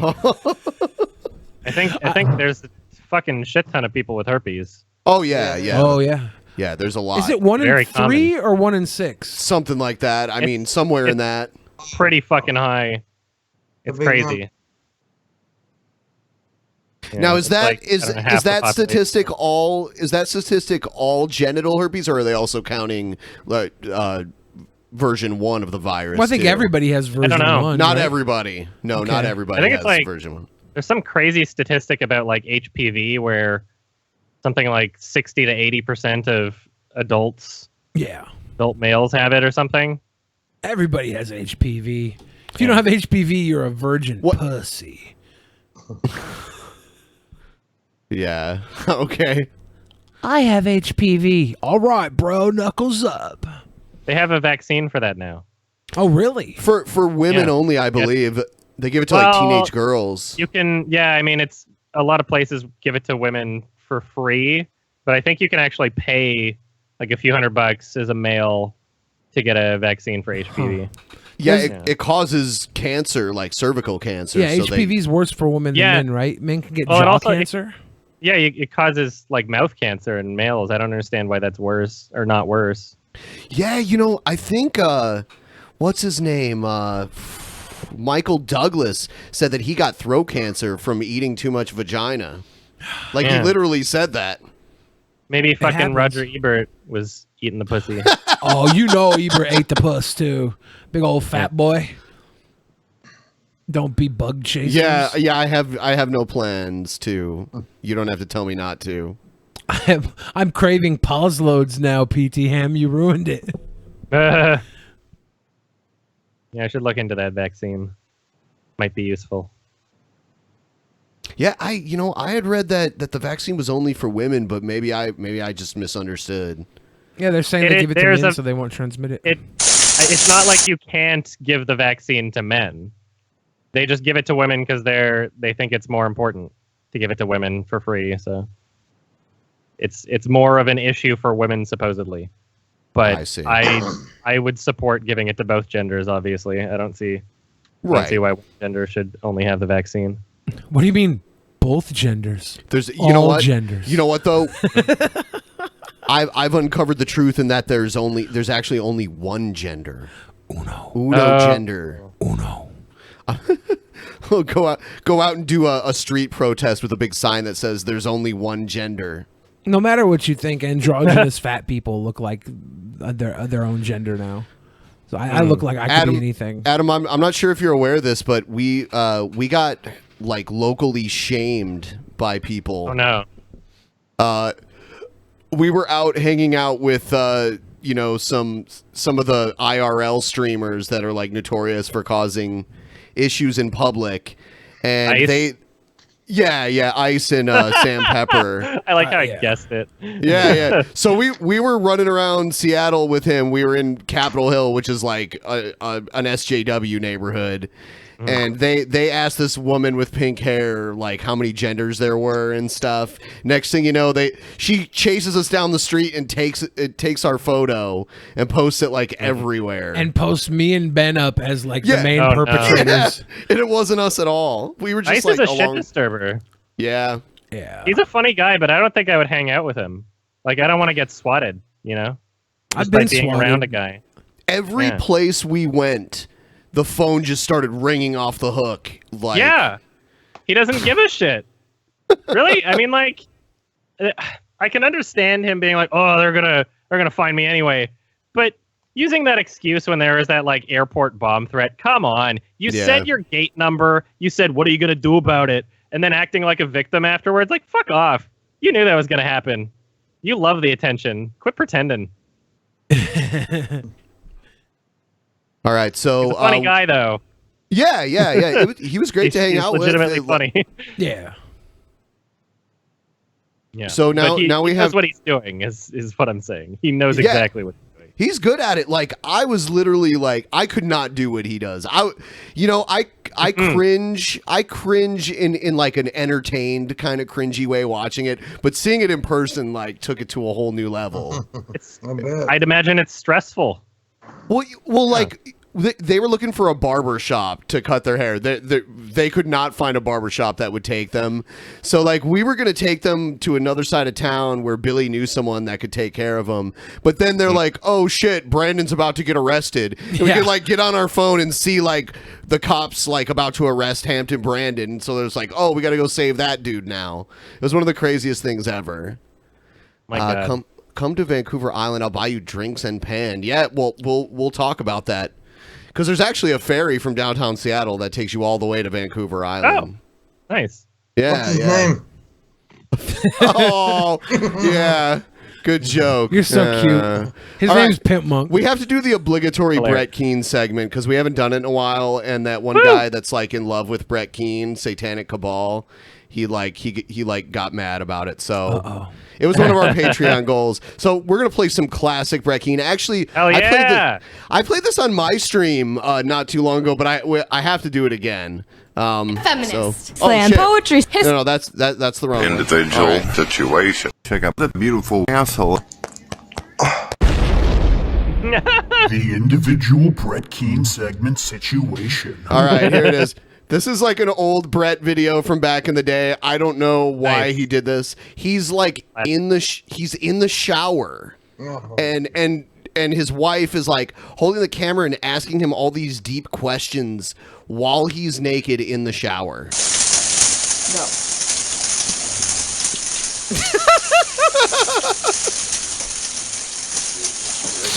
Monk. I think there's a fucking shit ton of people with herpes. Oh yeah, yeah. Oh yeah. Yeah, there's a lot. Is it 1 in Very 3 or 1 in 6? Something like that. I mean, somewhere in that. Pretty fucking high. It's big crazy. Now is it's that like, is I don't know, half is the that population. statistic all genital herpes, or are they also counting like version 1 of the virus? Well, I think too? everybody has version know. 1. Not right? everybody. No, Okay. not everybody I think has it's like version 1. There's some crazy statistic about like HPV where something like 60 to 80% of adult males have it or something. Everybody has HPV. If you don't have HPV, you're a virgin pussy. Yeah. Okay. I have HPV. All right, bro. Knuckles up. They have a vaccine for that now. Oh, really? For women Yeah. only, I believe. They give it to like teenage girls. You can, yeah, I mean, it's a lot of places give it to women for free, but I think you can actually pay like a few $100 as a male to get a vaccine for HPV. Yeah, it causes cancer, like cervical cancer. Yeah, so HPV is worse for women Yeah. than men, right? Men can get Well, it jaw also- cancer. Yeah, it causes like mouth cancer in males. I don't understand why that's worse or not worse. Yeah, you know, I think what's his name? Michael Douglas said that he got throat cancer from eating too much vagina. Like he Yeah. literally said that. Maybe fucking happens. Roger Ebert was eating the pussy. Oh, you know Ebert ate the puss too. Big old fat boy. Don't be bug chasers. Yeah, I have no plans to. You don't have to tell me not to. I'm craving pause loads now, PT Ham. You ruined it. Yeah, I should look into that vaccine. Might be useful. Yeah, I had read that the vaccine was only for women, but maybe I just misunderstood. Yeah, they're saying they give it to there's men so they won't transmit it. It's not like you can't give the vaccine to men. They just give it to women because they think it's more important to give it to women for free. So it's more of an issue for women supposedly. But I see. I would support giving it to both genders. Obviously, I don't see why one gender should only have the vaccine. What do you mean? both genders. There's, you All know what? genders. You know what though? I've uncovered the truth in that there's actually only one gender. Uno gender. Uno. Go out and do a street protest with a big sign that says "There's only one gender." No matter what you think, androgynous fat people look like their own gender now. So I look like I could be anything. Adam, I'm not sure if you're aware of this, but we got like locally shamed by people. Oh no. We were out hanging out with some of the IRL streamers that are like notorious for causing issues in public, and Ice? Ice and Sam Pepper. I like how I guessed it. Yeah. So we were running around Seattle with him. We were in Capitol Hill, which is like an SJW neighborhood. And they asked this woman with pink hair like how many genders there were and stuff. Next thing you know, she chases us down the street and takes our photo and posts it like everywhere. And posts me and Ben up as like the main perpetrators. Yeah. And it wasn't us at all. We were just Ice like is a shit disturber. Yeah. He's a funny guy, but I don't think I would hang out with him. Like I don't want to get swatted, you know? I've been being swatted. around a guy. Every place we went, the phone just started ringing off the hook. Like, yeah, he doesn't give a shit. Really? I mean, like, I can understand him being like, "Oh, they're gonna find me anyway," but using that excuse when there was that like airport bomb threat. Come on, you said your gate number. You said, "What are you gonna do about it?" And then acting like a victim afterwards. Like, fuck off. You knew that was gonna happen. You love the attention. Quit pretending. All right, so He's a funny guy though. Yeah. He was great to hang out with. Legitimately funny. Yeah. Yeah. So now But he we knows have what he's doing. Is what I'm saying. He knows exactly what he's doing. He's good at it. Like I was literally like I could not do what he does. I cringe. I cringe in like an entertained kind of cringy way watching it, but seeing it in person like took it to a whole new level. I'd imagine it's stressful. Well, like they were looking for a barber shop to cut their hair. They could not find a barber shop that would take them. So like we were gonna take them to another side of town where Billy knew someone that could take care of them. But then they're like, "Oh shit, Brandon's about to get arrested." And we could like get on our phone and see like the cops like about to arrest Hampton Brandon. So there's like, "Oh, we got to go save that dude now." It was one of the craziest things ever. My God. Come to Vancouver Island. I'll buy you drinks and pan. Yeah, we'll talk about that because there's actually a ferry from downtown Seattle that takes you all the way to Vancouver Island. Oh, nice. Yeah. What's his name? Oh, yeah. Good joke. You're so cute. His all name's Pimp Monk. We have to do the obligatory Brett Keane segment because we haven't done it in a while. And that one guy that's like in love with Brett Keane, Satanic Cabal, he got mad about it. So it was one of our Patreon goals. So we're gonna play some classic Brett Keane. Actually, I played this on my stream not too long ago, but I have to do it again. Feminist. Slam poetry. No, that's the wrong one. Individual situation. Check out the beautiful asshole. The individual Brett Keane segment situation. All right, here it is. This is like an old Brett video from back in the day. I don't know why he did this. He's like in the shower, and his wife is like holding the camera and asking him all these deep questions while he's naked in the shower. No.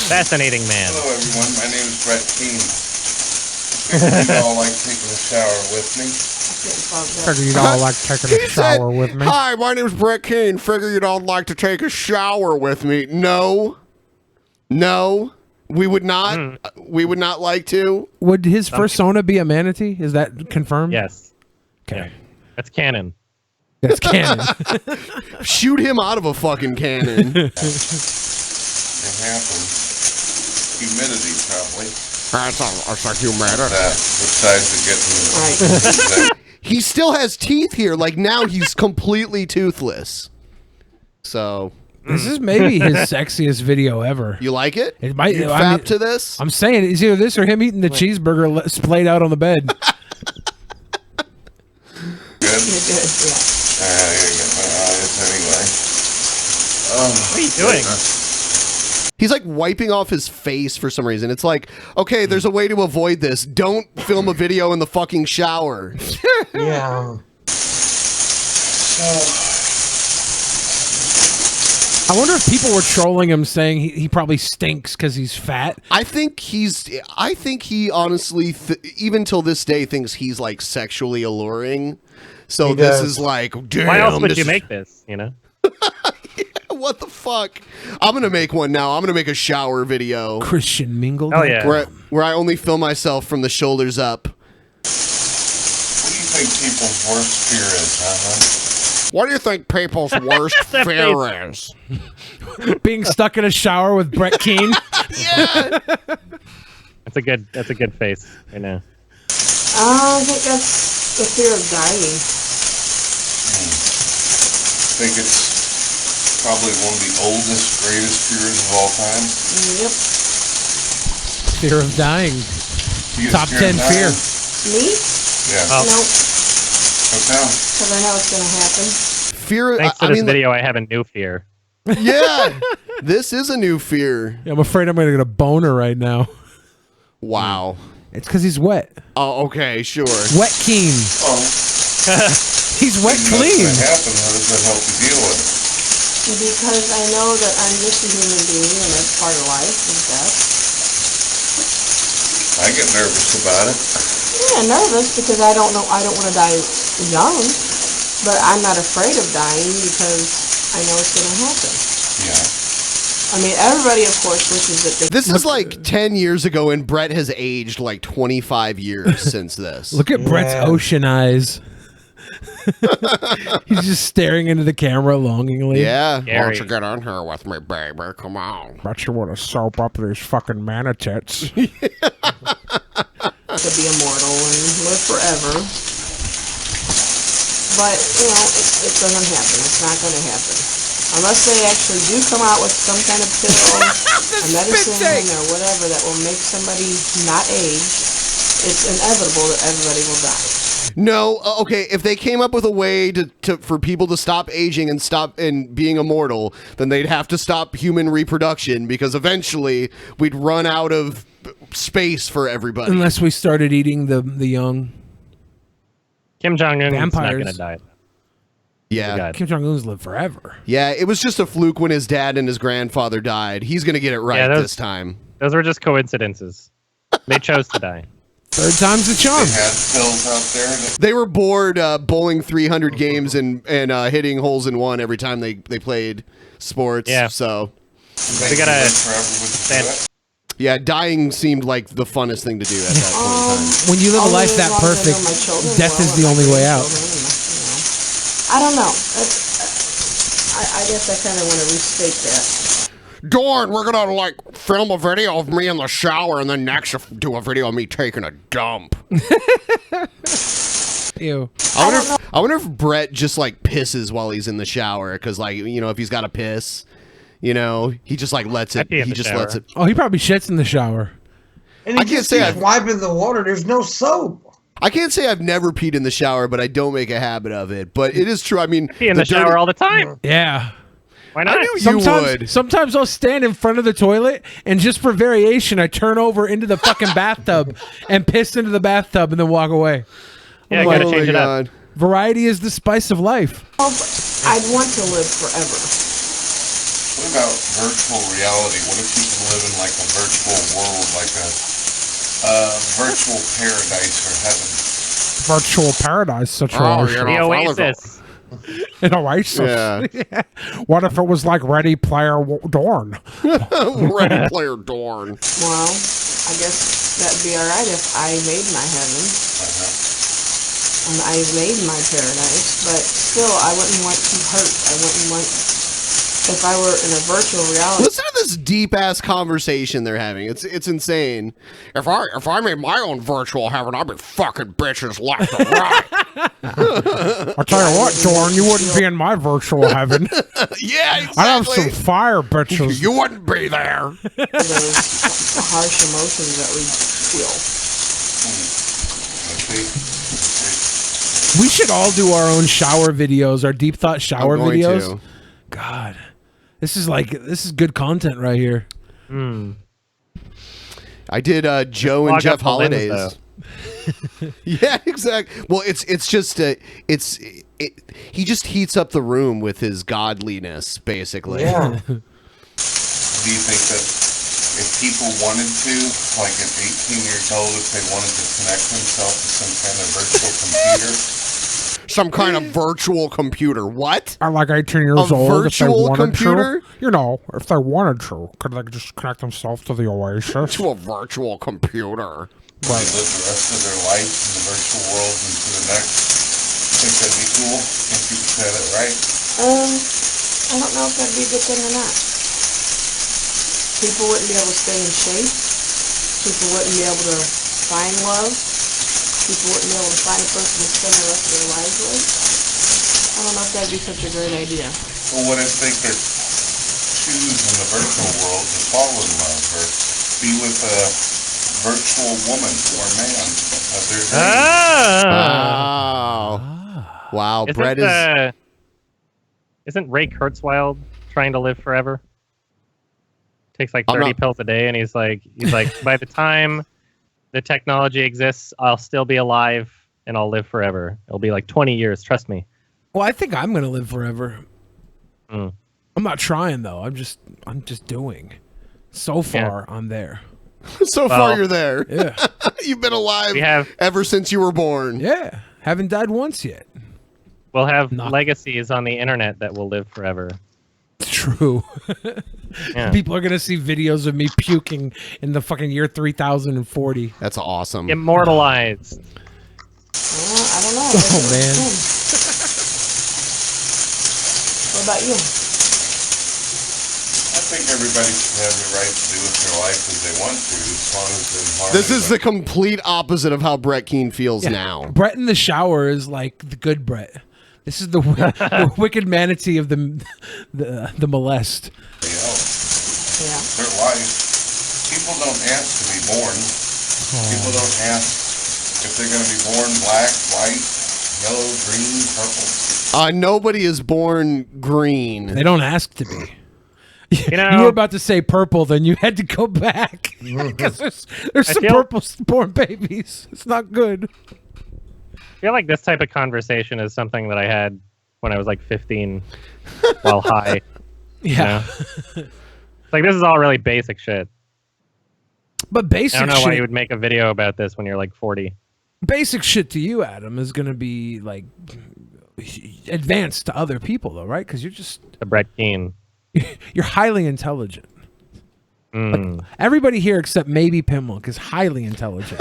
Fascinating man. Hello everyone, my name is Brett Keane. You all like taking a shower with me? Figure you'd all like taking a shower with me. Hi, my name's Brett Keane. Figure you'd all like to take a shower with me. No, we would not. We would not like to. Would his persona be a manatee? Is that confirmed? Yes. Okay. Yeah. That's canon. That's canon. Shoot him out of a fucking cannon. It happens. Humidity, probably. That's like humidity. Besides it getting... He still has teeth here. Like now he's completely toothless. So... This is maybe his sexiest video ever. You like it? It might. You fap to this? I'm saying it's either this or him eating the cheeseburger splayed out on the bed. Good. You got my eyes anyway. What are you doing? He's like wiping off his face for some reason. It's like, okay, there's a way to avoid this. Don't film a video in the fucking shower. Yeah. I wonder if people were trolling him saying he probably stinks because he's fat. I think he honestly, even till this day, thinks he's like sexually alluring. So He this does. is like, damn. Why else would this you is- make this? You know. What the fuck? I'm gonna make one now. I'm gonna make a shower video. Christian Mingle. Oh yeah. Where I only film myself from the shoulders up. What do you think people's worst fear is, huh? What do you think people's worst fear is? Being stuck in a shower with Brett Keane. Yeah. That's a good face right now. I think that's the fear of dying. I think it's probably one of the oldest, greatest fears of all time. Yep. Fear of dying. You get Top scared 10 of fear. dying? Me? Yeah. Nope. How come? Because I know it's going to happen. Fear. Thanks to this video, I have a new fear. Yeah. This is a new fear. Yeah, I'm afraid I'm going to get a boner right now. Wow. It's because he's wet. Oh, okay, sure. Wet Keane. Oh. He's wet What's clean. going to happen? How does that help you deal with it? Because I know that I'm just a human being and that's part of life is death. I get nervous about it. Yeah, nervous because I don't want to die young, but I'm not afraid of dying because I know it's going to happen. Yeah. I mean, everybody, of course, wishes that they... This is like 10 years ago, and Brett has aged like 25 years since this. Look at Brett's ocean eyes. He's just staring into the camera longingly. Yeah. Gary. Why don't you get on here with me, baby? Come on. Bet you want to soap up these fucking manatee. to be immortal and live forever. But, you know, it doesn't happen. It's not going to happen. Unless they actually do come out with some kind of pill, a medicine, or whatever that will make somebody not age, it's inevitable that everybody will die. No, okay. If they came up with a way for people to stop aging and stop being immortal, then they'd have to stop human reproduction because eventually we'd run out of space for everybody. Unless we started eating the young. Kim Jong-un's not Vampires. going to die. Yeah. Kim Jong-un's live forever. Yeah, it was just a fluke when his dad and his grandfather died. He's going to get it right this time. Those were just coincidences. They chose to die. Third time's the charm. They had pills out there. They were bored bowling 300 games and hitting holes in one every time they played sports. Yeah. So We gotta. Yeah, dying seemed like the funnest thing to do at that point in time. When you live a life that perfect, death is the only way out. I don't know. I guess I kind of want to restate that. Dorn, we're gonna like film a video of me in the shower and then next do a video of me taking a dump. Ew. I wonder if Brett just like pisses while he's in the shower because like if he's got to piss, he just like lets it. He just lets it. Oh, he probably shits in the shower. And I can't say I've wiping the water. There's no soap. I can't say I've never peed in the shower, but I don't make a habit of it. But it is true. I mean, Pee in the shower all the time. Yeah. Why not? I knew you would. Sometimes I'll stand in front of the toilet and just for variation, I turn over into the fucking bathtub and piss into the bathtub and then walk away. Yeah, I gotta change it up. Variety is the spice of life. I'd want to live forever. What about virtual reality? What if you can live in like a virtual world, like a virtual paradise or heaven? Virtual paradise situation. The Oasis. An oasis. Yeah. What if it was like Ready Player Dorn? Ready Player Dorn. Well, I guess that'd be all right if I made my heaven. And I made my paradise, but still, I wouldn't want to hurt. I wouldn't want, if I were in a virtual reality. Listen to this deep ass conversation they're having. It's insane. If I made my own virtual heaven, I'd be fucking bitches left and right. I'll tell you what, Dorn, you wouldn't be in my virtual heaven. Yeah, exactly. I'd have some fire bitches. You wouldn't be there. Those harsh emotions that we feel. We should all do our own shower videos, our deep thought shower I'm going videos. to. God, this is good content right here. I did Joe and Log Jeff up the lens, Holidays. Yeah, exactly. Well, it's just he just heats up the room with his godliness, basically. Yeah. Do you think that if people wanted to, like at 18 years old, if they wanted to connect themselves to some kind of virtual computer? Some kind of virtual computer. What? Are like 18 years A old. If they virtual wanted computer? to, you know, if they wanted to, could they just connect themselves to the Oasis? To a virtual computer. They live the rest of their life in the virtual world into the next. Think that'd be cool if you could say that right? I don't know if that'd be a good thing or not. People wouldn't be able to stay in shape. People wouldn't be able to find love. People wouldn't be able to find a person to spend the rest of their lives with. I don't know if that'd be such a great idea. Well, what if they could choose in the virtual world to fall in love or be with a virtual woman or man of their dreams? Wow, Brett is. Isn't Ray Kurzweil trying to live forever? Takes like 30 pills a day, and he's like, by the time the technology exists, I'll still be alive and I'll live forever. It'll be like 20 years. Trust me. Well, I think I'm gonna live forever. Mm. I'm not trying though. I'm just doing. So far, I'm there. So far, you're there. Yeah. You've been alive ever since you were born. Yeah. Haven't died once yet. We'll have legacies on the internet that will live forever. True. Yeah. People are gonna see videos of me puking in the fucking year 3040. That's awesome. Immortalized. I don't know. Oh man. What about you? I think everybody should have the right to do with their life as they want to, as long as they're in harmony. This is the complete opposite of how Brett Keane feels now. Brett in the shower is like the good Brett. This is the wicked manatee of the molest. Yeah. Their life. People don't ask to be born. People don't ask if they're going to be born black, white, yellow, green, purple. Nobody is born green. They don't ask to be. You know, you were about to say purple, then you had to go back because there's some purple born babies. It's not good. I feel like this type of conversation is something that I had when I was like 15 while high. Yeah. You know? Like, this is all really basic shit. But basic I don't know why shit- you would make a video about this when you're like 40. Basic shit to you, Adam, is going to be like advanced to other people, though, right? Because you're just To Brett Keane. You're highly intelligent. Like, everybody here except maybe Pimmonk is highly intelligent.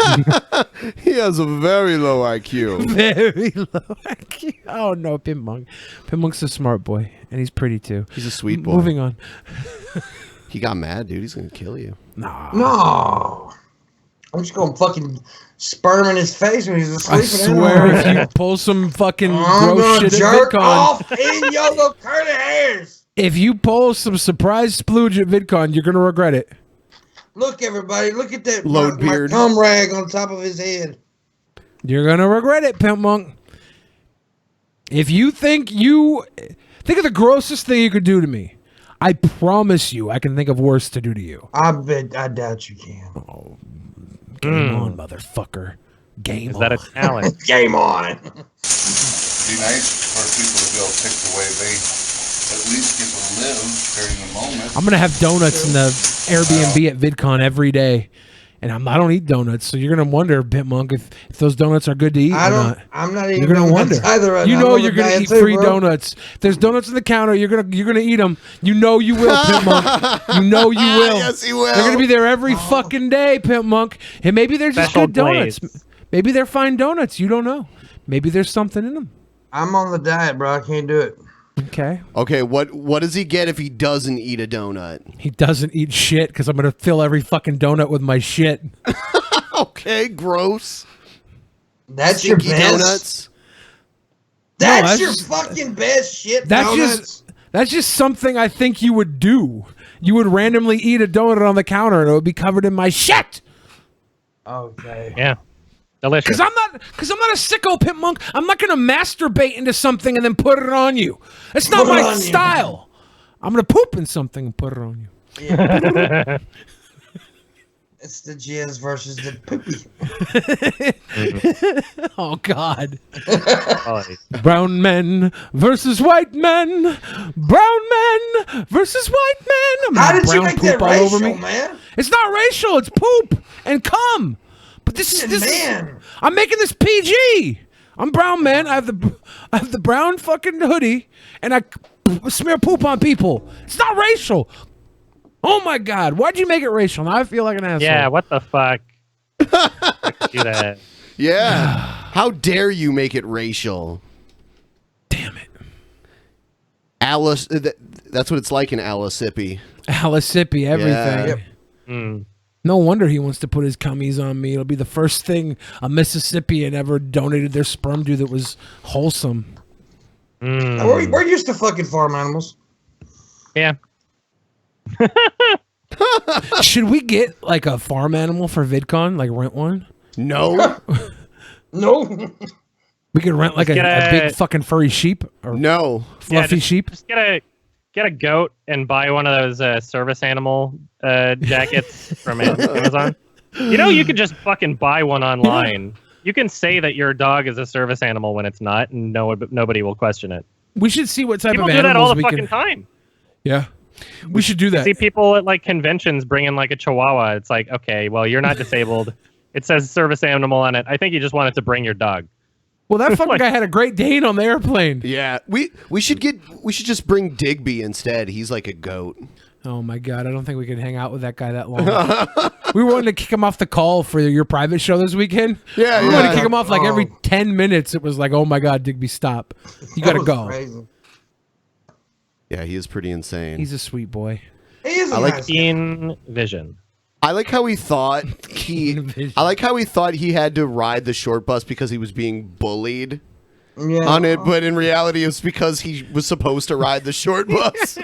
He has a very low IQ. Very low IQ. Oh no, Pimmonk. Pimmonk's a smart boy, and he's pretty too. He's a sweet boy. Moving on. He got mad, dude. He's gonna kill you. No. I'm just gonna fucking sperm in his face when he's asleep. I swear, if you pull some fucking I'm gross gonna shit at jerk VidCon, off in your little curly hairs. if you pull some surprise splooge at VidCon, you're gonna regret it. Look, everybody, look at that Load my beard. cum rag on top of his head. You're gonna regret it, Pimp Monk. If you think of the grossest thing you could do to me, I promise you, I can think of worse to do to you. I doubt you can. Oh, game on, motherfucker. Game on. Is that a talent? Game on. It'd be nice for people to be able to pick the way they at least get to live during the moment. I'm gonna have donuts in the Airbnb at VidCon every day, and I don't eat donuts, so you're gonna wonder, Pimp Monk, if those donuts are good to eat or not. I'm not eating You're gonna wonder. donuts either. Right You now. know I'm you're on the gonna diet eat too, free bro. donuts. If there's donuts on the counter, you're gonna eat them. You know you will, Pimp Monk. You know you will. Yes, he will. They're gonna be there every fucking day, Pimp Monk. And maybe they're just Special good donuts. glaze. Maybe they're fine donuts. You don't know. Maybe there's something in them. I'm on the diet, bro. I can't do it. Okay. Okay, what does he get if he doesn't eat a donut? He doesn't eat shit because I'm gonna fill every fucking donut with my shit. Okay, gross. That's Stinky your best. donuts. That's No, your fucking best shit. That's donuts. that's just something I think you would do. You would randomly eat a donut on the counter and it would be covered in my shit. Okay. Yeah. Delicious. Because I'm not a sicko pimp monk. I'm not gonna masturbate into something and then put it on you. It's not Put it my on you. style. I'm gonna poop in something and put it on you. Yeah. It's the jizz versus the poopy. Oh God. Brown men versus white men. Brown men versus white men. How did you Brown make poop that all over racial, me. man? It's not racial. It's poop and cum. But this Man. I'm making this PG. I'm brown man. I have the brown fucking hoodie, and I smear poop on people. It's not racial. Oh my God! Why'd you make it racial? Now I feel like an asshole. Yeah, what the fuck? Do that. Yeah. How dare you make it racial? Damn it. Alice, that's what it's like in Alissippi. Alissippi, everything. Yeah. No wonder he wants to put his cummies on me. It'll be the first thing a Mississippian ever donated their sperm to that was wholesome. We're used to fucking farm animals. Yeah. Should we get like a farm animal for VidCon? Like rent one? No. No. We could rent like a big fucking furry sheep or no fluffy sheep. Just get a goat and buy one of those service animal jackets from Amazon. You know, you could just fucking buy one online. You can say that your dog is a service animal when it's not, and nobody will question it. We should see what type People of do that animals all the we fucking can. time. Yeah, we should do that. See people at like conventions bringing like a Chihuahua. It's like, okay, well, you're not disabled. It says service animal on it. I think you just wanted to bring your dog. Well, that fucking guy had a Great Dane on the airplane. Yeah, we should just bring Digby instead. He's like a goat. Oh my God, I don't think we could hang out with that guy that long. We wanted to kick him off the call for your private show this weekend. Yeah, we wanted to kick him off like every 10 minutes. It was like, oh my God, Digby, stop! You gotta go. Crazy. Yeah, he is pretty insane. He's a sweet boy. He is a I like nice Keen vision. I like how he thought he had to ride the short bus because he was being bullied on it, but in reality, it's because he was supposed to ride the short bus.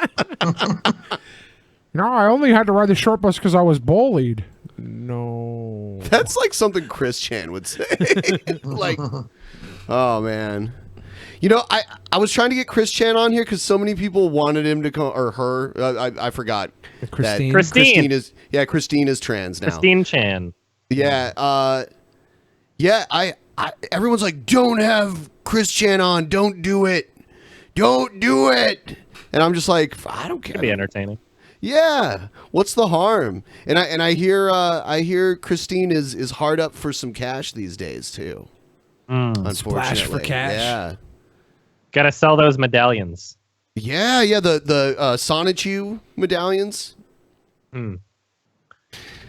No, I only had to ride the short bus because I was bullied. No, That's like something Chris Chan would say. Like, oh man. You know, I was trying to get Chris Chan on here because so many people wanted him to come, or her. I forgot. Christine. Christine is Christine is trans now. Christine Chan. Yeah. Everyone's like, don't have Chris Chan on. Don't do it. Don't do it. And I'm just like, I don't care. Could be entertaining. Yeah. What's the harm? And I hear Christine is hard up for some cash these days too. Unfortunately. Splash for cash. Yeah. Got to sell those medallions. Yeah, the Sonichu medallions.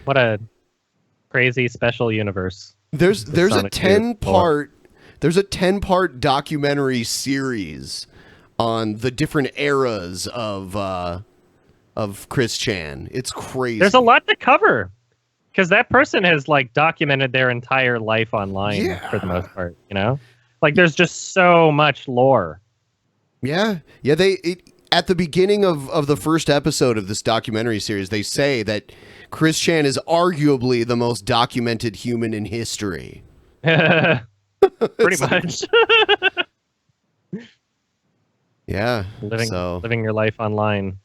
What a crazy special universe. There's a Sonichu. 10-part documentary series on the different eras of Chris Chan. It's crazy. There's a lot to cover because that person has like documented their entire life online for the most part. You know, like there's just so much lore. Yeah. At the beginning of the first episode of this documentary series, they say that Chris Chan is arguably the most documented human in history. Pretty much. Yeah. Living your life online,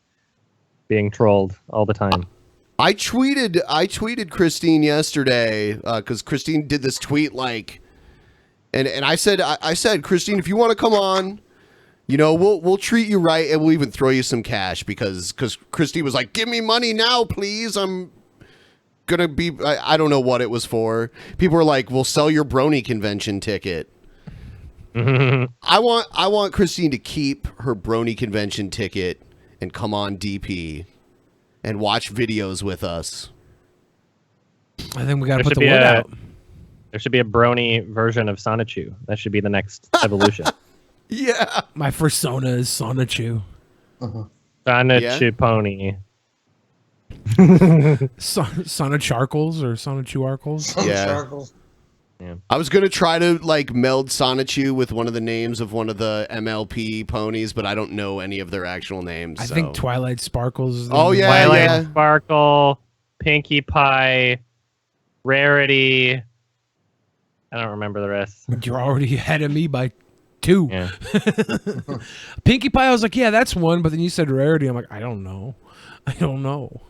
being trolled all the time. I tweeted Christine yesterday because Christine did this tweet like, and I said Christine, if you want to come on, you know, we'll treat you right and we'll even throw you some cash because Christine was like, give me money now, please. I'm gonna be I don't know what it was for. People were like, we'll sell your brony convention ticket. I want Christine to keep her brony convention ticket and come on DP and watch videos with us. I think we got to There put should the be word out. There should be a brony version of Sonichu. That should be the next evolution. Yeah. My persona is Sonichu. Sonichu pony. Sonocharkles or Sonichuarkles? Yeah. I was gonna try to like meld Sonichu with one of the names of one of the MLP ponies, but I don't know any of their actual names. I so. think Twilight Sparkles is the Oh, name. yeah, Twilight Sparkle, Pinkie Pie, Rarity. I don't remember the rest. You're already ahead of me by 2. Yeah. Pinkie Pie, I was like, yeah, that's one. But then you said Rarity. I'm like, I don't know.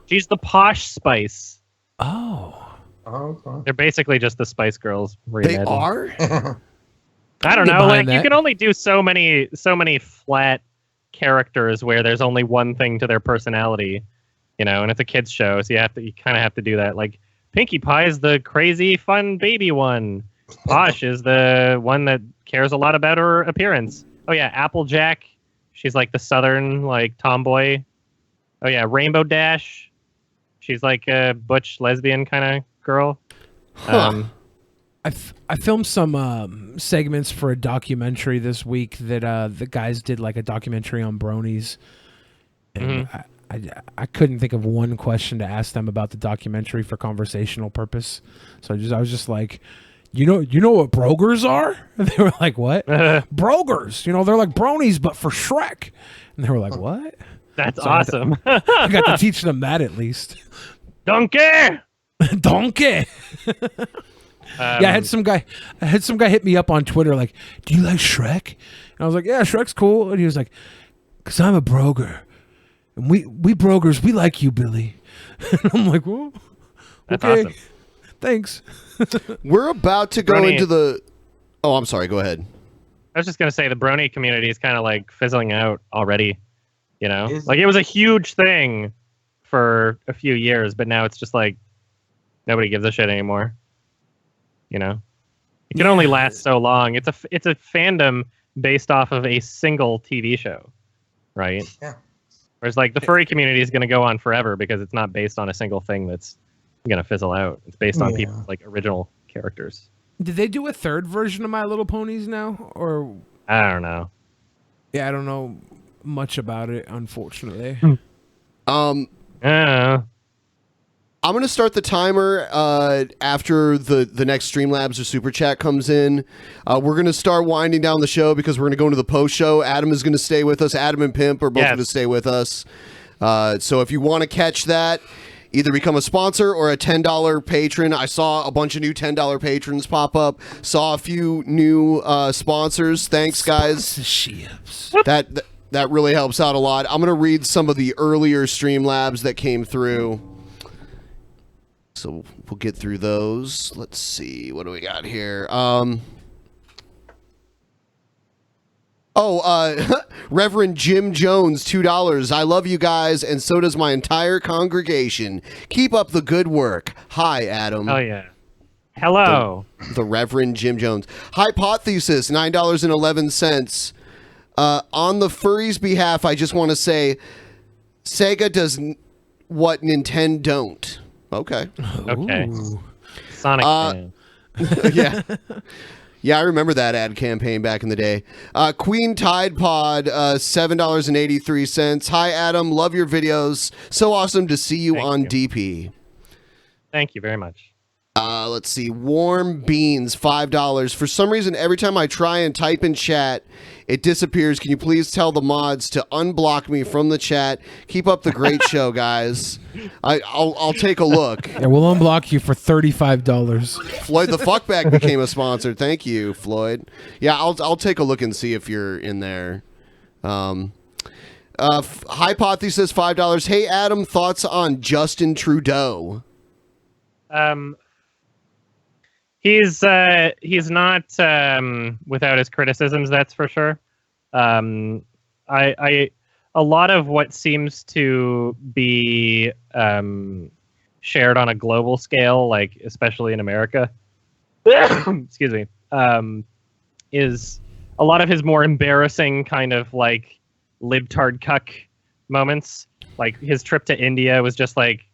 She's the posh Spice. Oh. Okay. They're basically just the Spice Girls. They are? I don't get know. behind Like, you that. can only do so many flat characters where there's only one thing to their personality, and it's a kids show, so you kind of have to do that. Like, Pinkie Pie is the crazy, fun baby one. Posh is the one that cares a lot about her appearance. Oh yeah, Applejack. She's like the southern, like, tomboy. Oh yeah, Rainbow Dash. She's like a butch lesbian kind of girl. I filmed some segments for a documentary this week that the guys did, like a documentary on bronies. And I couldn't think of one question to ask them about the documentary for conversational purpose. So I was just like, you know what brogers are? And they were like, what? Brogers. They're like bronies, but for Shrek. And they were like, what? That's So awesome. I got to teach them that at least. Donkey! Donkey! Yeah, I had some guy hit me up on Twitter like, do you like Shrek? And I was like, yeah, Shrek's cool. And he was like, because I'm a broger. And we brogers, we like you, Billy. And I'm like, well, That's okay. awesome. Thanks. We're about to go Brony. into the... Oh, I'm sorry. Go ahead. I was just going to say the brony community is kind of like fizzling out already. Like, it was a huge thing for a few years, but now it's just like nobody gives a shit anymore. It can only last so long. It's a fandom based off of a single TV show, right? Yeah. Whereas like the furry community is going to go on forever because it's not based on a single thing that's going to fizzle out. It's based on people's like original characters. Did they do a third version of My Little Ponies now? Or I don't know. Yeah, I don't know much about it, unfortunately. I'm going to start the timer after the next Streamlabs or Super Chat comes in. We're going to start winding down the show because we're going to go into the post show. Adam is going to stay with us. Adam and Pimp are both going to stay with us. So if you want to catch that, either become a sponsor or a $10 patron. I saw a bunch of new $10 patrons pop up. Saw a few new sponsors. Thanks, guys. That really helps out a lot. I'm going to read some of the earlier Streamlabs that came through. So we'll get through those. Let's see. What do we got here? Reverend Jim Jones, $2. I love you guys, and so does my entire congregation. Keep up the good work. Hi, Adam. Oh, yeah. Hello. The Reverend Jim Jones. Hypothesis, $9.11. On the furries' behalf, I just want to say Sega does what Nintendo don't. Okay. Okay. Sonic fan. Yeah. Yeah, I remember that ad campaign back in the day. Queen Tide Pod, $7.83. Hi, Adam. Love your videos. So awesome to see you on DP. Thank you very much. Let's see. Warm Beans, $5. For some reason, every time I try and type in chat, it disappears. Can you please tell the mods to unblock me from the chat? Keep up the great show, guys. I'll take a look. Yeah, we'll unblock you for $35. Floyd the Fuckback became a sponsor. Thank you, Floyd. Yeah, I'll take a look and see if you're in there. Hypothesis, $5. Hey, Adam, thoughts on Justin Trudeau? He's not without his criticisms, that's for sure. A lot of what seems to be shared on a global scale, like especially in America, excuse me, is a lot of his more embarrassing kind of like libtard cuck moments. Like his trip to India was just like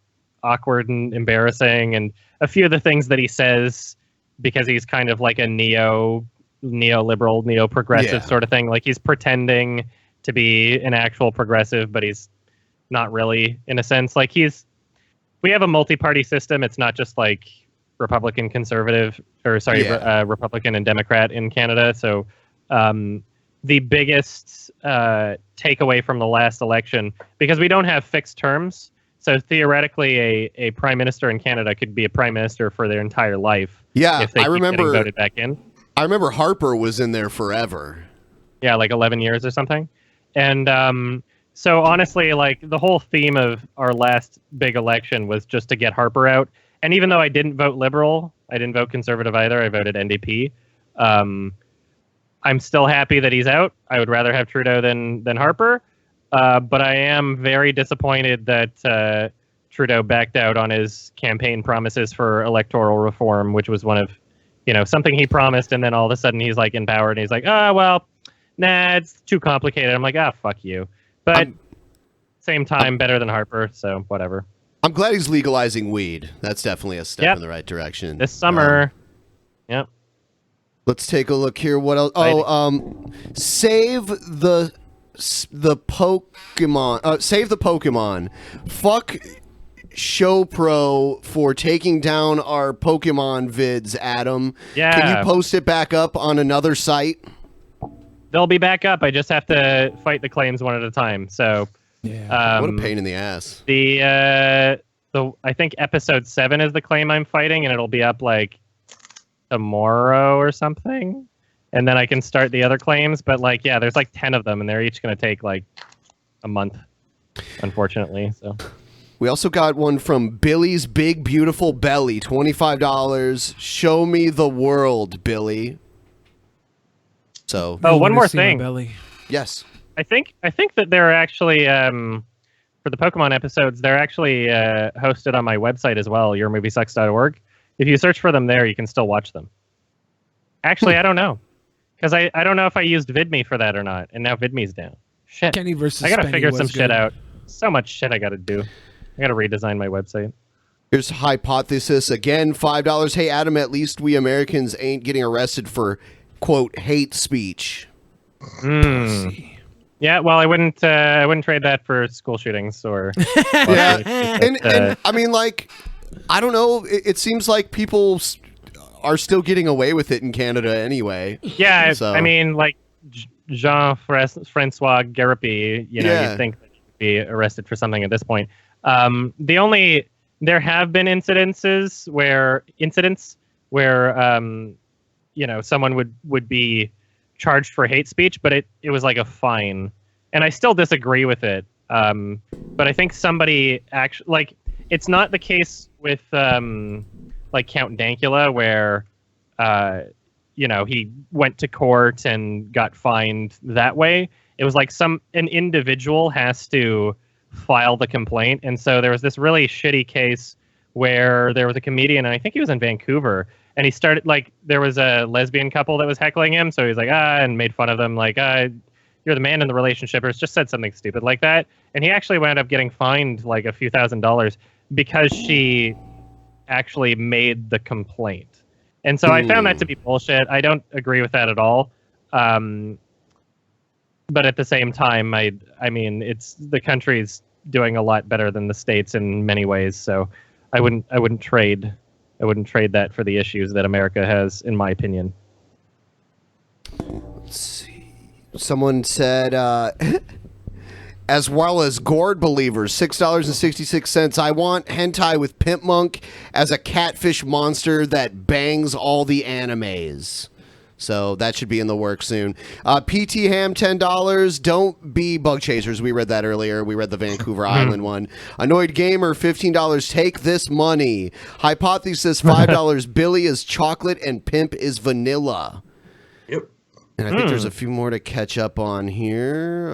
awkward and embarrassing, and a few of the things that he says, because he's kind of like a neoliberal, neo-progressive sort of thing. Like he's pretending to be an actual progressive, but he's not really, in a sense. Like we have a multi-party system. It's not just like Republican, conservative, or sorry, Republican and Democrat in Canada. So the biggest takeaway from the last election, because we don't have fixed terms, So theoretically, a prime minister in Canada could be a prime minister for their entire life. Yeah, if they I keep remember getting voted back in. I remember Harper was in there forever. Yeah, like 11 years or something. And so honestly, like the whole theme of our last big election was just to get Harper out. And even though I didn't vote Liberal, I didn't vote Conservative either. I voted NDP. I'm still happy that he's out. I would rather have Trudeau than Harper. But I am very disappointed that Trudeau backed out on his campaign promises for electoral reform, which was one of, something he promised. And then all of a sudden he's like in power and he's like, oh, well, nah, it's too complicated. I'm like, fuck you. But same time, better than Harper. So whatever. I'm glad he's legalizing weed. That's definitely a step in the right direction. This summer. Yep. Let's take a look here. What else? Save the Pokemon. Save the Pokemon. Fuck ShowPro for taking down our Pokemon vids, Adam. Yeah. Can you post it back up on another site? They'll be back up. I just have to fight the claims one at a time. So yeah, what a pain in the ass. The I think episode 7 is the claim I'm fighting, and it'll be up like tomorrow or something. And then I can start the other claims. But like, yeah, there's like 10 of them, and they're each going to take like a month, unfortunately. So we also got one from Billy's Big Beautiful Belly, $25. Show me the world, Billy. So one more thing. Yes. I think that they're actually for the Pokemon episodes, they're actually hosted on my website as well, yourmoviesucks.org. If you search for them there, you can still watch them. Actually, I don't know. Because I don't know if I used VidMe for that or not, and now VidMe's down. Shit. Kenny versus I gotta Spenny figure some was shit good. out. So much shit I gotta do. I gotta redesign my website. Here's Hypothesis again, $5. Hey, Adam, at least we Americans ain't getting arrested for, quote, hate speech. Yeah, well, I wouldn't trade that for school shootings or. Yeah, and I mean, like, I don't know. It seems like people are still getting away with it in Canada anyway. Yeah, so. I mean, like Jean-Francois Garipi, you'd think that he'd be arrested for something at this point. There have been incidents where someone would be charged for hate speech, but it was like a fine, and I still disagree with it. But I think somebody actually, like, it's not the case with like Count Dankula where he went to court and got fined that way. It was like an individual has to file the complaint, and so there was this really shitty case where there was a comedian, and I think he was in Vancouver. And he started, like, there was a lesbian couple that was heckling him. So he's like, and made fun of them. Like, you're the man in the relationship, or just said something stupid like that. And he actually wound up getting fined like a few $1,000s because she actually made the complaint. And so I found that to be bullshit. I don't agree with that at all. But at the same time, I mean, the country's doing a lot better than the States in many ways. So I wouldn't trade that for the issues that America has, in my opinion. Let's see. Someone said, as well as gourd believers, $6.66. I want hentai with Pimp Monk as a catfish monster that bangs all the animes. So that should be in the works soon. PT Ham, $10. Don't be bug chasers. We read that earlier. We read the Vancouver Island one. Annoyed Gamer, $15. Take this money. Hypothesis, $5. Billy is chocolate and Pimp is vanilla. Yep. And I think there's a few more to catch up on here.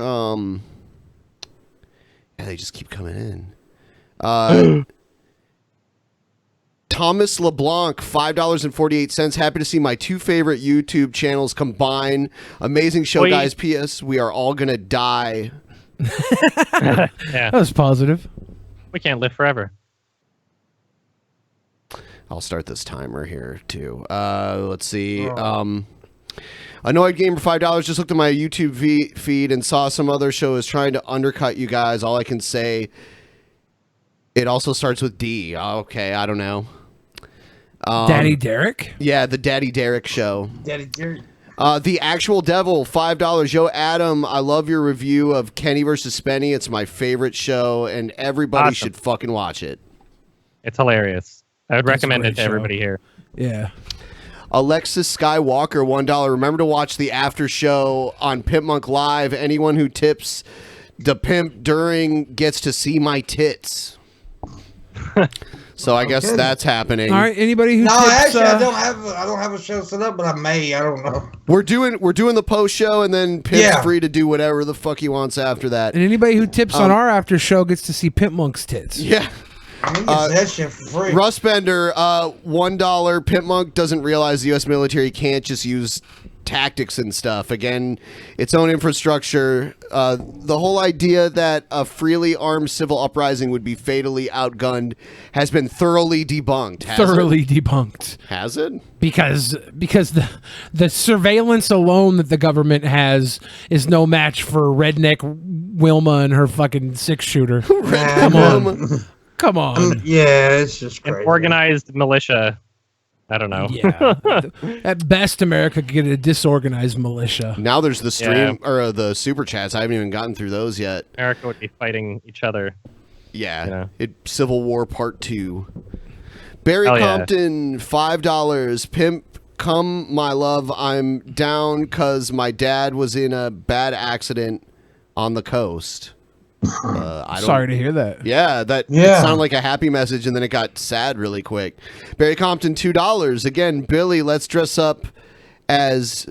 Yeah, they just keep coming in. Thomas LeBlanc, $5.48. Happy to see my two favorite YouTube channels combine. Amazing show, guys. P.S. We are all going to die. Yeah. That was positive. We can't live forever. I'll start this timer here, too. Let's see. Annoyed Gamer, $5. Just looked at my YouTube feed and saw some other shows trying to undercut you guys. All I can say, it also starts with D. Okay, I don't know. Daddy Derek? Yeah, the Daddy Derek show. Daddy Derek. The Actual Devil, $5. Yo, Adam, I love your review of Kenny versus Spenny. It's my favorite show, and everybody should fucking watch it. It's hilarious. I would That's a recommend it great to show. everybody here. Yeah. Alexis Skywalker, $1. Remember to watch the after show on Pimp Monk Live. Anyone who tips the pimp during gets to see my tits. So I guess that's happening. All right. Anybody who No, tips, actually, I don't have a show set up, but I may. I don't know. We're doing the post show, and then Pimp's free to do whatever the fuck he wants after that. and anybody who tips on our after show gets to see Pimp Monk's tits. Yeah. I'm gonna get that shit for free. Russ Bender, $1. Pimp Monk doesn't realize the U.S. military can't just use tactics and stuff. Again, its own infrastructure. The whole idea that a freely armed civil uprising would be fatally outgunned has been thoroughly debunked. Debunked. Has it? Because the surveillance alone that the government has is no match for redneck Wilma and her fucking 6-shooter. Come on. Come on. Yeah, it's just crazy. An organized militia. I don't know. Yeah. At best, America could get a disorganized militia. Now there's the stream or the super chats. I haven't even gotten through those yet. America would be fighting each other. Yeah. Civil War Part 2. Barry Hell yeah. Compton, $5. Pimp, come, my love. I'm down because my dad was in a bad accident on the coast. Sorry to hear that. Yeah, it sounded like a happy message, and then it got sad really quick. Barry Compton, $2. Again, Billy, let's dress up as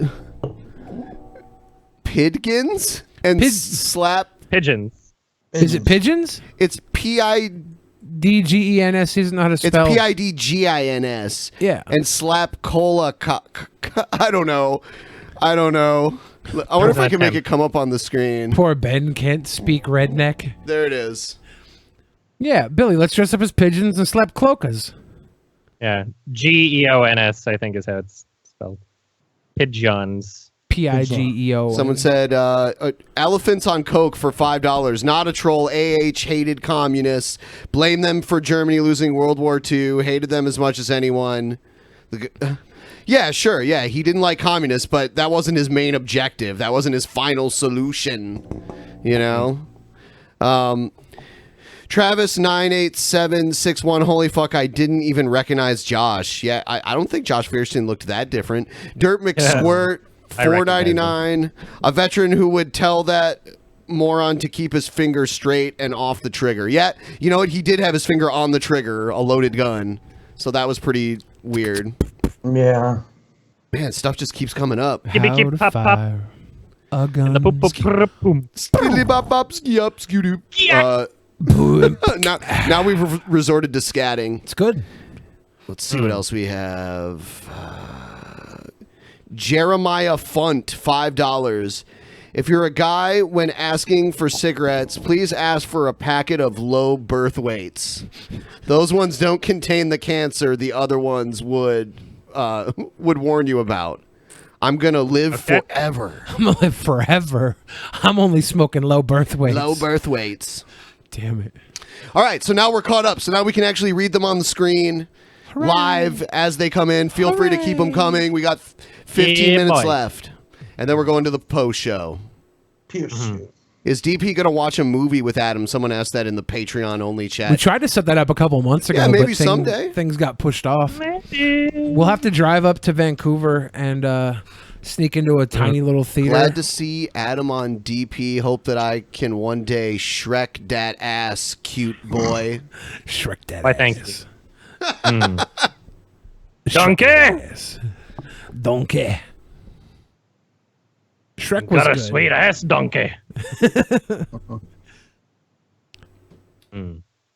pidgins and slap pigeons. Is it pigeons? It's P-I-D-G-E-N-S. He doesn't know how to spell. It's P-I-D-G-I-N-S. Yeah. And slap cola. I don't know. I wonder if I can make it come up on the screen. Poor Ben can't speak redneck. There it is. Yeah, Billy, let's dress up as pigeons and slap cloakas. Yeah. G-E-O-N-S, I think is how it's spelled. Pigeons. P-I-G-E-O. Someone said, elephants on coke for $5. Not a troll. AH hated communists. Blame them for Germany losing World War II. Hated them as much as anyone. Yeah, sure. Yeah, he didn't like communists, but that wasn't his main objective. That wasn't his final solution. You know? Travis 98761. Holy fuck, I didn't even recognize Josh. Yeah, I don't think Josh Fierstein looked that different. Dirt McSquirt, $4.99. A veteran who would tell that moron to keep his finger straight and off the trigger. Yeah, you know what? He did have his finger on the trigger, a loaded gun. So that was pretty weird. Yeah. Man, stuff just keeps coming up. How to fire a gun. Now we've resorted to scatting. It's good. Let's see what else we have. Jeremiah Funt, $5. If you're a guy when asking for cigarettes, please ask for a packet of low birth weights. Those ones don't contain the cancer the other ones would warn you about. I'm gonna live forever. I'm gonna live forever. I'm only smoking low birth weights. Low birth weights. Damn it. All right, so now we're caught up. So now we can actually read them on the screen live as they come in. Feel free to keep them coming. We got 15 minutes left. And then we're going to the post show. Is DP going to watch a movie with Adam? Someone asked that in the Patreon only chat. We tried to set that up a couple months ago. Yeah, maybe but someday. Things got pushed off. We'll have to drive up to Vancouver and sneak into a tiny little theater. Glad to see Adam on DP. Hope that I can one day Shrek that ass, cute boy. Shrek that Why, ass. thank you. Donkey! Donkey. Shrek was Got a good. sweet ass donkey.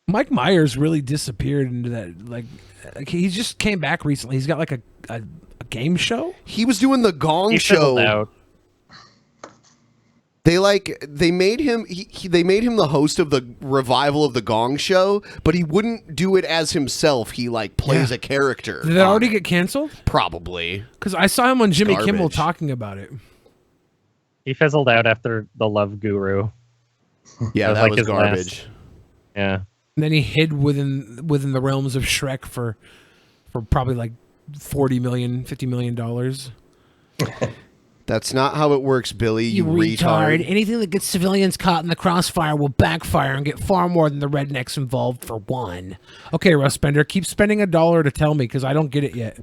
Mike Myers really disappeared into that. Like he just came back recently. He's got like a game show. He was doing the Gong He fizzled Show. out. They made him they made him the host of the revival of the Gong Show, but he wouldn't do it as himself. He like plays a character. Did that already get canceled? Probably. Because I saw him on Jimmy Garbage. Kimmel talking about it. He fizzled out after the Love Guru. Yeah, that like was his garbage. last- Yeah. And then he hid within the realms of Shrek for probably like $40 million, $50 million. That's not how it works, Billy. You retard. Anything that gets civilians caught in the crossfire will backfire and get far more than the rednecks involved for one. Okay, Russ Bender, keep spending $1 to tell me because I don't get it yet.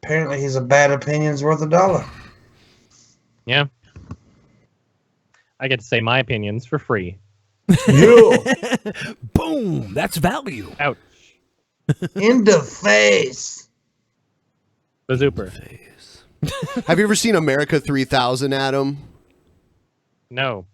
Apparently, he's a bad opinion's worth $1. Yeah. I get to say my opinions for free. Boom! That's value. Ouch. In the face. Bazooper. Have you ever seen America 3000, Adam? No.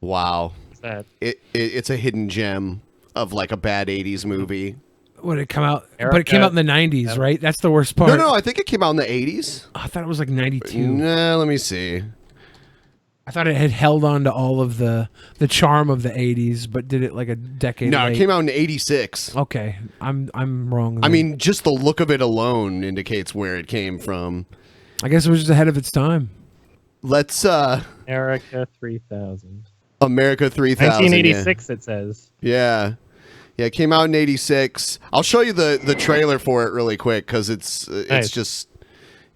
Wow. What's that? It's a hidden gem of like a bad 80s movie. Would it come out? But it came out in the 90s, right? That's the worst part. No, I think it came out in the 80s. I thought it was like 92. Nah, let me see. I thought it had held on to all of the charm of the 80s, but did it like a decade No, late. it came out in 86. Okay, I'm wrong. I mean, just the look of it alone indicates where it came from. I guess it was just ahead of its time. Let's America 3000. America 3000. 1986 it says. Yeah. Yeah, it came out in 86. I'll show you the trailer for it really quick cuz it's Nice. just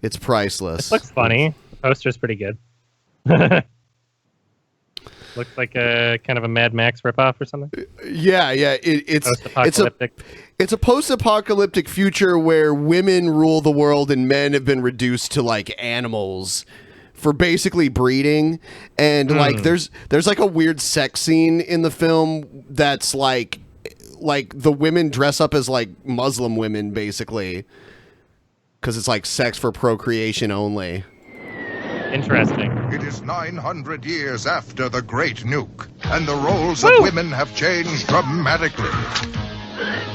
it's priceless. It looks funny. The poster's pretty good. Looks like a kind of a Mad Max ripoff or something. Yeah, it's Post-apocalyptic. it's a post-apocalyptic future where women rule the world and men have been reduced to like animals for basically breeding, and like there's like a weird sex scene in the film that's like the women dress up as like Muslim women basically because it's like sex for procreation only. Interesting. It is 900 years after the Great Nuke, and the roles of women have changed dramatically,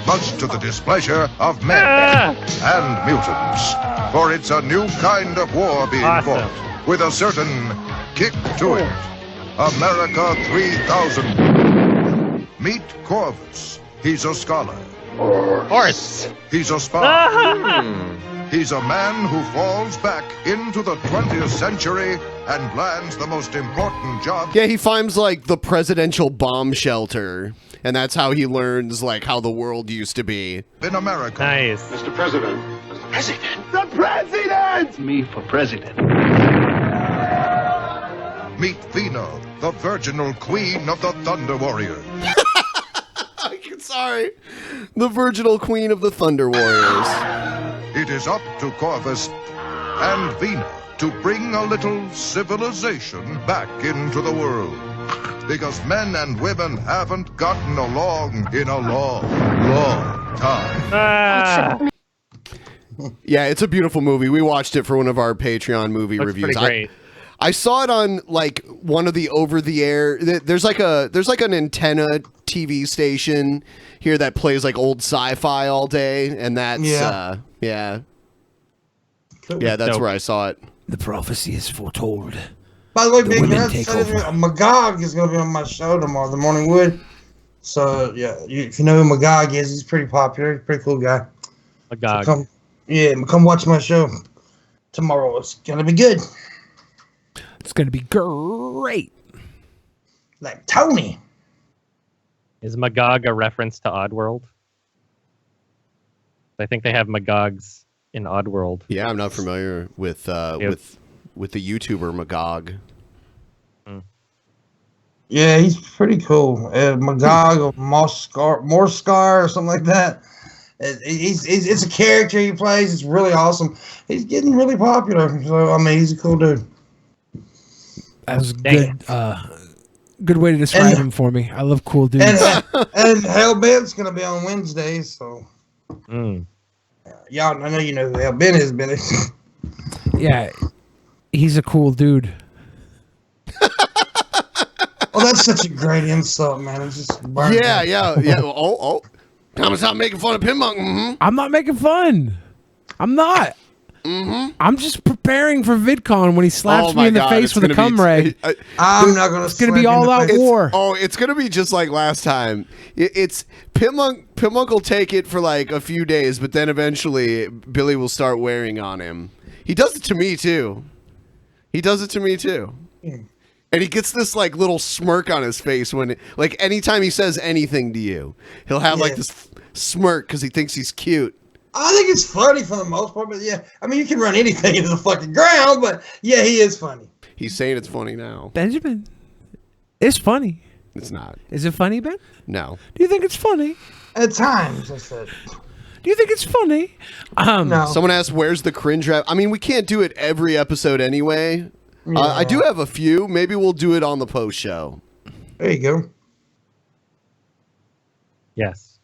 much to the displeasure of men and mutants. For it's a new kind of war being fought, with a certain kick to it. America 3000. Meet Corvus. He's a scholar. Horse. He's a spy. He's a man who falls back into the 20th century and lands the most important job. Yeah, he finds like the presidential bomb shelter, and that's how he learns like how the world used to be. In America. Nice. Mr. President. Mr. President. The president! Me for president. Meet Vina, the virginal queen of the Thunder Warrior. Sorry. The virginal queen of the Thunder Warriors. It is up to Corvus and Vina to bring a little civilization back into the world. Because men and women haven't gotten along in a long, long time. Yeah, it's a beautiful movie. We watched it for one of our Patreon movie Looks reviews. pretty great. I saw it on like one of the over the air. There's like an antenna TV station here that plays like old sci-fi all day, and that's Yeah. That's where I saw it. The prophecy is foretold. By the way, The Big women Man, take over. Magog is going to be on my show tomorrow, The Morning Wood. So, yeah, if you know who Magog is, he's pretty popular. He's a pretty cool guy. Magog. So come watch my show tomorrow. It's going to be good. It's going to be great. Like Tony. Is Magog a reference to Oddworld? I think they have Magogs in Oddworld. Yeah, I'm not familiar with the YouTuber Magog. Yeah, he's pretty cool. Magog or Morscar or something like that. It's a character he plays. It's really awesome. He's getting really popular. So, I mean, he's a cool dude. That was good. Good way to describe him for me. I love cool dudes. And Hellbent's gonna be on Wednesday, so y'all. I know you know who Hellbent is, Benny. Yeah, he's a cool dude. Oh, that's such a great insult, man. It's just Yeah. Oh. Thomas, stop making fun of Pinmonk. Mm-hmm. I'm not making fun. I'm not. Mm-hmm. I'm just preparing for VidCon when he slaps me in the face with a cum rag. I'm not gonna. It's gonna be all out war. It's gonna be just like last time. It's Pinmonk will take it for like a few days, but then eventually Billy will start wearing on him. He does it to me too. And he gets this like little smirk on his face when, anytime he says anything to you, he'll have like this smirk because he thinks he's cute. I think it's funny for the most part, but yeah, I mean, you can run anything into the fucking ground, but yeah, he is funny. He's saying it's funny now. Benjamin, it's funny. It's not. Is it funny, Ben? No. Do you think it's funny? At times, I said. Do you think it's funny? No. Someone asked, "Where's the cringe rap?" I mean, we can't do it every episode anyway. Yeah. I do have a few. Maybe we'll do it on the post show. There you go. Yes.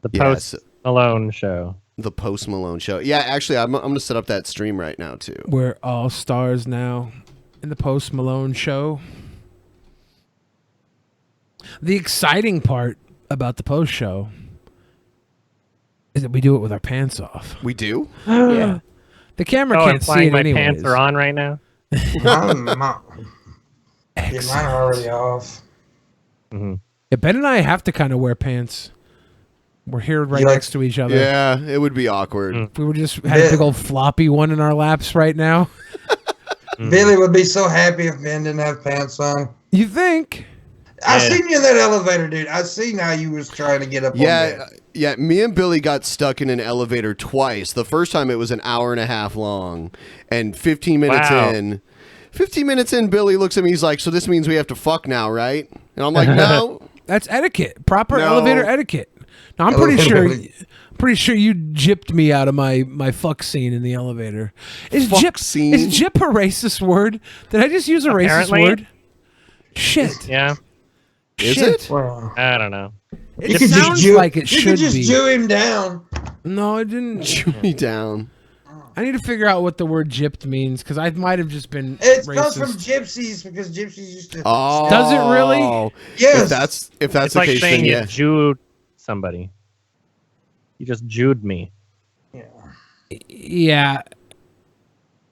The Post Malone show. The Post Malone show. Yeah, actually, I'm going to set up that stream right now, too. We're all stars now in the Post Malone show. The exciting part about the post show is that we do it with our pants off. We do? Yeah. The camera can't see it my anyways. pants are on right now. Yeah, mine are already off. Mm-hmm. Yeah, Ben and I have to kind of wear pants. We're here right next to each other. Yeah, it would be awkward. If we were just had a big old floppy one in our laps right now. Billy would be so happy if Ben didn't have pants on. You think? I seen you in that elevator, dude. I seen how you was trying to get up on that. Yeah, me and Billy got stuck in an elevator twice. The first time it was an hour and a half long, and 15 minutes in, 15 minutes in, Billy looks at me. He's like, "So this means we have to fuck now, right?" And I'm like, "No, that's etiquette, proper No. elevator etiquette." Now, I'm pretty sure you gypped me out of my fuck scene in the elevator. Is Fuck gyp scene? Is gyp a racist word? Did I just use a Apparently. racist word? Shit. Yeah. Is Shit. it? I don't know. It sounds like it should You could just be. Jew him down. No, I didn't. Chew me down. I need to figure out what the word gypped means because I might have just been It racist. comes from gypsies because gypsies used to. Oh, Does it really? Yes. If that's It's the like case, saying then you yeah. Jewed somebody. You just Jewed me. Yeah.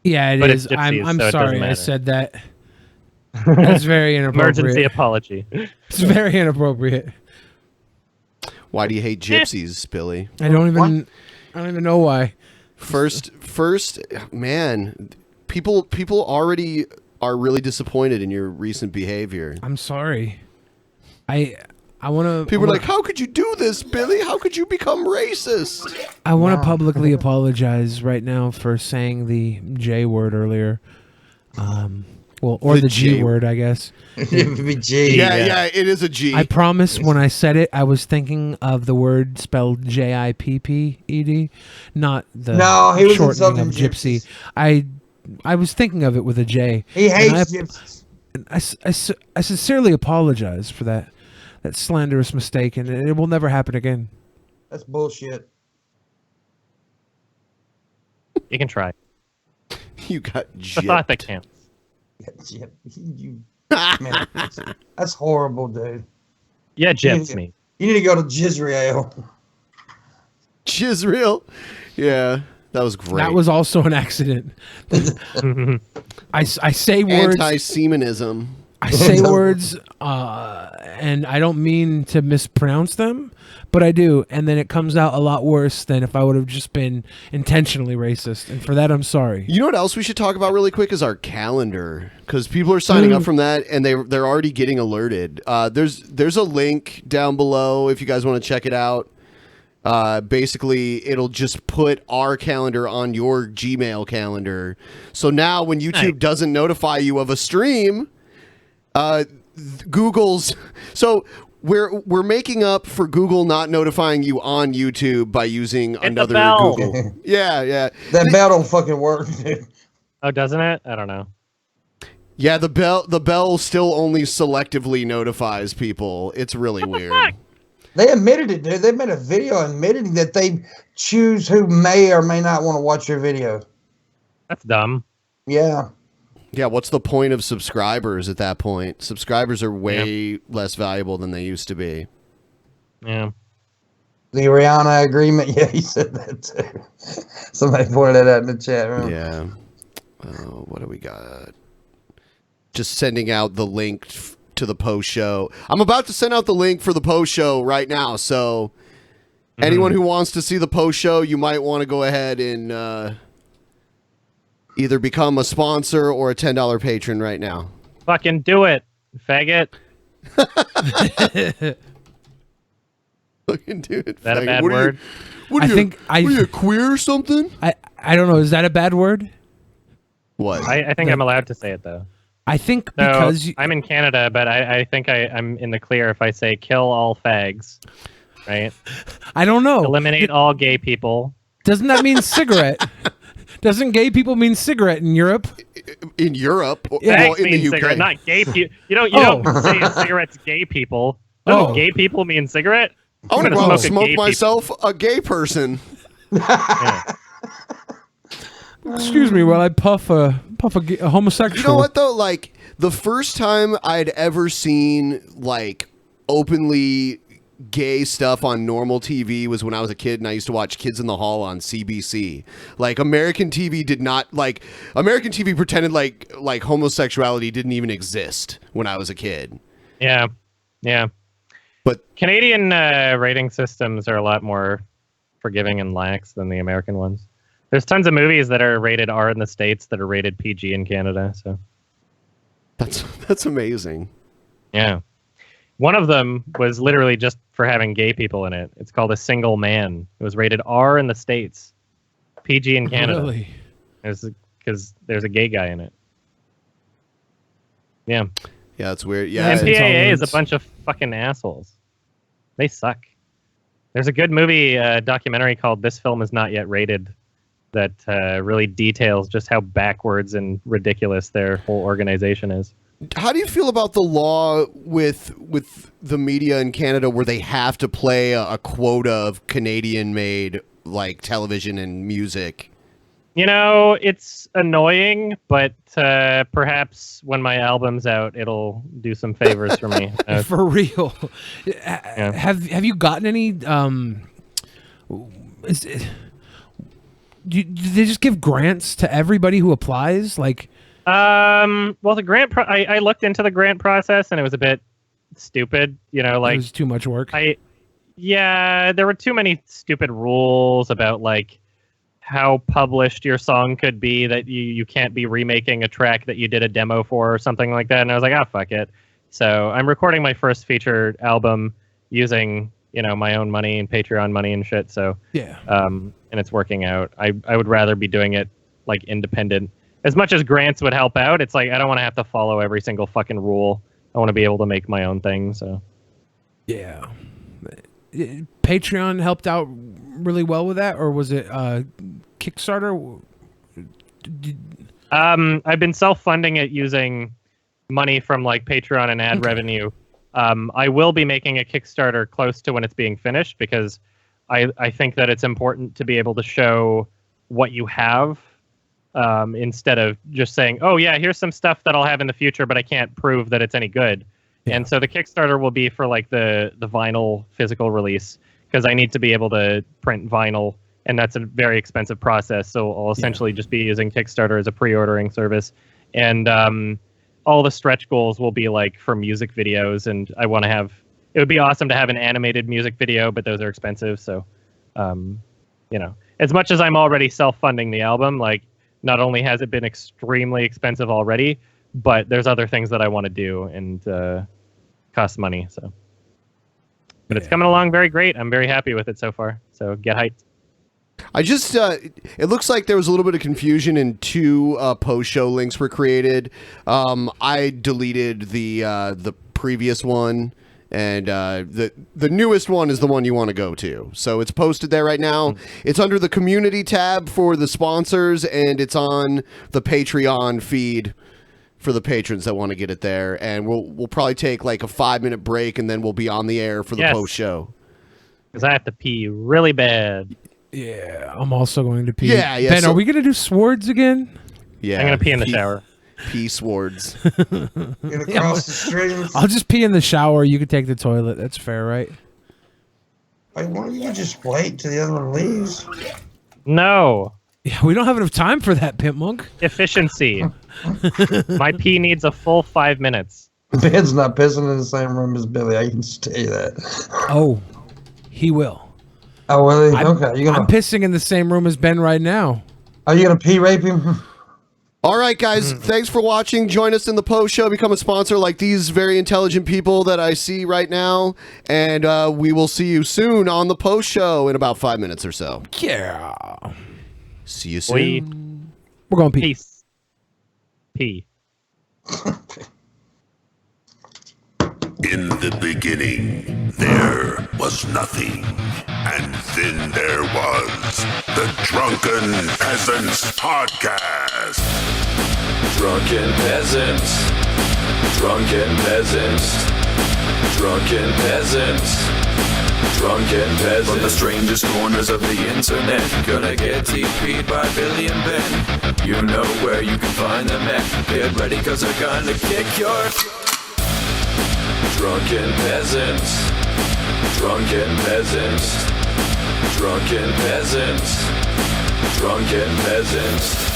Yeah, it But is. it's gypsies, I'm so it doesn't sorry I matter. said that. That's very inappropriate. Emergency apology. It's very inappropriate. Why do you hate gypsies, Billy? I don't even know why. First, man, people already are really disappointed in your recent behavior. I'm sorry. I want to. People are like, "How could you do this, Billy? How could you become racist?" I want to publicly apologize right now for saying the J word earlier. Well, or the G word, I guess. It would be G. Yeah, it is a G. I promise when I said it, I was thinking of the word spelled Jipped, not the No, he was shortening of insulting gypsy. I was thinking of it with a J. He And hates gypsies. I sincerely apologize for that slanderous mistake, and it will never happen again. That's bullshit. You can try. You got The thought that counts. You, man, that's horrible, dude. Yeah, You need gyps to- me. You need to go to Jizrael. Jizrael. Yeah, that was great. That was also an accident. I say words. Anti-Semitism. I say words, and I don't mean to mispronounce them, but I do, and then it comes out a lot worse than if I would have just been intentionally racist, and for that I'm sorry. You know what else we should talk about really quick is our calendar, because people are signing up from that, and they're already getting alerted. There's a link down below if you guys want to check it out. Basically, it'll just put our calendar on your Gmail calendar. So now when YouTube doesn't notify you of a stream, Google's... So we're making up for Google not notifying you on YouTube by using another bell. Google. Yeah. That bell don't fucking work, dude. Oh, doesn't it? I don't know. Yeah, the bell still only selectively notifies people. It's really weird. They admitted it, dude. They made a video admitting that they choose who may or may not want to watch your video. That's dumb. Yeah. Yeah, what's the point of subscribers at that point? Subscribers are way less valuable than they used to be. Yeah. The Rihanna agreement. Yeah, he said that too. Somebody pointed that out in the chat room. Yeah. What do we got? Just sending out the link to the post show. I'm about to send out the link for the post show right now. So anyone who wants to see the post show, you might want to go ahead and either become a sponsor or a $10 patron right now. Fucking do it, faggot. Fucking dude. Is that a bad What are you- word? What are you, what are you, a queer or something? I don't know. Is that a bad word? What? I think I'm allowed to say it though. I think So, because I'm in Canada, but I think I'm in the clear if I say kill all fags, right? I don't know. Eliminate all gay people. Doesn't that mean cigarette? Doesn't gay people mean cigarette in Europe? In Europe? Yeah. Well, in the means UK. cigarette, not gay people. You don't say cigarettes gay people. Oh. No, gay people mean cigarette. I want to I'm go gonna out and smoke a smoke gay myself a gay person. Excuse me while I puff a homosexual. You know what though? Like the first time I'd ever seen like openly gay stuff on normal TV was when I was a kid and I used to watch Kids in the Hall on CBC. Like American TV did not like American TV pretended like homosexuality didn't even exist when I was a kid. Yeah, yeah. But Canadian rating systems are a lot more forgiving and lax than the American ones. There's tons of movies that are rated R in the States that are rated PG in Canada. So that's amazing. Yeah. One of them was literally just for having gay people in it. It's called A Single Man. It was rated R in the States, PG in Canada. Really? Because there's a gay guy in it. Yeah. Yeah, that's weird. Yeah, MPAA is a bunch of fucking assholes. They suck. There's a good movie documentary called This Film Is Not Yet Rated that really details just how backwards and ridiculous their whole organization is. How do you feel about the law with the media in Canada where they have to play a quota of Canadian-made like television and music? You know, it's annoying, but perhaps when my album's out, it'll do some favors for me. For real. Have you gotten any? Do they just give grants to everybody who applies? Like, well, the grant. I looked into the grant process, and it was a bit stupid. You know, like it was too much work. Yeah, there were too many stupid rules about like how published your song could be, that you can't be remaking a track that you did a demo for or something like that. And I was like, fuck it. So I'm recording my first feature album using, you know, my own money and Patreon money and shit. So yeah. And it's working out. I would rather be doing it like independent. As much as grants would help out, it's like I don't want to have to follow every single fucking rule. I want to be able to make my own thing. So yeah. Patreon helped out really well with that, or was it Kickstarter? I've been self-funding it using money from like Patreon and ad revenue. I will be making a Kickstarter close to when it's being finished because I think that it's important to be able to show what you have instead of just saying, oh yeah, here's some stuff that I'll have in the future, but I can't prove that it's any good. Yeah. And so the Kickstarter will be for like the vinyl physical release because I need to be able to print vinyl, and that's a very expensive process. So I'll essentially just be using Kickstarter as a pre-ordering service. And all the stretch goals will be like for music videos, and I want to have, it would be awesome to have an animated music video, but those are expensive. So, you know, as much as I'm already self-funding the album, like not only has it been extremely expensive already, but there's other things that I want to do and cost money. So, but it's coming along very great. I'm very happy with it so far. So get hyped. I just, it looks like there was a little bit of confusion and two post-show links were created. I deleted the previous one, and the newest one is the one you want to go to. So it's posted there right now. It's under the community tab for the sponsors, and it's on the Patreon feed for the patrons that want to get it there. And we'll probably take like a 5-minute break, and then we'll be on the air for the post-show. Because I have to pee really bad. Yeah, I'm also going to pee. Yeah. Ben, are we going to do swords again? Yeah. I'm going to pee in the shower. Pee swords. Across the stream. I'll just pee in the shower. You can take the toilet. That's fair, right? Wait, why don't you just wait till the other one leaves? No. Yeah, we don't have enough time for that, Pimp Monk. Efficiency. My pee needs a full 5 minutes. Ben's not pissing in the same room as Billy. I can just tell you that. Oh, he will. Oh, well, okay. I'm pissing in the same room as Ben right now. Are you going to pee rape him? All right, guys, thanks for watching. Join us in the post show. Become a sponsor like these very intelligent people that I see right now. And we will see you soon on the post show in about 5 minutes or so. Yeah. See you soon. We're going pee. Pee. In the beginning, there was nothing. And then there was the Drunken Peasants Podcast. Drunken Peasants. Drunken Peasants. Drunken Peasants. Drunken Peasants. From the strangest corners of the internet, gonna get TP'd by Billy and Ben. You know where you can find them at. Get ready, cause they're gonna kick your... Drunken Peasants. Drunken Peasants. Drunken Peasants. Drunken Peasants.